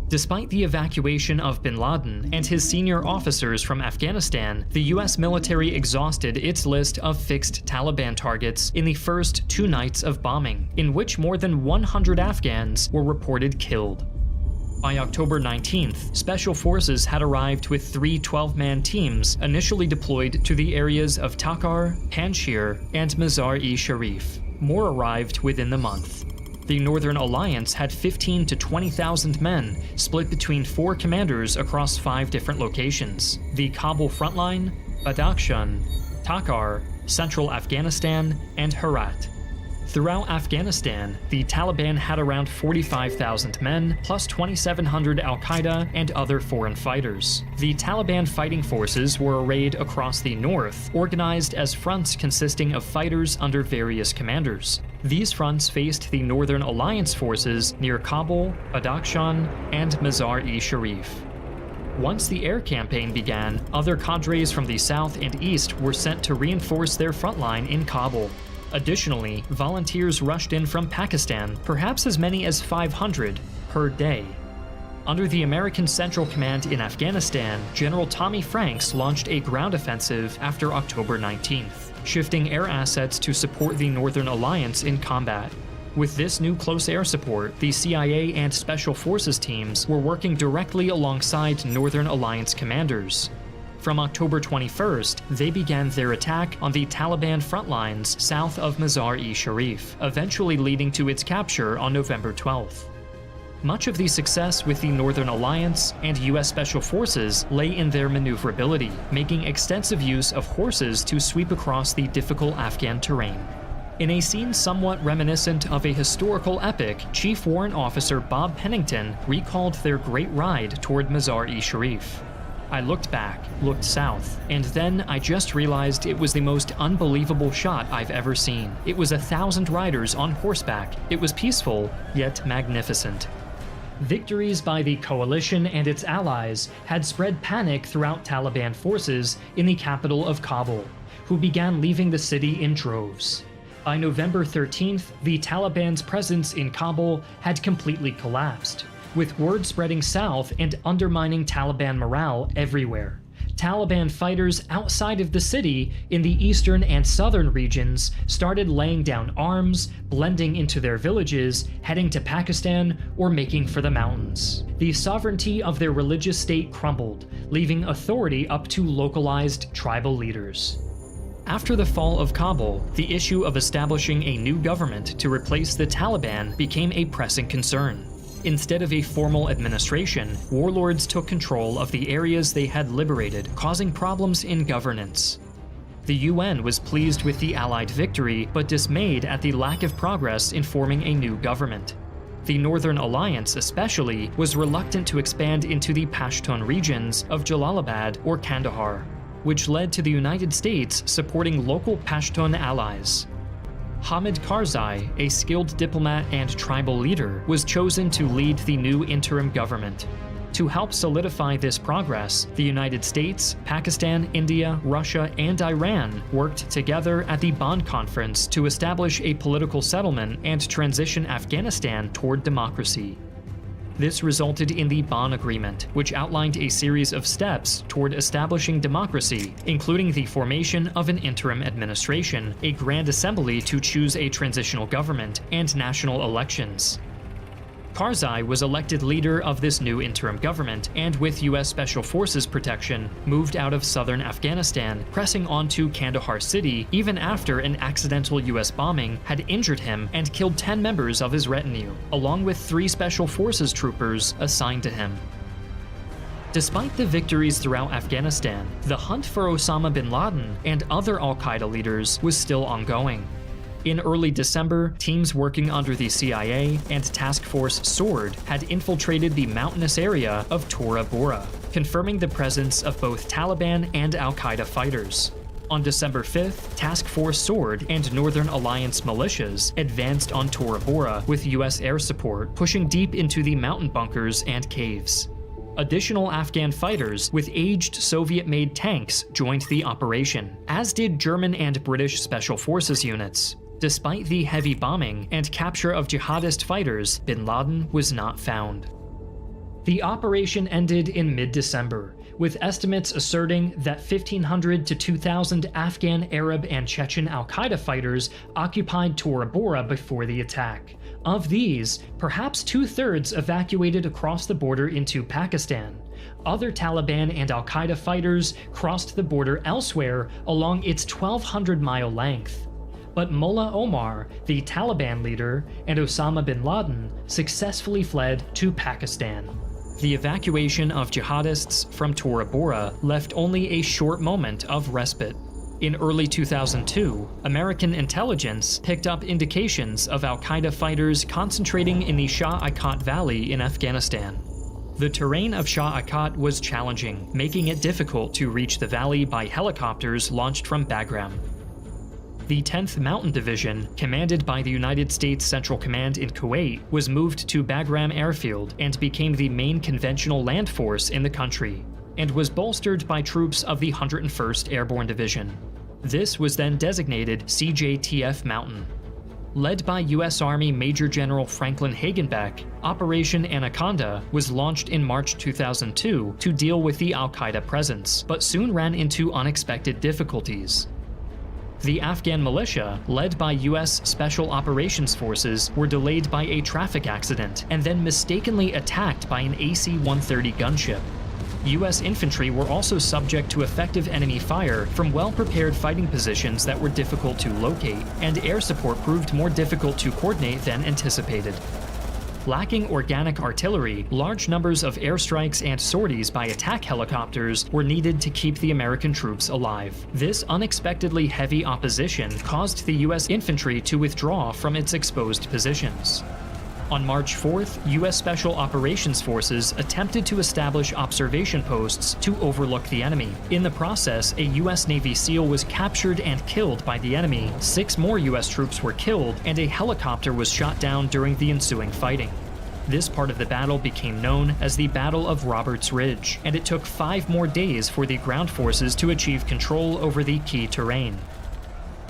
Despite the evacuation of bin Laden and his senior officers from Afghanistan, the US military exhausted its list of fixed Taliban targets in the first 2 nights of bombing, in which more than 100 Afghans were reported killed. By October 19th, special forces had arrived with 3 12-man teams initially deployed to the areas of Takhar, Panjshir, and Mazar-e-Sharif. More arrived within the month. The Northern Alliance had 15 to 20,000 men, split between 4 commanders across 5 different locations: the Kabul frontline, Badakhshan, Takhar, Central Afghanistan, and Herat. Throughout Afghanistan, the Taliban had around 45,000 men, plus 2,700 al-Qaeda and other foreign fighters. The Taliban fighting forces were arrayed across the north, organized as fronts consisting of fighters under various commanders. These fronts faced the Northern Alliance forces near Kabul, Badakhshan, and Mazar-e-Sharif. Once the air campaign began, other cadres from the south and east were sent to reinforce their front line in Kabul. Additionally, volunteers rushed in from Pakistan, perhaps as many as 500 per day. Under the American Central Command in Afghanistan, General Tommy Franks launched a ground offensive after October 19th, shifting air assets to support the Northern Alliance in combat. With this new close air support, the CIA and Special Forces teams were working directly alongside Northern Alliance commanders. From October 21st, they began their attack on the Taliban front lines south of Mazar-e-Sharif, eventually leading to its capture on November 12th. Much of the success with the Northern Alliance and US Special Forces lay in their maneuverability, making extensive use of horses to sweep across the difficult Afghan terrain. In a scene somewhat reminiscent of a historical epic, Chief Warrant Officer Bob Pennington recalled their great ride toward Mazar-e-Sharif. I looked back, looked south, and then I just realized it was the most unbelievable shot I've ever seen. It was 1,000 riders on horseback. It was peaceful, yet magnificent. Victories by the coalition and its allies had spread panic throughout Taliban forces in the capital of Kabul, who began leaving the city in droves. By November 13th, the Taliban's presence in Kabul had completely collapsed, with word spreading south and undermining Taliban morale everywhere. Taliban fighters outside of the city in the eastern and southern regions started laying down arms, blending into their villages, heading to Pakistan, or making for the mountains. The sovereignty of their religious state crumbled, leaving authority up to localized tribal leaders. After the fall of Kabul, the issue of establishing a new government to replace the Taliban became a pressing concern. Instead of a formal administration, warlords took control of the areas they had liberated, causing problems in governance. The UN was pleased with the Allied victory, but dismayed at the lack of progress in forming a new government. The Northern Alliance, especially, was reluctant to expand into the Pashtun regions of Jalalabad or Kandahar, which led to the United States supporting local Pashtun allies. Hamid Karzai, a skilled diplomat and tribal leader, was chosen to lead the new interim government. To help solidify this progress, the United States, Pakistan, India, Russia, and Iran worked together at the Bonn Conference to establish a political settlement and transition Afghanistan toward democracy. This resulted in the Bonn Agreement, which outlined a series of steps toward establishing democracy, including the formation of an interim administration, a Grand Assembly to choose a transitional government, and national elections. Karzai was elected leader of this new interim government, and with US Special Forces protection, moved out of southern Afghanistan, pressing on to Kandahar city even after an accidental US bombing had injured him and killed 10 members of his retinue, along with 3 Special Forces troopers assigned to him. Despite the victories throughout Afghanistan, the hunt for Osama bin Laden and other al-Qaeda leaders was still ongoing. In early December, teams working under the CIA and Task Force SWORD had infiltrated the mountainous area of Tora Bora, confirming the presence of both Taliban and al-Qaeda fighters. On December 5th, Task Force SWORD and Northern Alliance militias advanced on Tora Bora with US air support, pushing deep into the mountain bunkers and caves. Additional Afghan fighters with aged Soviet-made tanks joined the operation, as did German and British Special Forces units. Despite the heavy bombing and capture of jihadist fighters, bin Laden was not found. The operation ended in mid-December, with estimates asserting that 1,500 to 2,000 Afghan, Arab, and Chechen al-Qaeda fighters occupied Tora Bora before the attack. Of these, perhaps 2/3 evacuated across the border into Pakistan. Other Taliban and al-Qaeda fighters crossed the border elsewhere along its 1,200-mile length. But Mullah Omar, the Taliban leader, and Osama bin Laden successfully fled to Pakistan. The evacuation of jihadists from Tora Bora left only a short moment of respite. In early 2002, American intelligence picked up indications of al-Qaeda fighters concentrating in the Shah Ikat Valley in Afghanistan. The terrain of Shah Ikat was challenging, making it difficult to reach the valley by helicopters launched from Bagram. The 10th Mountain Division, commanded by the United States Central Command in Kuwait, was moved to Bagram Airfield and became the main conventional land force in the country, and was bolstered by troops of the 101st Airborne Division. This was then designated CJTF Mountain. Led by U.S. Army Major General Franklin Hagenbeck, Operation Anaconda was launched in March 2002 to deal with the al-Qaeda presence, but soon ran into unexpected difficulties. The Afghan militia, led by U.S. Special Operations Forces, were delayed by a traffic accident and then mistakenly attacked by an AC-130 gunship. U.S. infantry were also subject to effective enemy fire from well-prepared fighting positions that were difficult to locate, and air support proved more difficult to coordinate than anticipated. Lacking organic artillery, large numbers of airstrikes and sorties by attack helicopters were needed to keep the American troops alive. This unexpectedly heavy opposition caused the U.S. infantry to withdraw from its exposed positions. On March 4th, U.S. Special Operations Forces attempted to establish observation posts to overlook the enemy. In the process, a U.S. Navy SEAL was captured and killed by the enemy, 6 more U.S. troops were killed, and a helicopter was shot down during the ensuing fighting. This part of the battle became known as the Battle of Roberts Ridge, and it took 5 more days for the ground forces to achieve control over the key terrain.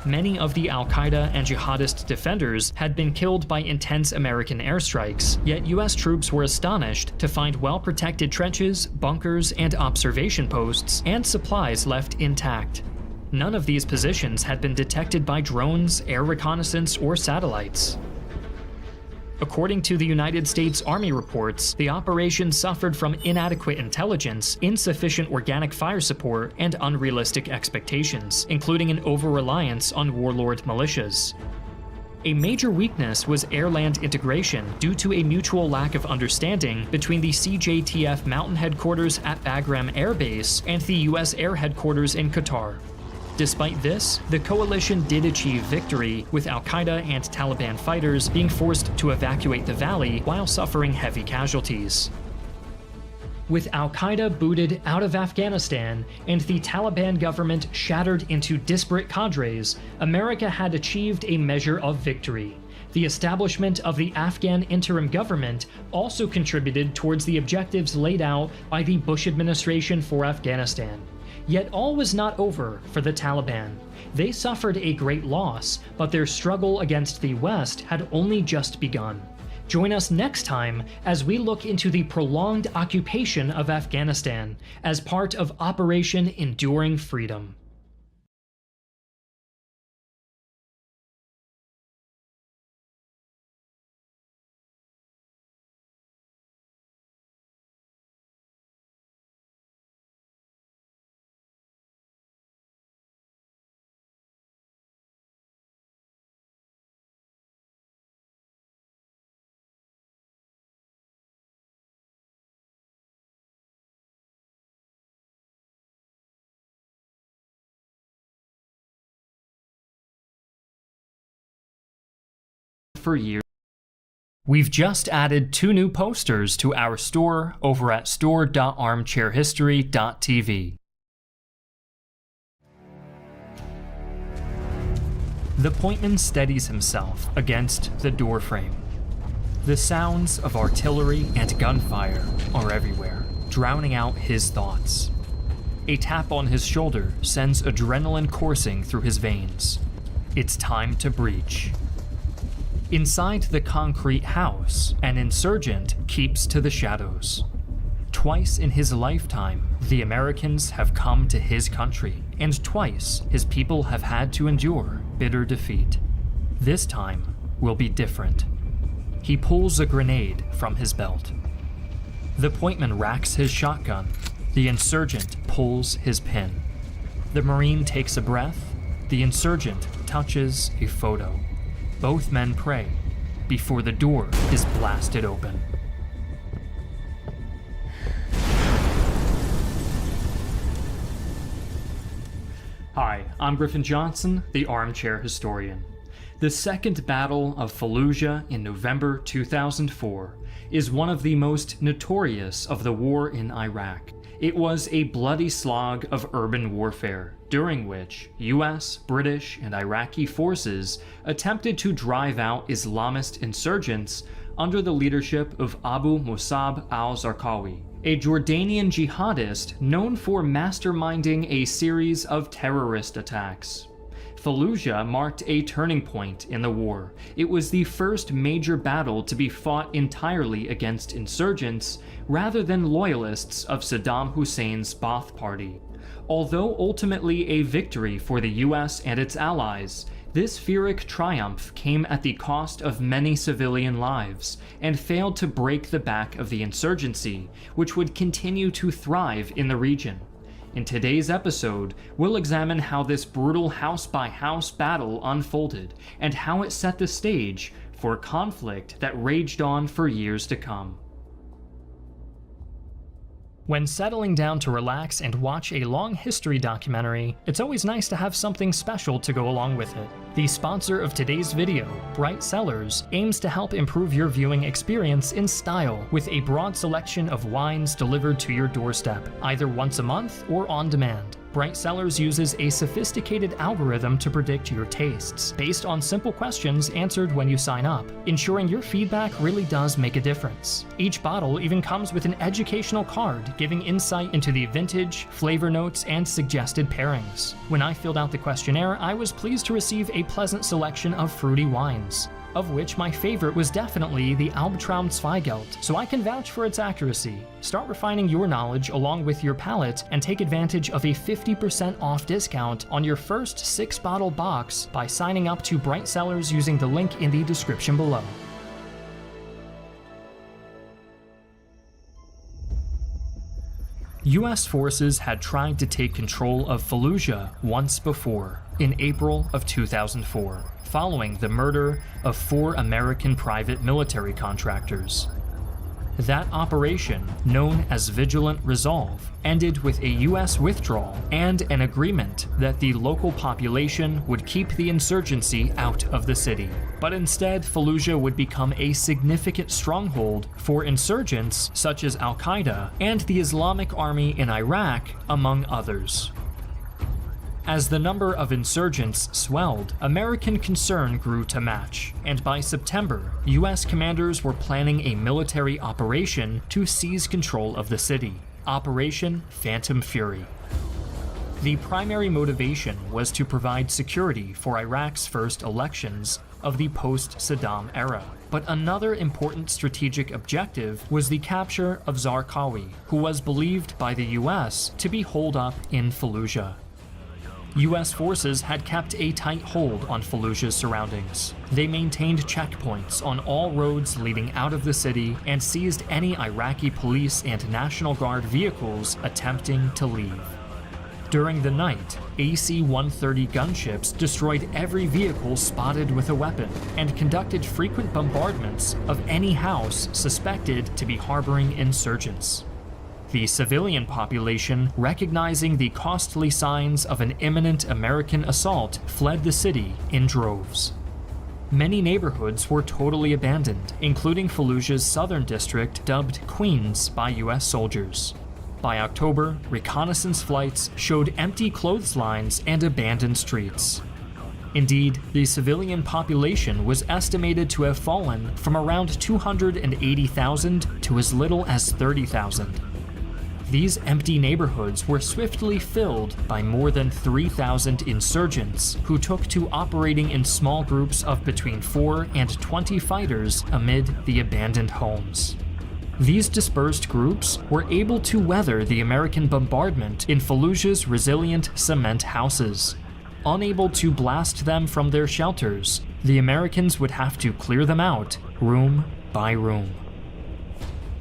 Many of the al-Qaeda and jihadist defenders had been killed by intense American airstrikes, yet US troops were astonished to find well-protected trenches, bunkers, and observation posts, and supplies left intact. None of these positions had been detected by drones, air reconnaissance, or satellites. According to the United States Army reports, the operation suffered from inadequate intelligence, insufficient organic fire support, and unrealistic expectations, including an over-reliance on warlord militias. A major weakness was air-land integration due to a mutual lack of understanding between the CJTF Mountain Headquarters at Bagram Air Base and the U.S. Air Headquarters in Qatar. Despite this, the coalition did achieve victory, with al-Qaeda and Taliban fighters being forced to evacuate the valley while suffering heavy casualties. With al-Qaeda booted out of Afghanistan and the Taliban government shattered into disparate cadres, America had achieved a measure of victory. The establishment of the Afghan interim government also contributed towards the objectives laid out by the Bush administration for Afghanistan. Yet all was not over for the Taliban. They suffered a great loss, but their struggle against the West had only just begun. Join us next time as we look into the prolonged occupation of Afghanistan as part of Operation Enduring Freedom. For years. We've just added 2 new posters to our store over at store.armchairhistory.tv. The pointman steadies himself against the doorframe. The sounds of artillery and gunfire are everywhere, drowning out his thoughts. A tap on his shoulder sends adrenaline coursing through his veins. It's time to breach. Inside the concrete house, an insurgent keeps to the shadows. Twice in his lifetime, the Americans have come to his country, and twice his people have had to endure bitter defeat. This time will be different. He pulls a grenade from his belt. The pointman racks his shotgun. The insurgent pulls his pin. The Marine takes a breath. The insurgent touches a photo. Both men pray before the door is blasted open. Hi, I'm Griffin Johnson, the Armchair Historian. The Second Battle of Fallujah in November 2004 is one of the most notorious of the war in Iraq. It was a bloody slog of urban warfare, during which US, British, and Iraqi forces attempted to drive out Islamist insurgents under the leadership of Abu Musab al-Zarqawi, a Jordanian jihadist known for masterminding a series of terrorist attacks. Fallujah marked a turning point in the war. It was the first major battle to be fought entirely against insurgents rather than loyalists of Saddam Hussein's Ba'ath Party. Although ultimately a victory for the US and its allies, this Pyrrhic triumph came at the cost of many civilian lives and failed to break the back of the insurgency, which would continue to thrive in the region. In today's episode, we'll examine how this brutal house-by-house battle unfolded and how it set the stage for a conflict that raged on for years to come. When settling down to relax and watch a long history documentary, it's always nice to have something special to go along with it. The sponsor of today's video, Bright Cellars, aims to help improve your viewing experience in style with a broad selection of wines delivered to your doorstep, either once a month or on demand. Bright Cellars uses a sophisticated algorithm to predict your tastes, based on simple questions answered when you sign up, ensuring your feedback really does make a difference. Each bottle even comes with an educational card giving insight into the vintage, flavor notes, and suggested pairings. When I filled out the questionnaire, I was pleased to receive a pleasant selection of fruity wines, of which my favorite was definitely the Albtraum Zweigelt, so I can vouch for its accuracy. Start refining your knowledge along with your palate and take advantage of a 50% off discount on your first 6-bottle box by signing up to Bright Cellars using the link in the description below. US forces had tried to take control of Fallujah once before, in April of 2004. Following the murder of 4 American private military contractors. That operation, known as Vigilant Resolve, ended with a US withdrawal and an agreement that the local population would keep the insurgency out of the city. But instead, Fallujah would become a significant stronghold for insurgents such as Al-Qaeda and the Islamic Army in Iraq, among others. As the number of insurgents swelled, American concern grew to match, and by September, US commanders were planning a military operation to seize control of the city, Operation Phantom Fury. The primary motivation was to provide security for Iraq's first elections of the post-Saddam era. But another important strategic objective was the capture of Zarqawi, who was believed by the US to be holed up in Fallujah. US forces had kept a tight hold on Fallujah's surroundings. They maintained checkpoints on all roads leading out of the city and seized any Iraqi police and National Guard vehicles attempting to leave. During the night, AC-130 gunships destroyed every vehicle spotted with a weapon and conducted frequent bombardments of any house suspected to be harboring insurgents. The civilian population, recognizing the costly signs of an imminent American assault, fled the city in droves. Many neighborhoods were totally abandoned, including Fallujah's southern district dubbed Queens by US soldiers. By October, reconnaissance flights showed empty clotheslines and abandoned streets. Indeed, the civilian population was estimated to have fallen from around 280,000 to as little as 30,000. These empty neighborhoods were swiftly filled by more than 3,000 insurgents who took to operating in small groups of between 4 and 20 fighters amid the abandoned homes. These dispersed groups were able to weather the American bombardment in Fallujah's resilient cement houses. Unable to blast them from their shelters, the Americans would have to clear them out room by room.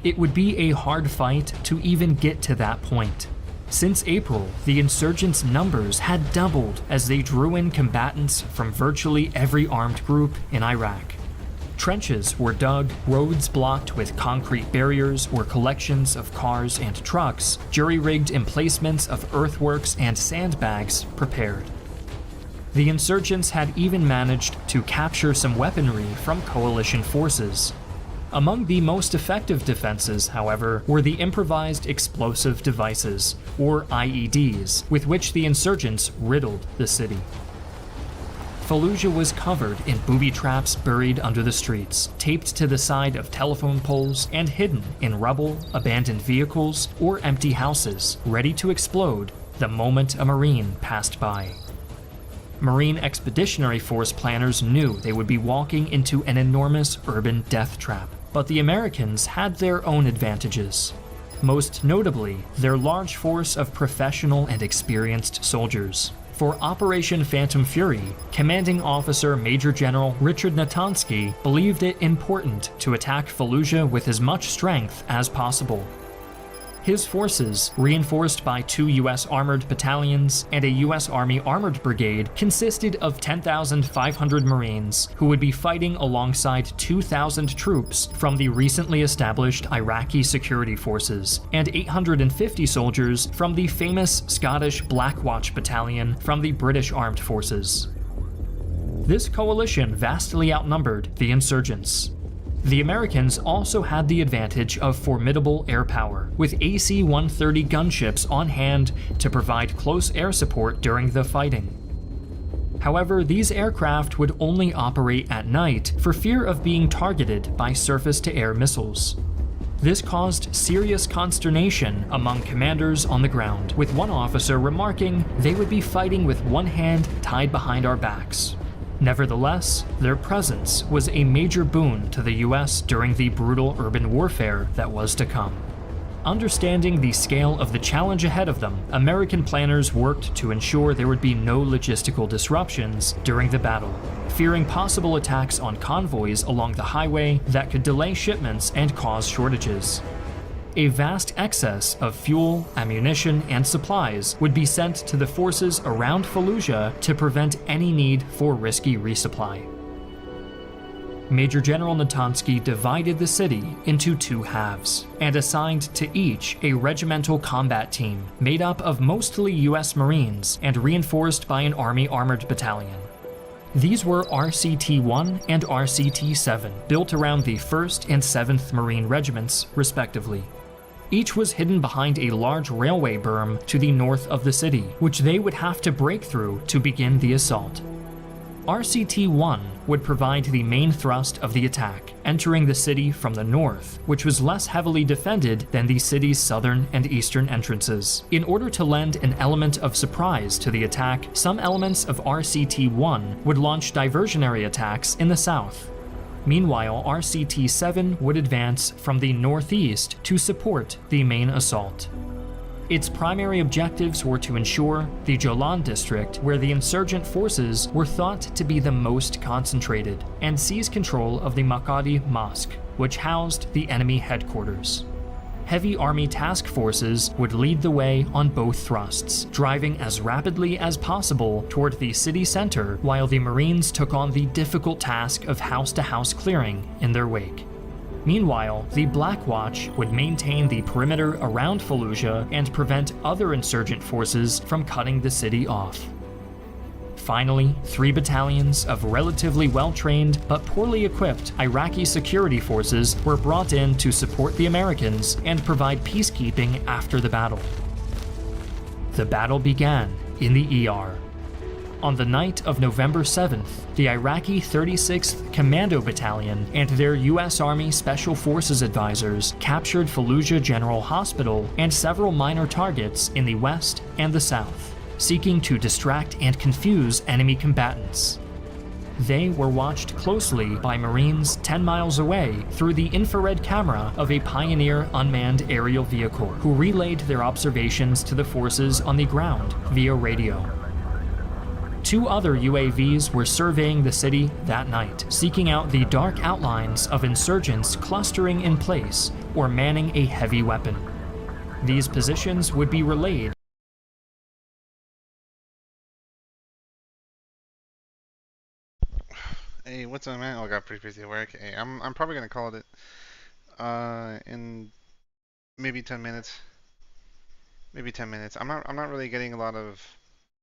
It would be a hard fight to even get to that point. Since April, the insurgents' numbers had doubled as they drew in combatants from virtually every armed group in Iraq. Trenches were dug, roads blocked with concrete barriers or collections of cars and trucks, jury-rigged emplacements of earthworks and sandbags prepared. The insurgents had even managed to capture some weaponry from coalition forces. Among the most effective defenses, however, were the improvised explosive devices, or IEDs, with which the insurgents riddled the city. Fallujah was covered in booby traps buried under the streets, taped to the side of telephone poles, and hidden in rubble, abandoned vehicles, or empty houses, ready to explode the moment a Marine passed by. Marine Expeditionary Force planners knew they would be walking into an enormous urban death trap, but the Americans had their own advantages. Most notably, their large force of professional and experienced soldiers. For Operation Phantom Fury, Commanding Officer Major General Richard Natansky believed it important to attack Fallujah with as much strength as possible. His forces, reinforced by 2 U.S. armored battalions and a U.S. Army armored brigade, consisted of 10,500 Marines who would be fighting alongside 2,000 troops from the recently established Iraqi security forces and 850 soldiers from the famous Scottish Black Watch Battalion from the British Armed Forces. This coalition vastly outnumbered the insurgents. The Americans also had the advantage of formidable air power, with AC-130 gunships on hand to provide close air support during the fighting. However, these aircraft would only operate at night for fear of being targeted by surface-to-air missiles. This caused serious consternation among commanders on the ground, with one officer remarking they would be fighting with one hand tied behind our backs. Nevertheless, their presence was a major boon to the US during the brutal urban warfare that was to come. Understanding the scale of the challenge ahead of them, American planners worked to ensure there would be no logistical disruptions during the battle, fearing possible attacks on convoys along the highway that could delay shipments and cause shortages. A vast excess of fuel, ammunition, and supplies would be sent to the forces around Fallujah to prevent any need for risky resupply. Major General Natansky divided the city into 2 halves and assigned to each a regimental combat team made up of mostly US Marines and reinforced by an Army armored battalion. These were RCT-1 and RCT-7, built around the 1st and 7th Marine Regiments, respectively. Each was hidden behind a large railway berm to the north of the city, which they would have to break through to begin the assault. RCT-1 would provide the main thrust of the attack, entering the city from the north, which was less heavily defended than the city's southern and eastern entrances. In order to lend an element of surprise to the attack, some elements of RCT-1 would launch diversionary attacks in the south. Meanwhile, RCT-7 would advance from the northeast to support the main assault. Its primary objectives were to ensure the Jolan district, where the insurgent forces were thought to be the most concentrated, and seize control of the Makadi Mosque, which housed the enemy headquarters. Heavy army task forces would lead the way on both thrusts, driving as rapidly as possible toward the city center, while the Marines took on the difficult task of house-to-house clearing in their wake. Meanwhile, the Black Watch would maintain the perimeter around Fallujah and prevent other insurgent forces from cutting the city off. Finally, 3 battalions of relatively well-trained but poorly equipped Iraqi security forces were brought in to support the Americans and provide peacekeeping after the battle. The battle began in the ER. On the night of November 7th, the Iraqi 36th Commando Battalion and their U.S. Army Special Forces advisors captured Fallujah General Hospital and several minor targets in the west and the south, seeking to distract and confuse enemy combatants. They were watched closely by Marines 10 miles away through the infrared camera of a Pioneer unmanned aerial vehicle, who relayed their observations to the forces on the ground via radio. 2 other UAVs were surveying the city that night, seeking out the dark outlines of insurgents clustering in place or manning a heavy weapon. These positions would be relayed. Hey, what's up, man? Oh, I got pretty busy at work. Hey, I'm probably gonna call it in maybe 10 minutes. Maybe 10 minutes. I'm not really getting a lot of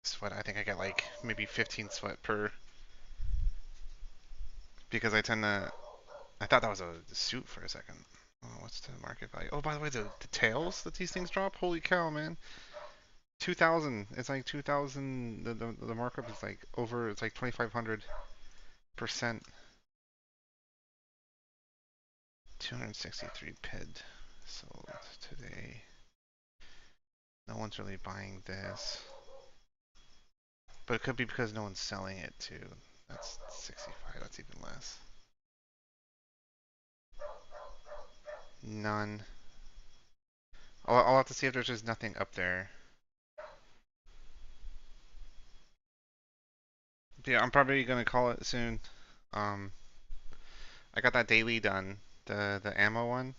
sweat. I think I get like maybe 15 sweat per, because I tend to. I thought that was a suit for a second. Oh, what's the market value? Oh, by the way, the tails that these things drop. Holy cow, man! 2,000. It's like 2,000. The markup is like over. It's like 2,500%. 263 PID sold today. No one's really buying this. But it could be because no one's selling it too. That's 65, that's even less. None. I'll have to see if there's just nothing up there. But yeah, I'm probably gonna call it soon. I got that daily done, the ammo one.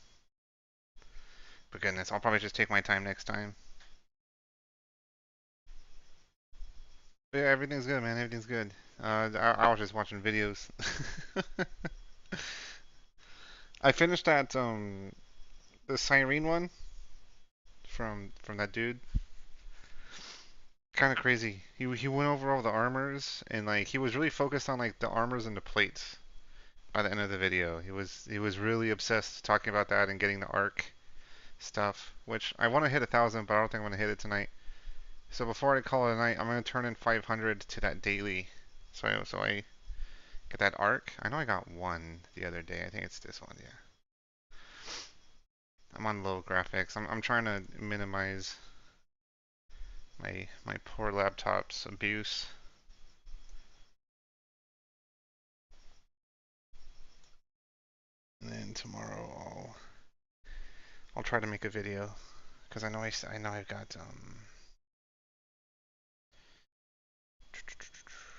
But goodness, I'll probably just take my time next time. But yeah, everything's good, man. Everything's good. I was just watching videos. I finished that the Siren one from that dude. Kind of crazy. He went over all the armors, and like he was really focused on like the armors and the plates by the end of the video. He was really obsessed talking about that and getting the arc stuff, which I want to hit 1,000, but I don't think I'm gonna hit it tonight. So before I call it a night, I'm gonna turn in 500 to that daily, so I get that arc. I know I got one the other day. I think it's this one. Yeah. I'm on low graphics. I'm trying to minimize my poor laptop's abuse. And then tomorrow I'll try to make a video, because I know I've got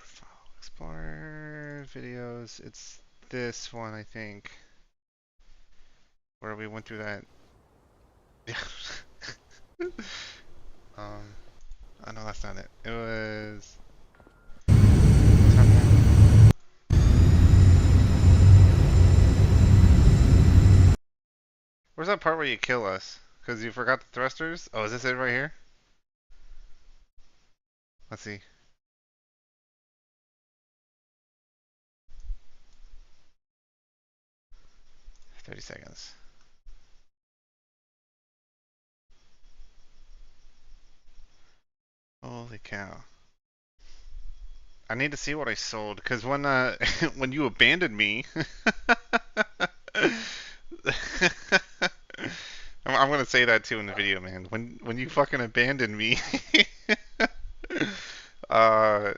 file explorer videos. It's this one, I think, where we went through that. Yeah. Oh no, that's not it. It was. Where's that part where you kill us? Because you forgot the thrusters? Oh, is this it right here? Let's see. 30 seconds. Holy cow. I need to see what I sold, because when when you abandoned me, I'm gonna say that too in the video, man. When you fucking abandoned me, uh,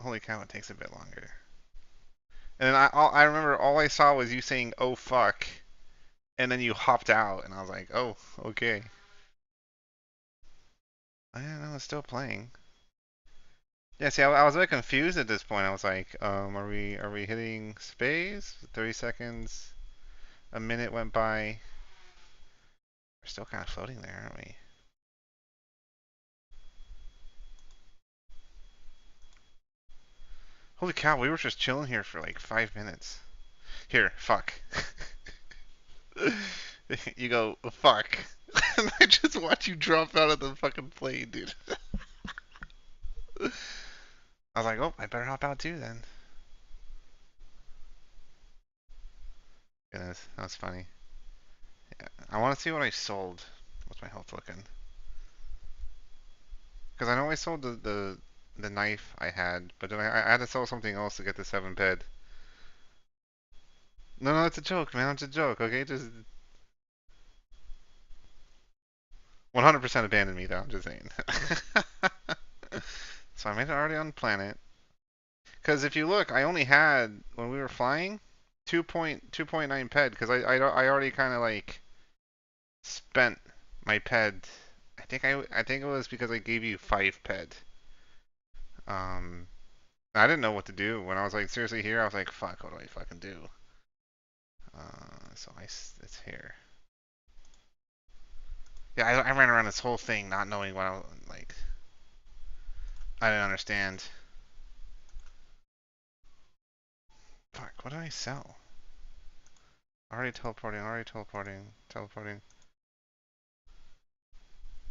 holy cow, it takes a bit longer. And then I remember all I saw was you saying "oh fuck," and then you hopped out, and I was like, oh, okay. I don't know, it's still playing. Yeah, see, I was a bit confused at this point. I was like, are we hitting space? 30 seconds, a minute went by. We're still kind of floating there, aren't we? Holy cow, we were just chilling here for like 5 minutes. Here, fuck. You go, fuck. And I just watch you drop out of the fucking plane, dude. I was like, oh, I better hop out too then. Goodness, that was funny. Yeah, I want to see what I sold. What's my health looking? Because I know I sold the knife I had, but then I had to sell something else to get the 7 ped. No, it's a joke, man. It's a joke, okay? Just 100% abandoned me, though. I'm just saying. So I made it already on planet. Because if you look, I only had, when we were flying, 2.9 ped. Because I already kind of like spent my ped. I think it was because I gave you 5 ped. I didn't know what to do when I was like seriously here. I was like, fuck, what do I fucking do? So it's here. Yeah, I ran around this whole thing not knowing what I was like. I didn't understand. Fuck, what did I sell? Already teleporting. Teleporting.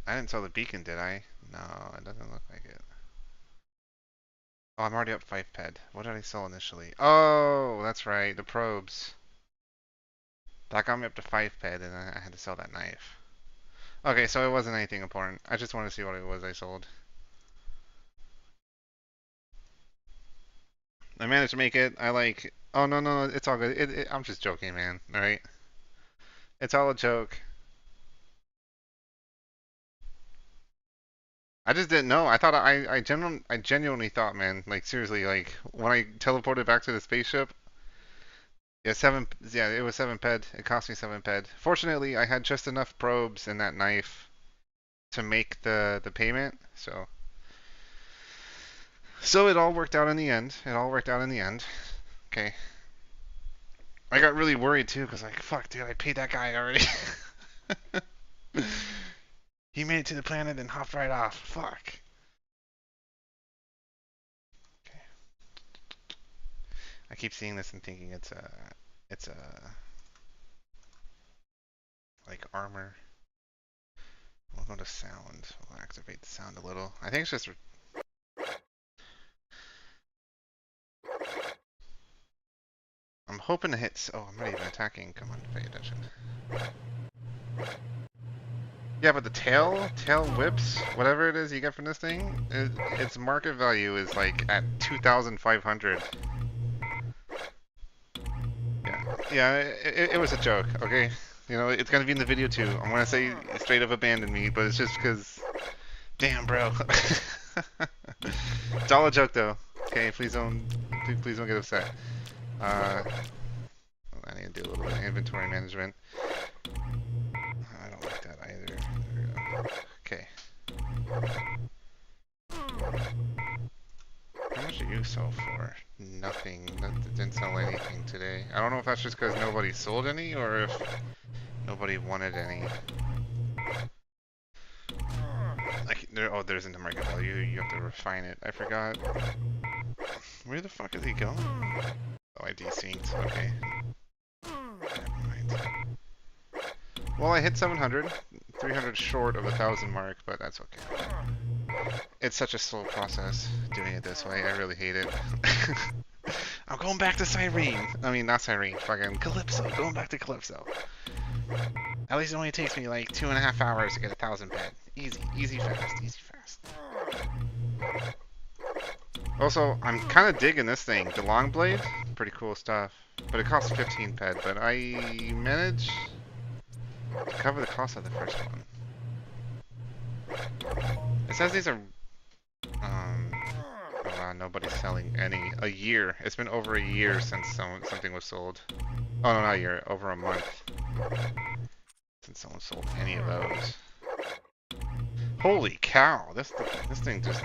I didn't sell the beacon, did I? No, it doesn't look like it. Oh, I'm already up 5 ped. What did I sell initially? Oh, that's right, the probes. That got me up to 5 ped, and then I had to sell that knife. Okay, so it wasn't anything important. I just wanted to see what it was I sold. I managed to make it. I like... Oh, no, it's all good. I'm just joking, man. Alright? It's all a joke. I just didn't know. I thought I genuinely thought, man, like seriously, like when I teleported back to the spaceship, yeah, it was 7 ped. It cost me 7 ped. Fortunately, I had just enough probes and that knife to make the payment, so it all worked out in the end. Okay. I got really worried too, because like, fuck, dude, I paid that guy already. He made it to the planet and hopped right off. Fuck. Okay. I keep seeing this and thinking it's a like armor. We'll go to sound. We'll activate the sound a little. I think it's just. I'm hoping to hit. Oh, I'm not even attacking. Come on, pay attention. Yeah, but the tail whips, whatever it is you get from this thing, its market value is like at 2,500. Yeah, it was a joke, okay? You know, it's gonna be in the video too. I'm gonna say straight up abandon me, but it's just because, damn, bro. It's all a joke though. Okay, please don't get upset. I need to do a little bit of inventory management. I don't like that either. There we go. Okay. How much did you sell for? Nothing. Didn't sell anything today. I don't know if that's just because nobody sold any or if nobody wanted any. Like, there's into market value. You have to refine it. I forgot. Where the fuck is he going? Oh, I desynced. Okay. Never mind. Well, I hit 700. 300 short of 1,000 mark, but that's okay. It's such a slow process doing it this way. I really hate it. I'm going back to Cyrene. I mean, not Cyrene. Fucking Calypso. Going back to Calypso. At least it only takes me like 2.5 hours to get 1,000 ped. Easy, easy fast, easy fast. Also, I'm kind of digging this thing. The long blade, pretty cool stuff. But it costs 15 ped, but I managed to cover the cost of the first one. It says these are, oh wow, nobody's selling any. A year. It's been over a year since something was sold. Oh no, not a year, over a month. Since someone sold any of those. Holy cow, this thing just...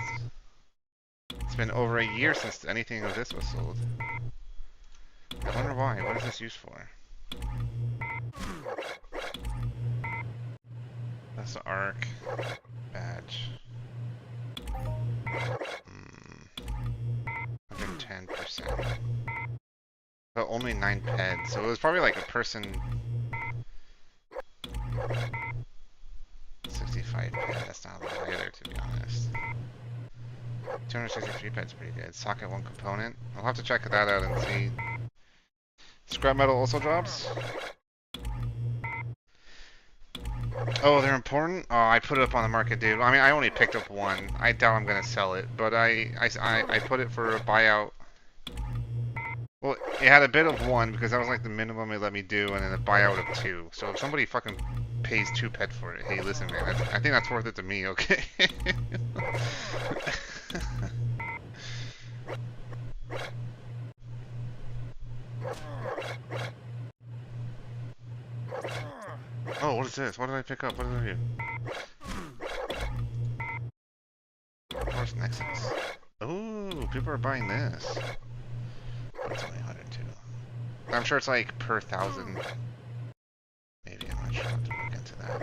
It's been over a year since anything of this was sold. I wonder why. What is this used for? That's the arc. Badge. 110%. But only 9 ped, so it was probably like a person... 65 ped, that's not a lot either, to be honest. 263 ped's pretty good. Socket 1 component. I'll have to check that out and see. Scrap metal also drops. Oh, they're important? Oh, I put it up on the market, dude. I mean, I only picked up one. I doubt I'm gonna sell it, but I put it for a buyout. Well, it had a bid of 1 because that was like the minimum it let me do, and then a buyout of 2. So if somebody fucking pays 2 ped for it, hey, listen, man, I think that's worth it to me, okay? Oh, what is this? What did I pick up? What did I do? Force Nexus. Ooh, people are buying this. It's only 102. I'm sure it's like per 1,000. Maybe, I'm not sure. I'll have to look into that.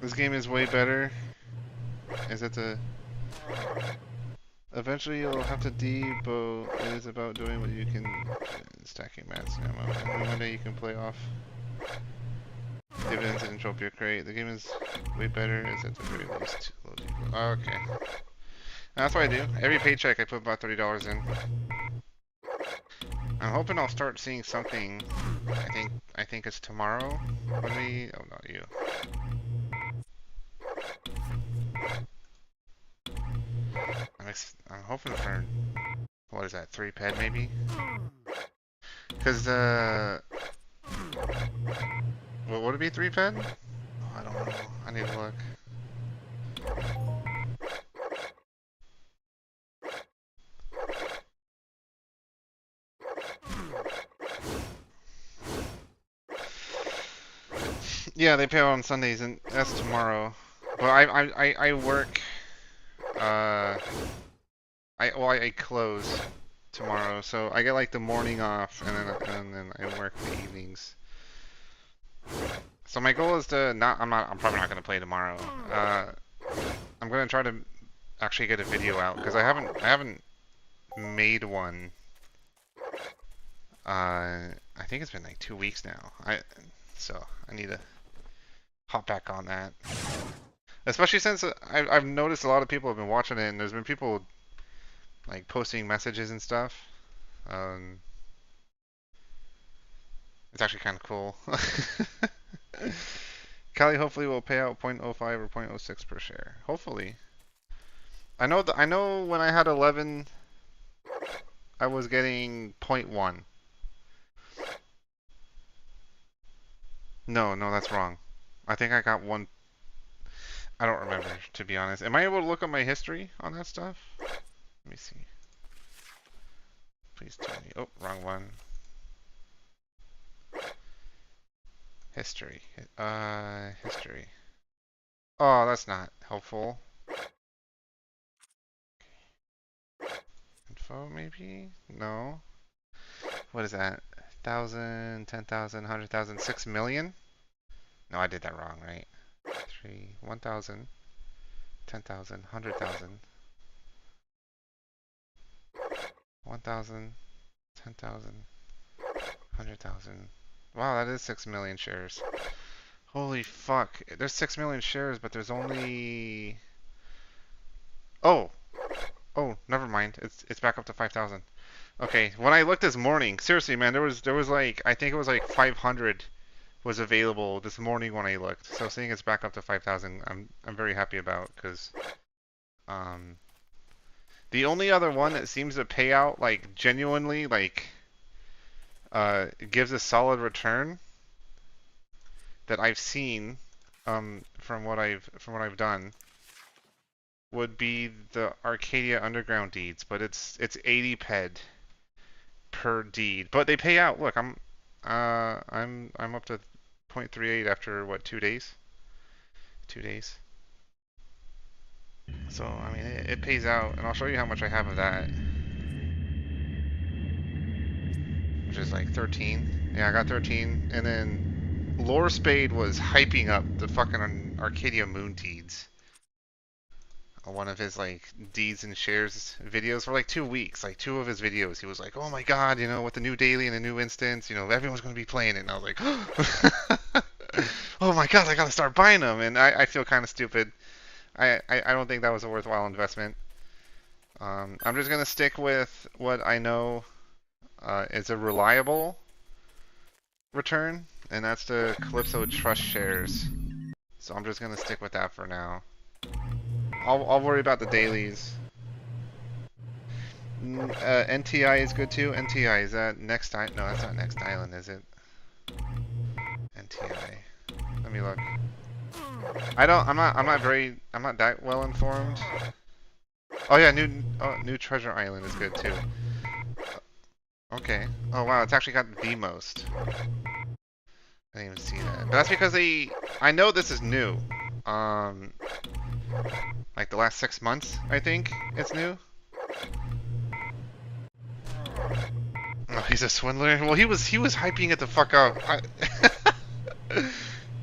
This game is way better. Is it the... Eventually you'll have to debo. It is about doing what you can... Stacking mats and ammo. And one day you can play off dividends and Entropia crate. The game is way better. Is at the very least low debo. Oh, okay. That's what I do. Every paycheck I put about $30 in. I'm hoping I'll start seeing something. I think it's tomorrow when we... Oh, not you. I'm hoping for, what is that, 3 ped maybe? Because what would it be, 3 ped? Oh, I don't know. I need to look. Yeah, they pay out on Sundays, and that's tomorrow. But I work. I close tomorrow, so I get like the morning off, and then I work the evenings. So my goal is to not. I'm probably not gonna play tomorrow. I'm gonna try to actually get a video out because I haven't made one. I think it's been like 2 weeks now. So I need to hop back on that. Especially since I've noticed a lot of people have been watching it, and there's been people like posting messages and stuff. It's actually kind of cool. Cali hopefully will pay out 0.05 or 0.06 per share. Hopefully. I know when I had 11, I was getting 0.1. No, that's wrong. I think I got 1. I don't remember, to be honest. Am I able to look up my history on that stuff? Let me see. Please tell me. Oh, wrong one. History. History. Oh, that's not helpful. Info, maybe? No. What is that? 1,000, 10,000, 100,000, 6 million? No, I did that wrong, right? 3, 1,000, 10,000, 100,000. 1,000, 10,000, 100,000. Wow, that is 6 million shares. Holy fuck. There's 6 million shares, but there's only... Oh! Oh, never mind. It's back up to 5,000. Okay, when I looked this morning, seriously, man, there was like I think it was like 500 was available this morning when I looked. So seeing it's back up to 5,000, I'm very happy about because um the only other one that seems to pay out like genuinely like gives a solid return that I've seen from what I've done would be the Arcadia Underground deeds, but it's 80 ped per deed, but they pay out. Look, I'm up to 0.38 after what 2 days? 2 days. So I mean it pays out, and I'll show you how much I have of that, which is like 13. Yeah, I got 13, and then Lore Spade was hyping up the fucking Arcadia Moon deeds. One of his like deeds and shares videos for like 2 weeks. Like 2 of his videos, he was like, "Oh my god, you know, with the new daily and the new instance, you know, everyone's gonna be playing it." And I was like, "Oh my god, I gotta start buying them." And I feel kind of stupid. I don't think that was a worthwhile investment. I'm just gonna stick with what I know is a reliable return, and that's the Calypso Trust shares. So I'm just gonna stick with that for now. I'll worry about the dailies. NTI is good too. NTI, is that next island? No, that's not next island, is it? NTI. Let me look. I'm not that well informed. Oh yeah, new treasure island is good too. Okay. Oh wow, it's actually got the most. I didn't even see that. But that's because I know this is new. Like the last 6 months, I think it's new. Oh, he's a swindler. Well, he was hyping it the fuck up.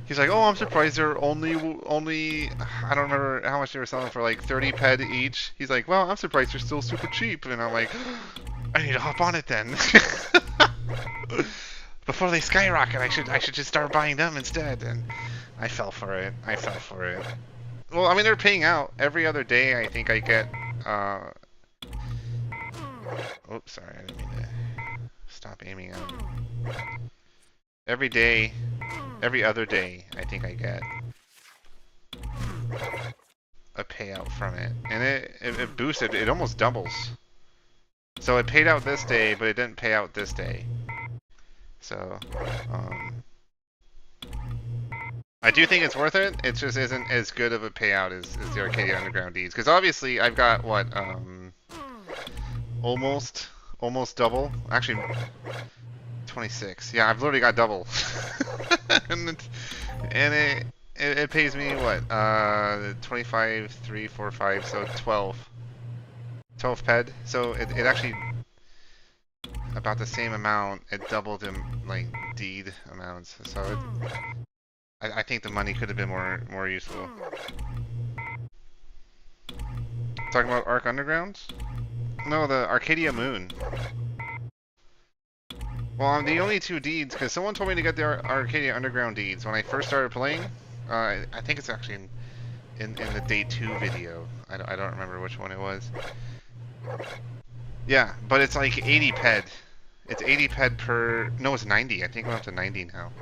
He's like, oh, I'm surprised they're only I don't remember how much they were selling for, like 30 ped each. He's like, well, I'm surprised they're still super cheap. And I'm like, I need to hop on it then. Before they skyrocket, I should just start buying them instead. And I fell for it. Well, I mean, they're paying out every other day. I think I get. Oops, sorry, I didn't mean to stop aiming at him. Every day, every other day, I think I get a payout from it, and it boosted. It almost doubles. So it paid out this day, but it didn't pay out this day. So, I do think it's worth it. It just isn't as good of a payout as the Arcadia Underground deeds. Because obviously I've got what almost double. Actually, 26. Yeah, I've literally got double. and it pays me what 25, 3, 4, 5, so 12 ped. So it actually about the same amount. It doubled in like deed amounts. So I think the money could have been more useful. Talking about Arc Underground? No, the Arcadia Moon. Well, the only 2 deeds, because someone told me to get the Arcadia Underground deeds when I first started playing. I think it's actually in the day 2 video. I don't remember which one it was. Yeah, but it's like 80 ped. It's 80 ped per. No, it's 90. I think we're up to 90 now.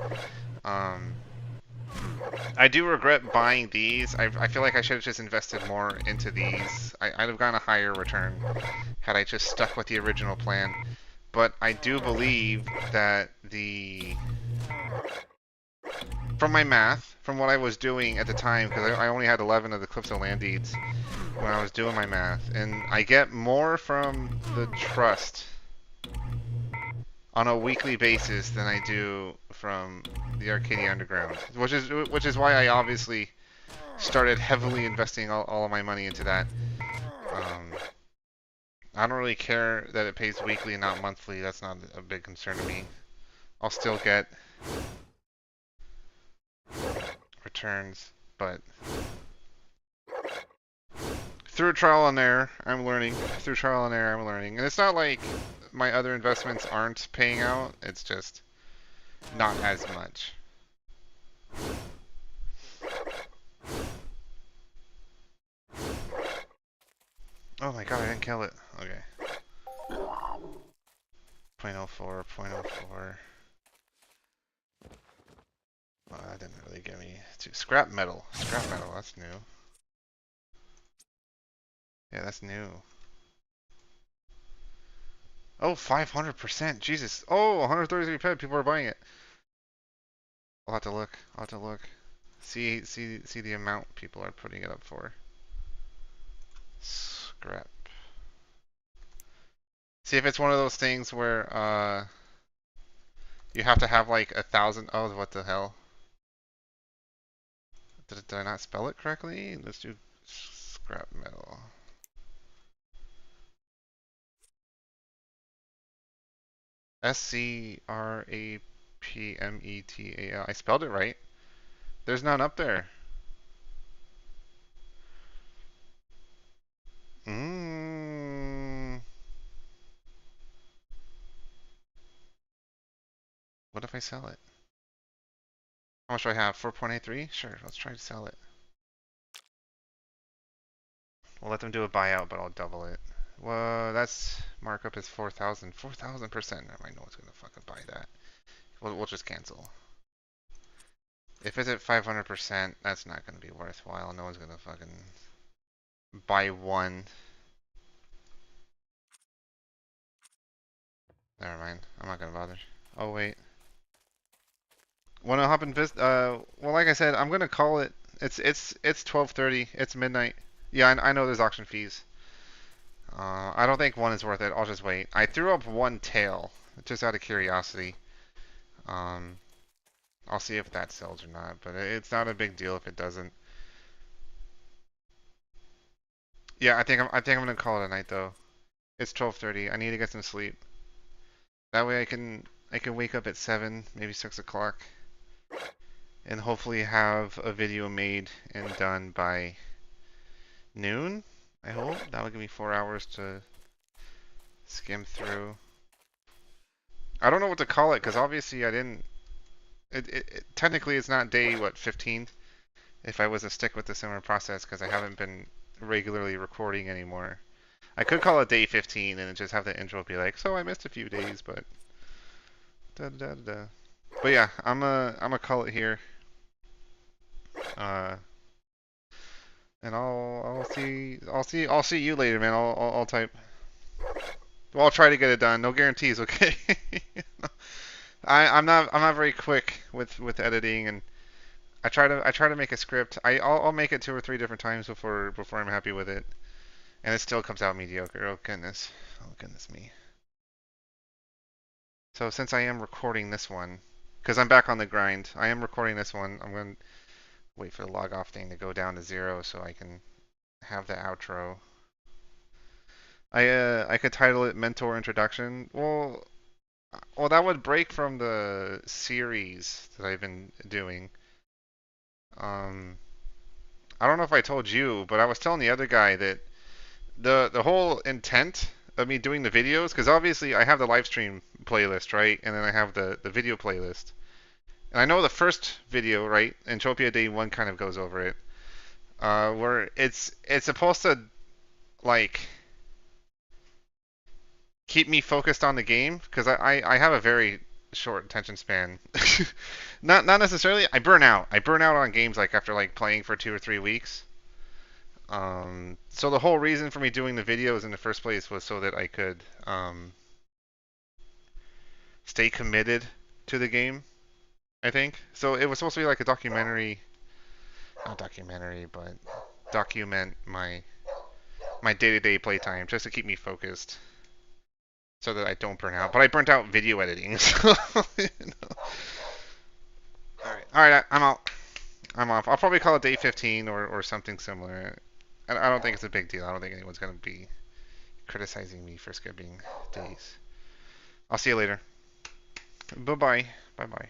I do regret buying these. I feel like I should have just invested more into these. I'd have gotten a higher return had I just stuck with the original plan. But I do believe that from my math, from what I was doing at the time, because I only had 11 of the Calypso land deeds when I was doing my math, and I get more from the trust on a weekly basis than I do from the Arcadia Underground, which is why I obviously started heavily investing all of my money into that. I don't really care that it pays weekly and not monthly. That's not a big concern to me. I'll still get returns, but through trial and error, I'm learning. Through trial and error, I'm learning. And it's not like my other investments aren't paying out. It's just not as much. Oh my god, I didn't kill it. Okay. 0.04, 0.04. Well, that didn't really give me scrap metal. Scrap metal, that's new. Yeah, that's new. Oh, 500%. Jesus. Oh, 133 pet. People are buying it. I'll have to look. I'll have to look. See the amount people are putting it up for. Scrap. See if it's one of those things where you have to have like 1,000. Oh, what the hell? Did I not spell it correctly? Let's do scrap metal. SCRAPMETAL. I spelled it right. There's none up there. What if I sell it? How much do I have? 4.83? Sure, let's try to sell it. We'll let them do a buyout, but I'll double it. Well, that's markup is 4,000. 4,000%. I know one's gonna fucking buy that. We'll just cancel. If it's at 500%, that's not gonna be worthwhile. No one's gonna fucking buy one. Never mind. I'm not gonna bother. Oh wait. Wanna hop in well, like I said, I'm gonna call it. It's 12:30. It's midnight. Yeah, I know there's auction fees. I don't think one is worth it. I'll just wait. I threw up one tail, just out of curiosity. I'll see if that sells or not, but it's not a big deal if it doesn't. Yeah, I think I'm gonna call it a night though. It's 12:30. I need to get some sleep. That way I can wake up at 7, maybe 6 o'clock, and hopefully have a video made and done by noon. I hope that'll give me 4 hours to skim through. I don't know what to call it because obviously I didn't. Technically it's not day 15 if I was to stick with the similar process because I haven't been regularly recording anymore. I could call it day 15 and just have the intro be like, so I missed a few days, but da da da da. But yeah, I'm gonna call it here. And I'll see you later, man. I'll type. Well, I'll try to get it done. No guarantees, okay? I'm not very quick with editing, and I try to make a script. I'll make it 2 or 3 different times before I'm happy with it, and it still comes out mediocre. Oh goodness me. So since I am recording this one, because I'm back on the grind, I am recording this one. I'm gonna wait for the log off thing to go down to 0 so I can have the outro. I could title it Mentor Introduction. Well, that would break from the series that I've been doing. I don't know if I told you, but I was telling the other guy that the whole intent of me doing the videos, because obviously I have the live stream playlist, right? And then I have the video playlist. And I know the first video, right? Entropia Day 1 kind of goes over it. Where it's supposed to, like, keep me focused on the game, because I have a very short attention span. Not necessarily. I burn out. I burn out on games like after like playing for 2 or 3 weeks. So the whole reason for me doing the videos in the first place was so that I could stay committed to the game, I think. So it was supposed to be like a documentary, not documentary, but document my day-to-day playtime just to keep me focused so that I don't burn out. But I burnt out video editing. So, you know. All right, I'm out. I'm off. I'll probably call it day 15 or something similar. I don't think it's a big deal. I don't think anyone's going to be criticizing me for skipping days. I'll see you later. Bye-bye. Bye-bye.